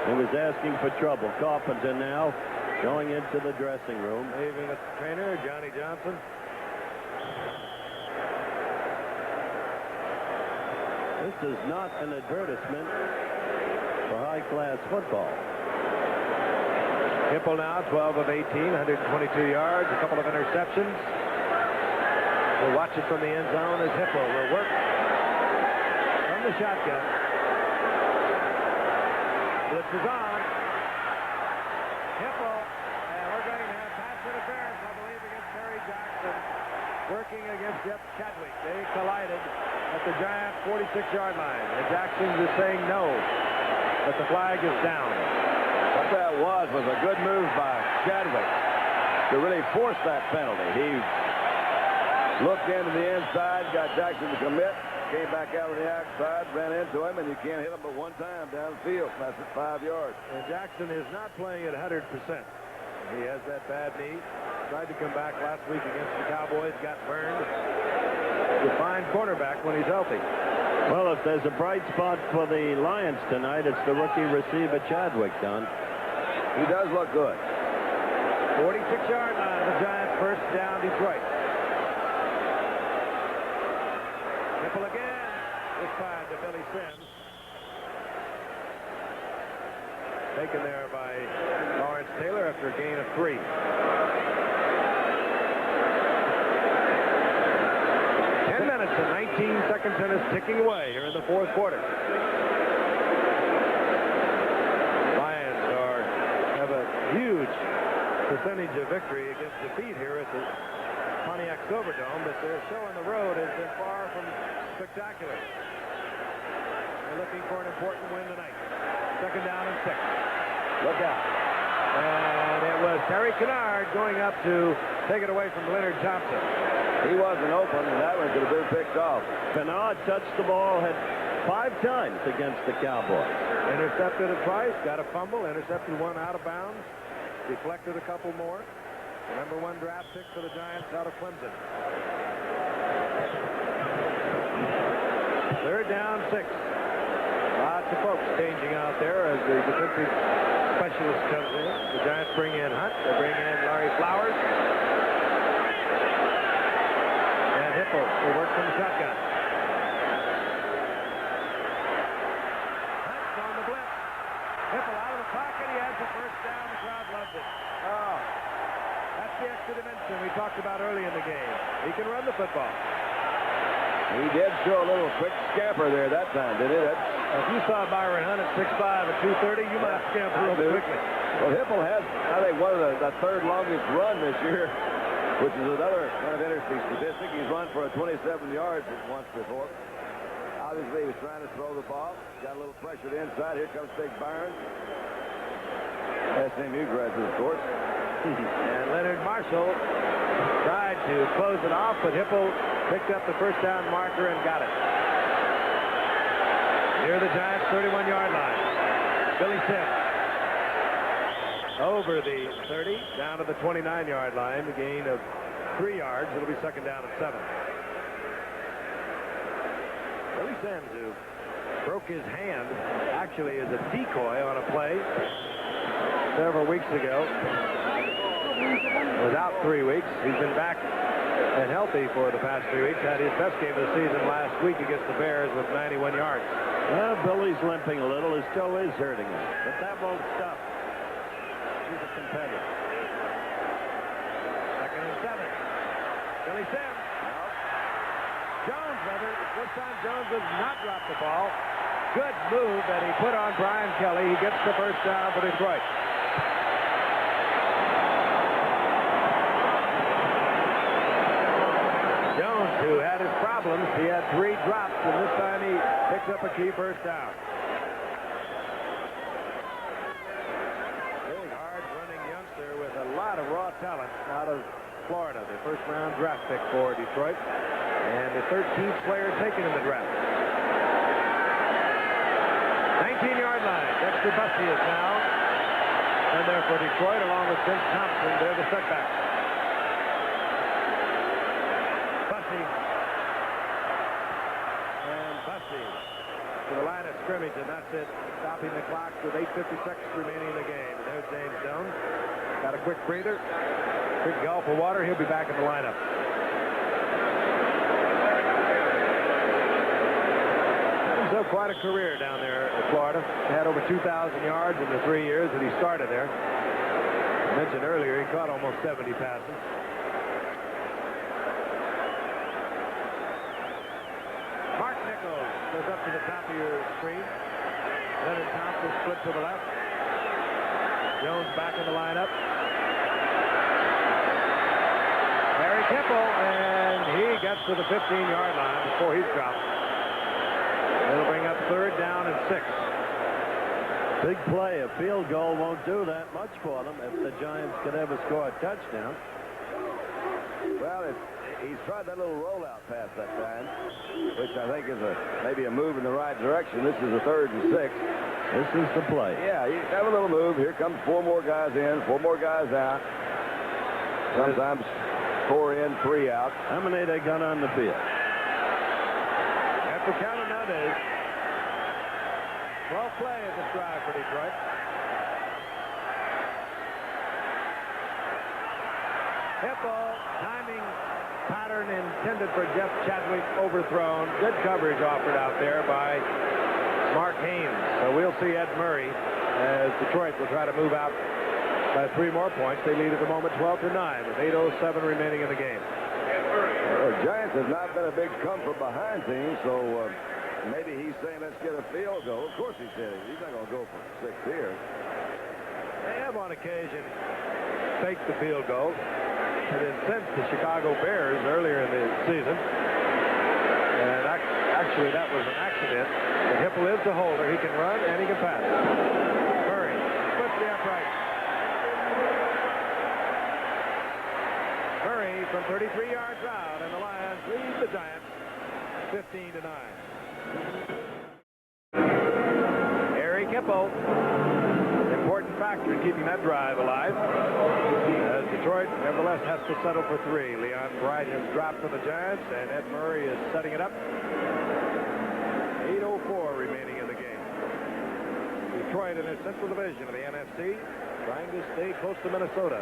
He was asking for trouble. Carpenter now going into the dressing room. Leaving the trainer, Johnny Johnson. This is not an advertisement for high-class football. Hipple now, 12 of 18, 122 yards, a couple of interceptions. We'll watch it from the end zone as Hipple will work from the shotgun. Blitz is on. Hipple, and we're going to have pass interference, I believe, against Terry Jackson, working against Jeff Chadwick. They collided at the Giant 46-yard line, and Jackson is saying no, but the flag is down. What that was a good move by Chadwick to really force that penalty. He looked into the inside, got Jackson to commit, came back out on the outside, ran into him, and you can't hit him but one time downfield. That's at 5 yards. And Jackson is not playing at 100%. He has that bad knee. Tried to come back last week against the Cowboys, got burned. He's a fine cornerback when he's healthy. Well, if there's a bright spot for the Lions tonight, it's the rookie receiver Chadwick, Don. He does look good. 46-yard line of the Giants, first down, Detroit. Hipple again. This time to Billy Sims. Taken there by Lawrence Taylor after a gain of 3. 10 minutes and 19 seconds and is ticking away here in the 4th quarter. Lions have a huge percentage of victory against defeat here at the Pontiac Silverdome, but their show on the road has been far from spectacular. They're looking for an important win tonight. 2nd down and 6. Look out. And it was Terry Kennard going up to take it away from Leonard Thompson. He wasn't open, and that one could have been picked off. Kennard touched the ball, had 5 times against the Cowboys. Intercepted it twice, got a fumble, intercepted one out of bounds, deflected a couple more. The number 1 draft pick for the Giants out of Clemson. 3rd down, 6. Lots of folks changing out there as the defensive specialist comes in. The Giants bring in Hunt. They bring in Larry Flowers. And Hipple will work from the shotgun. Hunt's on the blitz. Hipple out of the pocket. He has the first down. The crowd loves it. Oh, that's the extra dimension we talked about early in the game. He can run the football. He did show a little quick scamper there that time, didn't he? If you saw Byron Hunt at 6'5" and 230, you might scamper a little quickly. Well, Hipple has, I think, one of the 3rd longest run this year, which is another kind of interesting statistic. He's run for a 27 yards once before. Obviously, he was trying to throw the ball. Got a little pressure to the inside. Here comes Big Byron. SMU graduate, of course. And Leonard Marshall tried to close it off, but Hipple picked up the first down marker and got it. Near the Giants' 31-yard line. Billy Sims. Over the 30, down to the 29-yard line. The gain of 3 yards. It'll be 2nd down and 7. Billy Sims, who broke his hand, actually as a decoy on a play several weeks ago. Was out 3 weeks. He's been back and healthy for the past 3 weeks. Had his best game of the season last week against the Bears with 91 yards. Well, Billy's limping a little. His toe is hurting him, but that won't stop. He's a competitor. 2nd and 7. Billy Sims. Jones, rather. This time Jones does not drop the ball. Good move that he put on Brian Kelly. He gets the first down for Detroit. Jones, who had his problems, he had 3 drops, and this time he picks up a key first down. Big, hard-running youngster with a lot of raw talent out of Florida, the first-round draft pick for Detroit, and the 13th player taken in the draft. 19-yard line. Dexter Bussey is now in there for Detroit, along with Vince Thompson. They're the setback. Bussey. And Bussey to the line of scrimmage, and that's it. Stopping the clock with 8:56 remaining in the game. And there's James Jones. Got a quick breather. Quick gulp of water. He'll be back in the lineup. He's had quite a career down there at Florida. He had over 2,000 yards in the 3 years that he started there. I mentioned earlier he caught almost 70 passes. Mark Nichols goes up to the top of your screen. Leonard Thompson split to the left. Jones back in the lineup. Harry Kemple, and he gets to the 15-yard line before he's dropped. It'll bring up 3rd down and 6. Big play. A field goal won't do that much for them if the Giants could ever score a touchdown. Well, he's tried that little rollout pass that time, which I think is maybe a move in the right direction. This is a 3rd and 6. This is the play. Yeah, you have a little move. Here comes 4 more guys in, 4 more guys out. Sometimes 4 in, 3 out. How many they got on the field? After counting that is 12 play at this drive for Detroit. Hip ball, timing pattern intended for Jeff Chadwick, overthrown. Good coverage offered out there by Mark Haynes. So we'll see Ed Murray as Detroit will try to move out by 3 more points. They lead at the moment 12-9 with 8:07 remaining in the game. The Giants have not been a big come-from-behind team, so maybe he's saying let's get a field goal. Of course he said it. He's not going to go for 6 here. They have on occasion faked the field goal. It incensed the Chicago Bears earlier in the season. And actually that was an accident. But Hipple is the holder. He can run and he can pass. Murray splits the upright. Murray from 33 yards out, and the Lions lead the Giants 15-9. Harry Kemple, important factor in keeping that drive alive. As Detroit, nevertheless, has to settle for 3. Leon Bright has dropped for the Giants, and Ed Murray is setting it up. 8:04 remaining in the game. Detroit in their Central Division of the NFC, trying to stay close to Minnesota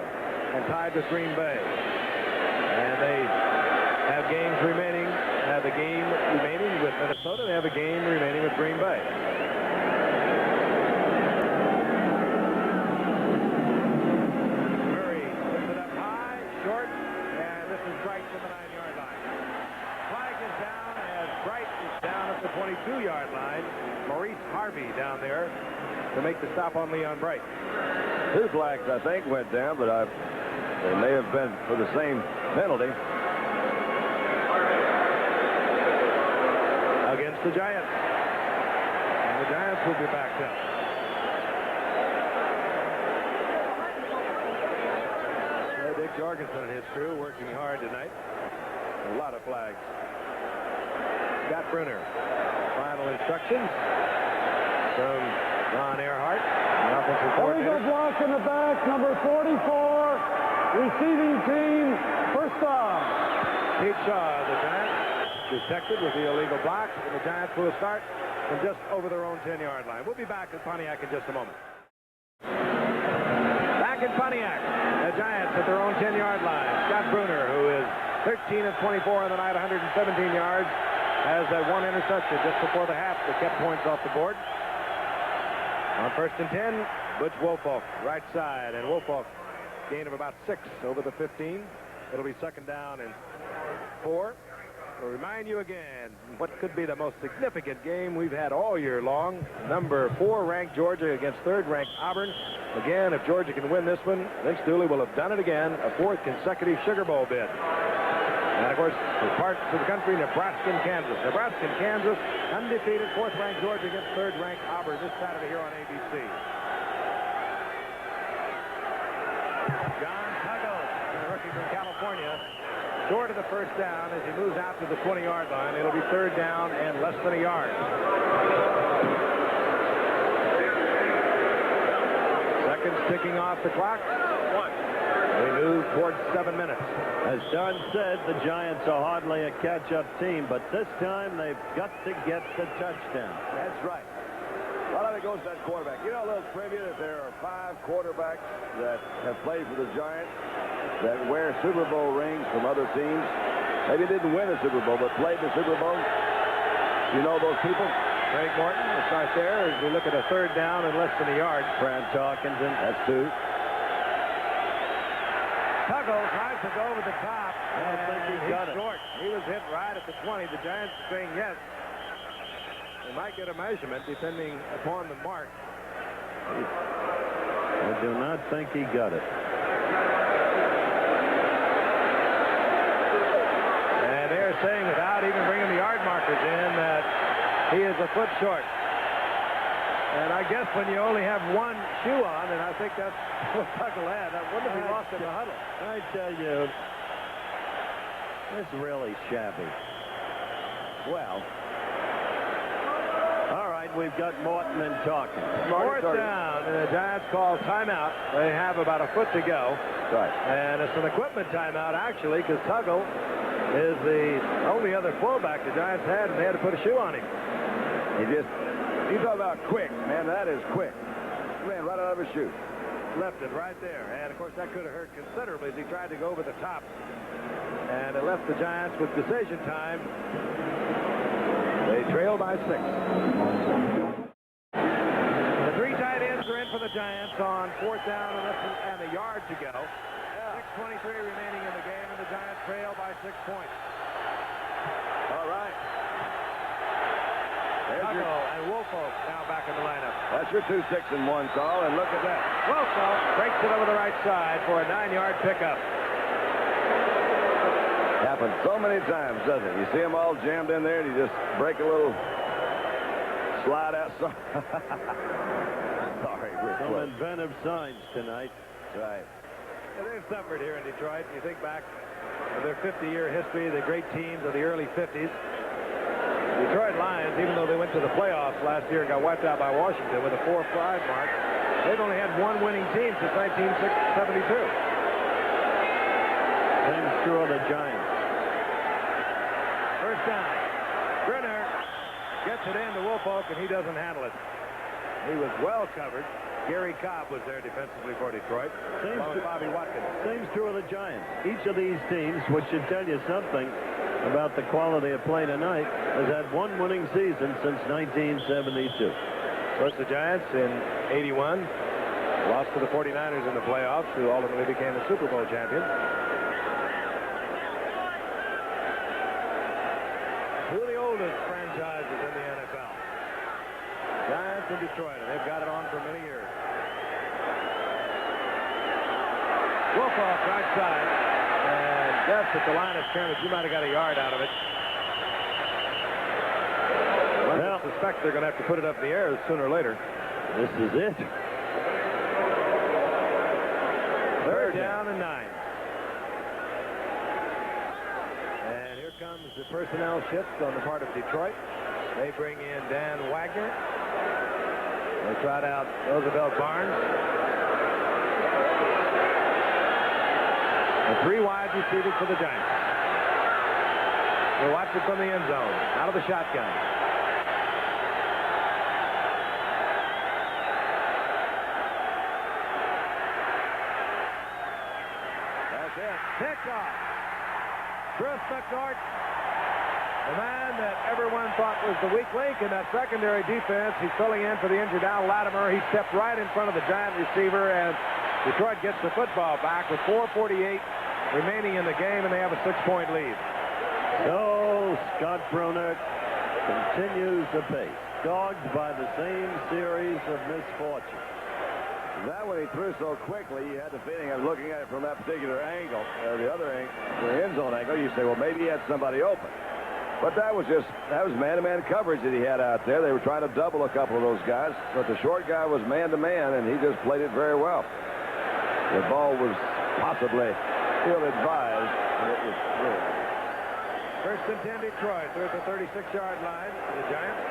and tied with Green Bay. And they have games remaining. Have a game remaining with Minnesota. They have a game remaining with Green Bay. Murray puts it up high, short, and this is Bright to the 9-yard line. Flag is down as Bright is down at the 22-yard line. Maurice Harvey down there to make the stop on Leon Bright. 2 flags, I think, went down, but they may have been for the same penalty. Against the Giants. And the Giants will be backed up. Dick Jorgensen and his crew working hard tonight. A lot of flags. Scott Brunner. Final instructions from Ron Earhart, the offensive coordinator. Illegal block in the back, number 44, receiving team, first down. Pete Shaw, the Giants, detected with the illegal block, and the Giants will start from just over their own 10-yard line. We'll be back at Pontiac in just a moment. Back in Pontiac, the Giants at their own 10-yard line. Scott Bruner, who is 13 of 24 on the night, 117 yards, has that one interception just before the half that kept points off the board. On 1st and 10, Butch Woolfolk, right side, and Woolfolk gain of about 6 over the 15. It'll be 2nd down and 4. We'll remind you again what could be the most significant game we've had all year long. Number 4 ranked Georgia against 3rd ranked Auburn. Again, if Georgia can win this one, Vince Dooley will have done it again, a 4th consecutive Sugar Bowl bid. And of course, for parts of the country, Nebraska and Kansas. Nebraska and Kansas, undefeated, 4th ranked Georgia against 3rd ranked Auburn this Saturday here on ABC. John Tuggle, the rookie from California, short of the 1st down as he moves out to the 20-yard line. It'll be 3rd down and less than a yard. Seconds ticking off the clock. They move towards 7 minutes. As Don said, the Giants are hardly a catch-up team, but this time they've got to get the touchdown. That's right. A lot of it goes to that quarterback. You know, a little trivia that there are 5 quarterbacks that have played for the Giants that wear Super Bowl rings from other teams. Maybe didn't win the Super Bowl, but played the Super Bowl. You know those people? Craig Morton, it's right there as we look at a 3rd down and less than a yard. Brad Hawkinson, that's 2. Tuggle tries to go over the top. I don't think he got it. Short. He was hit right at the 20. The Giants are saying yes. They might get a measurement depending upon the mark. I do not think he got it. And they're saying without even bringing the yard markers in that he is a foot short. And I guess when you only have one shoe on, and I think that's what Tuggle had, that wouldn't be lost in the huddle. I tell you, it's really shabby. Well, all right, we've got Morton and talking. 4th down, and the Giants call timeout. They have about a foot to go. Right. And it's an equipment timeout, actually, because Tuggle is the only other fullback the Giants had, and they had to put a shoe on him. You talk about quick, man, that is quick. Ran right out of his shoe. Left it right there. And, of course, that could have hurt considerably as he tried to go over the top. And it left the Giants with decision time. They trail by 6. The 3 tight ends are in for the Giants on 4th down and a yard to go. 6:23 remaining in the game, and the Giants trail by 6 points. All right. Tuggle and Woolfolk now back in the lineup. That's your 2 6-1 call, and look at that. Woolfolk breaks it over the right side for a 9-yard pickup. Happens so many times, doesn't it? You see them all jammed in there, and you just break a little slide out. Sorry, we're Some close. inventive signs tonight. Right. And they've suffered here in Detroit. You think back to their 50-year history, the great teams of the early 50s. Detroit Lions, even though they went to the playoffs last year and got wiped out by Washington with a 4-5 mark, they've only had one winning team since 1972. Same true of the Giants. 1st down. Brenner gets it into Woolfolk, and he doesn't handle it. He was well covered. Gary Cobb was there defensively for Detroit. Along with Bobby Watkins. Same true of the Giants. Each of these teams, which should tell you something about the quality of play tonight, has had one winning season since 1972. Of course, the Giants in 81 lost to the 49ers in the playoffs, who ultimately became the Super Bowl champions. Two of the oldest franchises in the NFL. Giants and Detroit, and they've got it on for many years. Woolfolk right side. And Depth at the line of scrimmage. You might have got a yard out of it. Well, I suspect they're going to have to put it up in the air sooner or later. This is it. 3rd down and 9. And here comes the personnel shift on the part of Detroit. They bring in Dan Wagner. They trot out Roosevelt Barnes. And 3 wide receivers for the Giants. We'll watch it from the end zone. Out of the shotgun. picked off. Bruce McNorton, the man that everyone thought was the weak link in that secondary defense. He's filling in for the injured Al Latimer. He stepped right in front of the Giant receiver, and Detroit gets the football back with 4:48 remaining in the game, and they have a 6-point lead. So Scott Brunner continues the pace, dogged by the same series of misfortunes. That when he threw so quickly, you had the feeling of looking at it from that particular angle, the other angle, the end zone angle. You say, well, maybe he had somebody open. But that was man-to-man coverage that he had out there. They were trying to double a couple of those guys, but the short guy was man-to-man, and he just played it very well. The ball was possibly ill-advised, and it was really. First and 10 Detroit. They're at the 36-yard line for the Giants.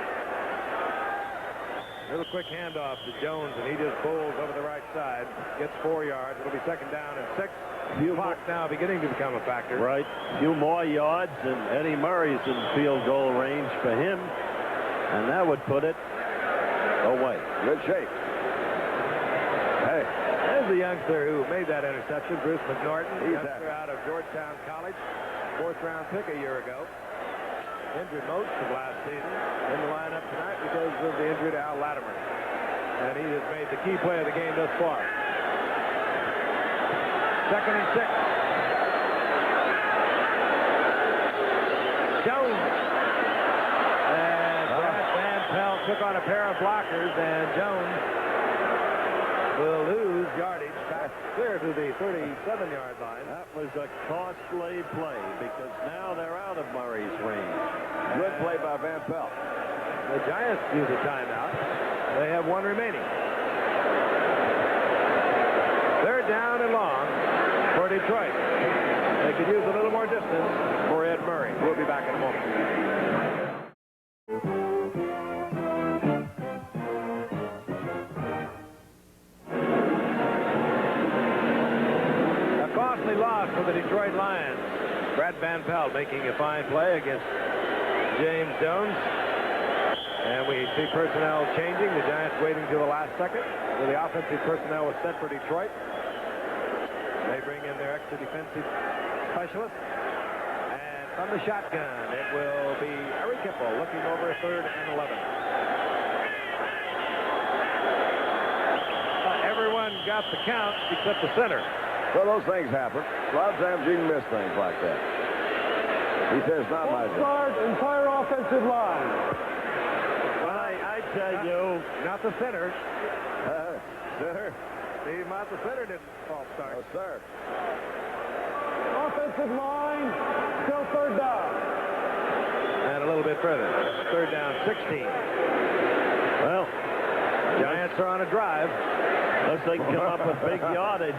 Little quick handoff to Jones, and he just bowls over the right side. Gets 4 yards. It'll be second down and 6. Clock now beginning to become a factor. Right. A few more yards, and Eddie Murray's in field goal range for him. And that would put it away. Good shape. Hey. There's the youngster who made that interception, Bruce McNorton. He's youngster out of Georgetown College. 4th-round pick a year ago. Injured most of last season. In the lineup tonight because of the injured Al Latimer. And he has made the key play of the game thus far. Second and 6. Jones. And Brad Van Pelt took on a pair of blockers, and Jones will lose yardage back clear to the 37-yard line. That was a costly play because now they're out of Murray's range. Good play by Van Pelt. The Giants use a timeout. They have 1 remaining. 3rd down and long for Detroit. They could use a little more distance for Ed Murray. We'll be back in a moment. A costly loss for the Detroit Lions. Brad Van Pelt making a fine play against James Jones. And we see personnel changing. The Giants waiting till the last second. So the offensive personnel was set for Detroit. They bring in their extra defensive specialist. And from the shotgun, it will be Eric Hipple looking over 3rd and 11. Everyone got the count except the center. Well, those things happen. A lot of times you can miss things like that. He says, not my job. Start entire offensive line. I tell you, not the center. Center. Steve Mott, the center didn't false start. No, sir. Offensive line, still 3rd down. And a little bit further. 3rd down, 16. well, Giants are on a drive. unless they can come up with big yardage,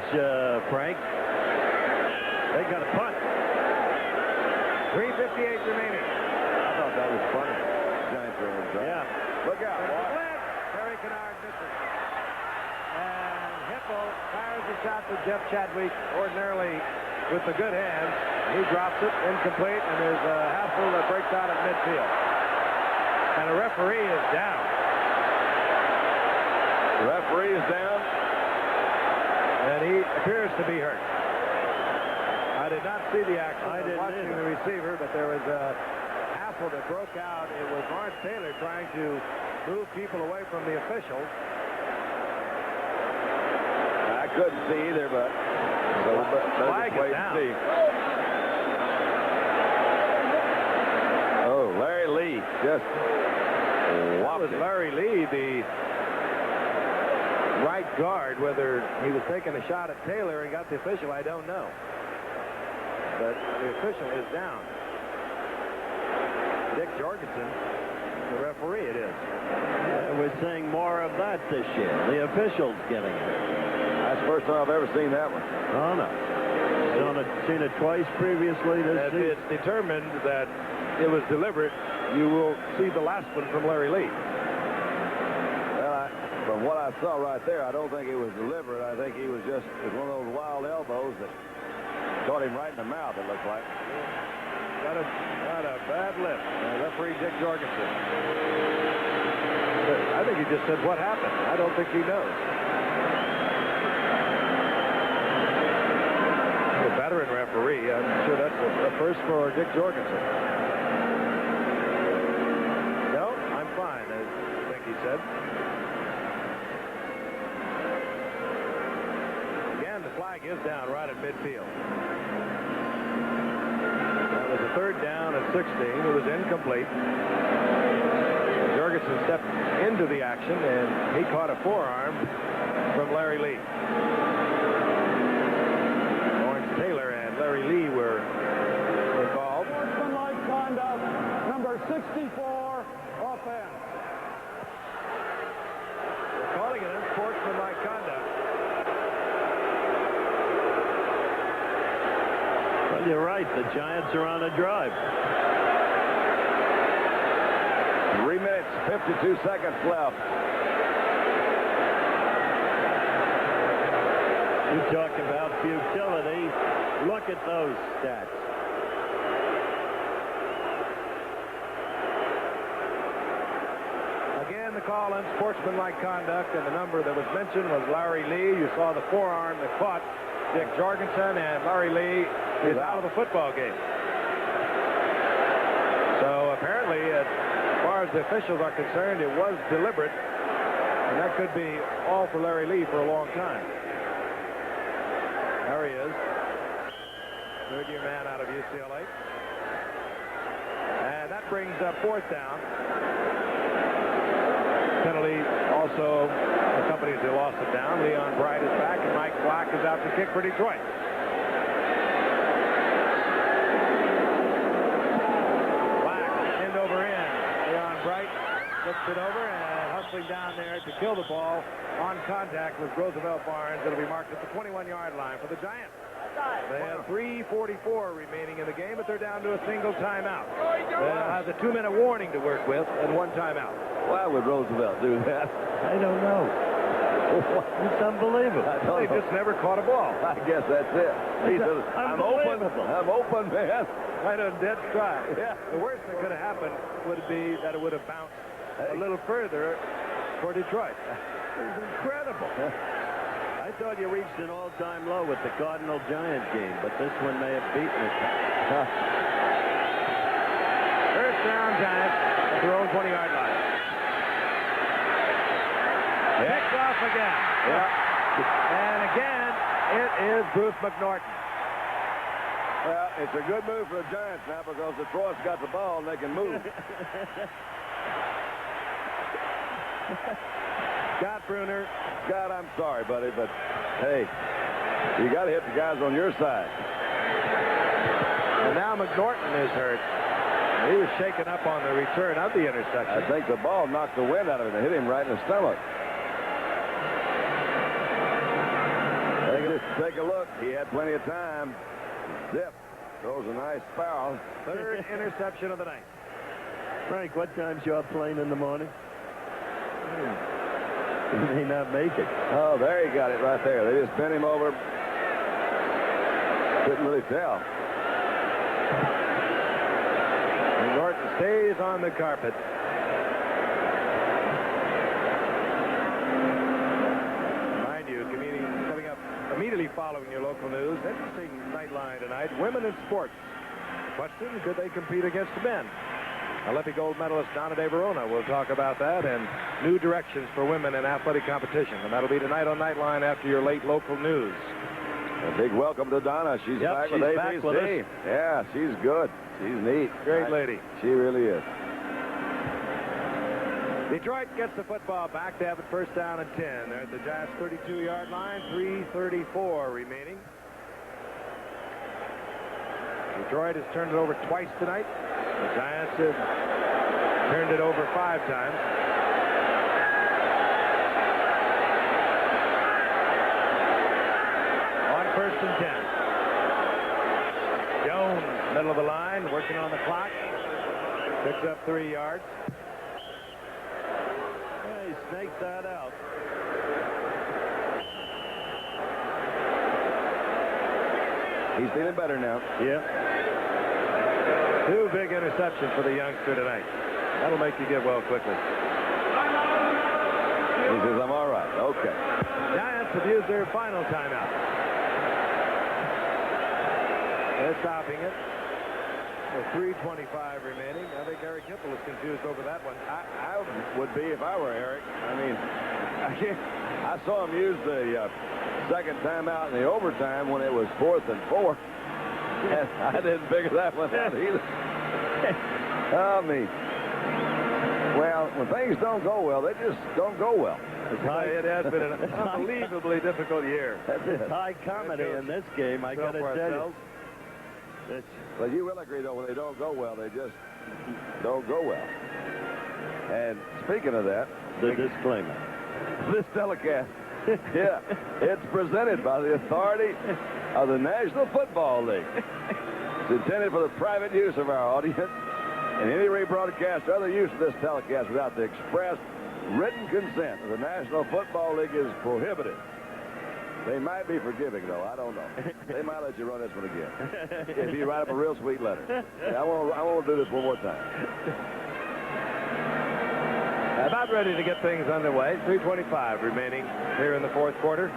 Frank. They got a punt. 3:58 remaining. I thought that was funny. Giants are on drive. Yeah. Look out. Blitz. Terry Kennard misses. And Hipple fires a shot to Jeff Chadwick, ordinarily with the good hands. He drops it, incomplete, and there's a hassle that breaks out at midfield. And a referee is down. The referee is down. And he appears to be hurt. I did not see the action. I was watching the receiver, but there was a hassle that broke out. It was Lawrence Taylor trying to move people away from the officials. I couldn't see either, but Flag is down. Oh, Larry Lee just That was Larry Lee, the right guard. Whether he was taking a shot at Taylor and got the official, I don't know. But the official is down. Dick Jorgensen, the referee, it is. We're seeing more of that this year. The officials getting it. That's the first time I've ever seen that one. Oh, no. Seen it twice previously this If season. it's determined that it was deliberate, you will see the last one from Larry Lee. Well, from what I saw right there, I don't think it was deliberate. I think he was just one of those wild elbows that caught him right in the mouth, it looked like. Got a bad lip. Referee Dick Jorgensen. I think he just said what happened. I don't think he knows. The veteran referee first for Dick Jorgensen. No, I'm fine, I think he said. Again, the flag is down right at midfield. That was a third down at 16. It was incomplete. Jorgensen stepped into the action, and he caught a forearm from Larry Lee. Lawrence Taylor and Larry Lee were involved. Sportsmanlike conduct, number 64, offense. They're calling it unsportsmanlike conduct. Well, you're right. The Giants are on a drive. 3 minutes, 52 seconds left. You talk about futility. Look at those stats. Again, the call unsportsmanlike conduct, and the number that was mentioned was Larry Lee. You saw the forearm that caught Dick Jorgensen, and Larry Lee is out of the football game. So apparently, as far as the officials are concerned, it was deliberate, and that could be all for Larry Lee for a long time. There he is, third-year man out of UCLA. And that brings up fourth down. Penalty also accompanies the loss of down. Leon Bright is back, and Mike Black is out to kick for Detroit. Black, end over end. Leon Bright flips it over, and hustling down there to kill the ball on contact with Roosevelt Barnes. It'll be marked at the 21-yard line for the Giants. They have 3:44 remaining in the game, but they're down to a single timeout. They'll have the 2-minute warning to work with and one timeout. Why would Roosevelt do that? I don't know. It's unbelievable. They just never caught a ball. I guess that's it. He says, I'm open. I'm open, man. Right on dead strike. Yeah. The worst that could have happened would be that it would have bounced a little further for Detroit. It was incredible. I thought you reached an all-time low with the Cardinal-Giant game, but this one may have beaten it. First down, Giants at their own 20-yard line. Picked off again. Yeah. And again, it is Bruce McNorton. Well, it's a good move for the Giants now because Detroit's got the ball and they can move. Scott Bruner. Scott, I'm sorry, buddy, but hey, you got to hit the guys on your side. And now McNorton is hurt. He was shaken up on the return of the interception. I think the ball knocked the wind out of him and hit him right in the stomach. Take a look. He had plenty of time. Zip. Throws a nice foul. Third interception of the night. Frank, what time's your plane in the morning? He may not make it. Oh, there he got it right there. They just bent him over. Couldn't really tell. And Norton stays on the carpet. Mind you, coming up immediately following your local news. Interesting nightline tonight. Women in sports. Question, could they compete against men? Olympic gold medalist Donna De Verona will talk about that and new directions for women in athletic competition. And that'll be tonight on Nightline after your late local news. A big welcome to Donna. She's back with ABC. With us. Yeah, she's good. She's neat. Great lady. She really is. Detroit gets the football back. They have it first down and 10. They're at the Giants' 32-yard line. 3:34 remaining. Detroit has turned it over twice tonight. The Giants have turned it over 5 times. On first and 10. Jones, middle of the line, working on the clock. Picks up 3 yards. Yeah, he snaked that out. He's feeling better now. Yeah. 2 big interceptions for the youngster tonight. That'll make you get well quickly. He says, I'm all right. Okay. Giants have used their final timeout. They're stopping it. With 3:25 remaining. I think Eric Hipple is confused over that one. I would be if I were Eric. I mean, I saw him use the second timeout in the overtime when it was 4th and 4. I didn't figure that one out either. I mean, well, when things don't go well, they just don't go well. It has been an unbelievably difficult year. It's high comedy in this game, I got to tell you. But you will agree, though, when they don't go well, they just don't go well. And speaking of that, the disclaimer. This telecast, yeah, it's presented by the authority of the National Football League. It's intended for the private use of our audience, and any rebroadcast or other use of this telecast without the express written consent of the National Football League is prohibited. They might be forgiving, though. I don't know. They might let you run this one again if you write up a real sweet letter. I want to do this one more time. About ready to get things underway. 3:25 remaining here in the fourth quarter.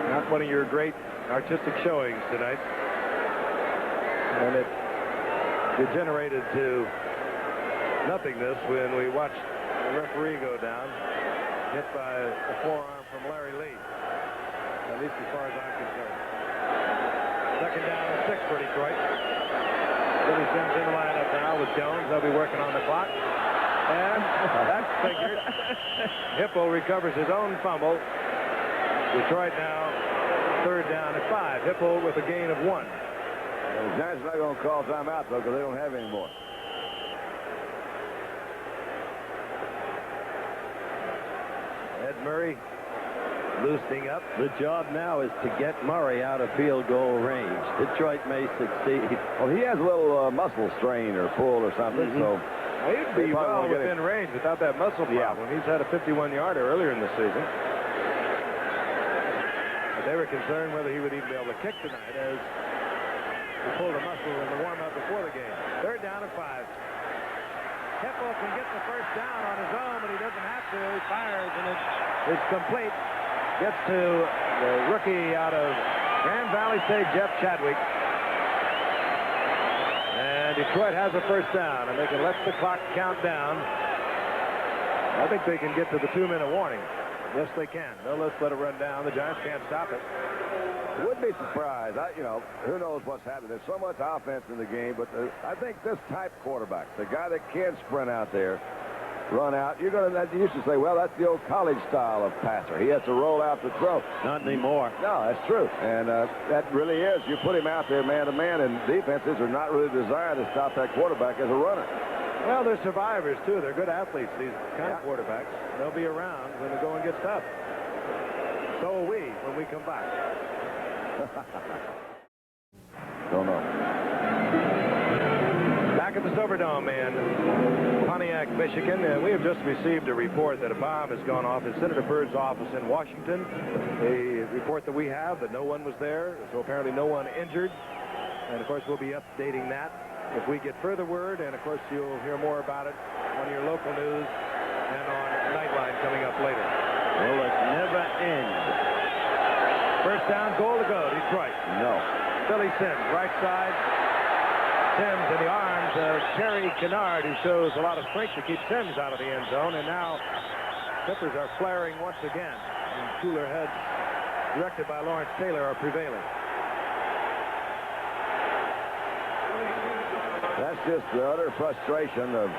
Not one of your great artistic showings tonight. And it degenerated to nothingness when we watched the referee go down, hit by a forearm from Larry Lee. At least as far as I'm concerned. Second down and 6 for Detroit. Billy Sims in the lineup now with Jones. They'll be working on the clock. And that's figured. Hipple recovers his own fumble. Detroit now third down and 5. Hipple with a gain of 1. The Giants are not going to call timeout, though, because they don't have any more. Ed Murray loosening up. The job now is to get Murray out of field goal range. Detroit may succeed. Well, he has a little muscle strain or pull or something, so he'd be well within range without that muscle problem. He's had a 51-yarder earlier in the season. But they were concerned whether he would even be able to kick tonight as he pulled a muscle in the warm-up before the game. Third down and 5. Hipple can get the first down on his own, but he doesn't have to. He fires, and it's complete. Gets to the rookie out of Grand Valley State, Jeff Chadwick. And Detroit has a first down, and they can let the clock count down. I think they can get to the 2-minute warning. Yes, they can. They'll just let it run down. The Giants can't stop it. Wouldn't be surprised. Who knows what's happening. There's so much offense in the game, but I think this type quarterback, the guy that can sprint out there, run out, you used to say, well, that's the old college style of passer. He has to roll out to throw. Not anymore. No, that's true. And that really is. You put him out there man-to-man, and defenses are not really designed to stop that quarterback as a runner. Well, they're survivors, too. They're good athletes, these kind of quarterbacks. They'll be around when the going gets tough. So will we when we come back. Don't know. Back at the Silverdome in Pontiac, Michigan, we have just received a report that a bomb has gone off in Senator Byrd's office in Washington. A report that we have that no one was there, so apparently no one injured. And, of course, we'll be updating that if we get further word. And, of course, you'll hear more about it on your local news and on Nightline coming up later. Will it never end? First down, goal to go, Detroit. No. Billy Sims, right side. Sims in the arms of Terry Kennard, who shows a lot of strength to keep Sims out of the end zone. And now Clippers are flaring once again. And cooler heads directed by Lawrence Taylor are prevailing. That's just the utter frustration of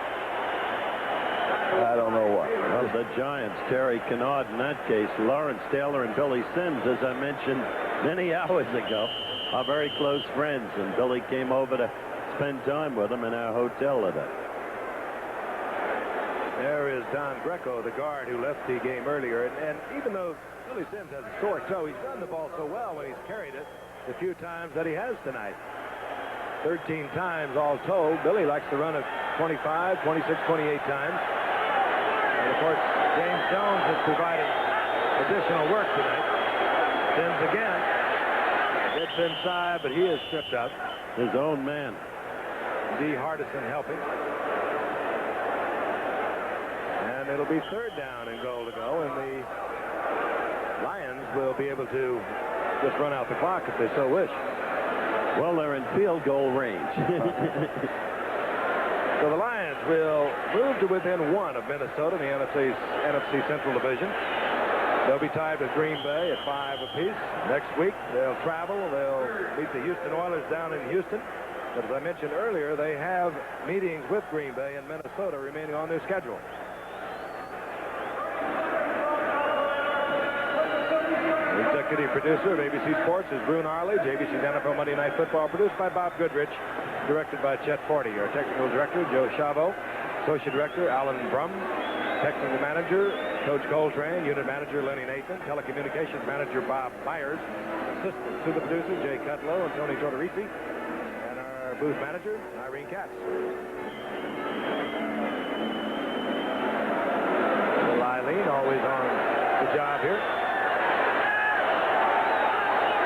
I don't know what. Well, the Giants, Terry Kennard in that case, Lawrence Taylor and Billy Sims, as I mentioned many hours ago, are very close friends, and Billy came over to spend time with him in our hotel today. There is Don Greco, the guard who left the game earlier, and even though Billy Sims has a sore toe, he's done the ball so well when he's carried it the few times that he has tonight. 13 times all told. Billy likes to run it 25, 26, 28 times. And, of course, James Jones has provided additional work tonight. Sims again. Gets inside, but he is tripped up. His own man. D. Hardison helping. And it'll be third down and goal to go, and the Lions will be able to just run out the clock if they so wish. Well, they're in field goal range. So the Lions will move to within 1 of Minnesota in the NFC Central Division. They'll be tied with Green Bay at 5 apiece. Next week, they'll travel. They'll meet the Houston Oilers down in Houston. But as I mentioned earlier, they have meetings with Green Bay and Minnesota remaining on their schedule. The executive producer of ABC Sports is Brune Arledge. ABC's NFL Monday Night Football, produced by Bob Goodrich, directed by Chet Forty. Our technical director, Joe Chavo. Associate director, Alan Brum. Technical manager, Coach Coltrane. Unit manager, Lenny Nathan. Telecommunications manager, Bob Myers. Assistant to the producer, Jay Cutlow and Tony Tortorisi. And our booth manager, Irene Katz. Little Eileen, always on the job here.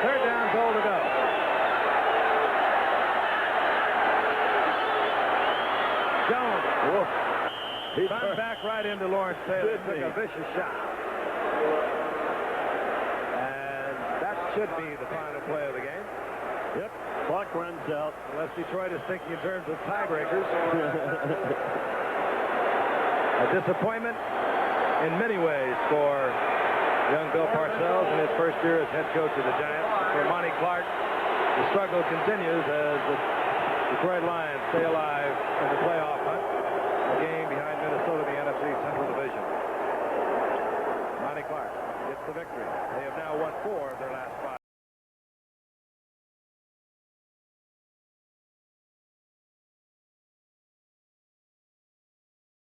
Third down, goal to go. Jones. Woof. He turned back right into Lawrence Taylor. Took a vicious shot. And that should be the final play of the game. Yep. Clock runs out. Unless Detroit is thinking in terms of tiebreakers. A disappointment in many ways for young Bill Parcells in his first year as head coach of the Giants. For Monty Clark, the struggle continues as the Detroit Lions stay alive in the playoff hunt. A game behind Minnesota in the NFC Central Division. Monty Clark gets the victory. They have now won 4 of their last 5.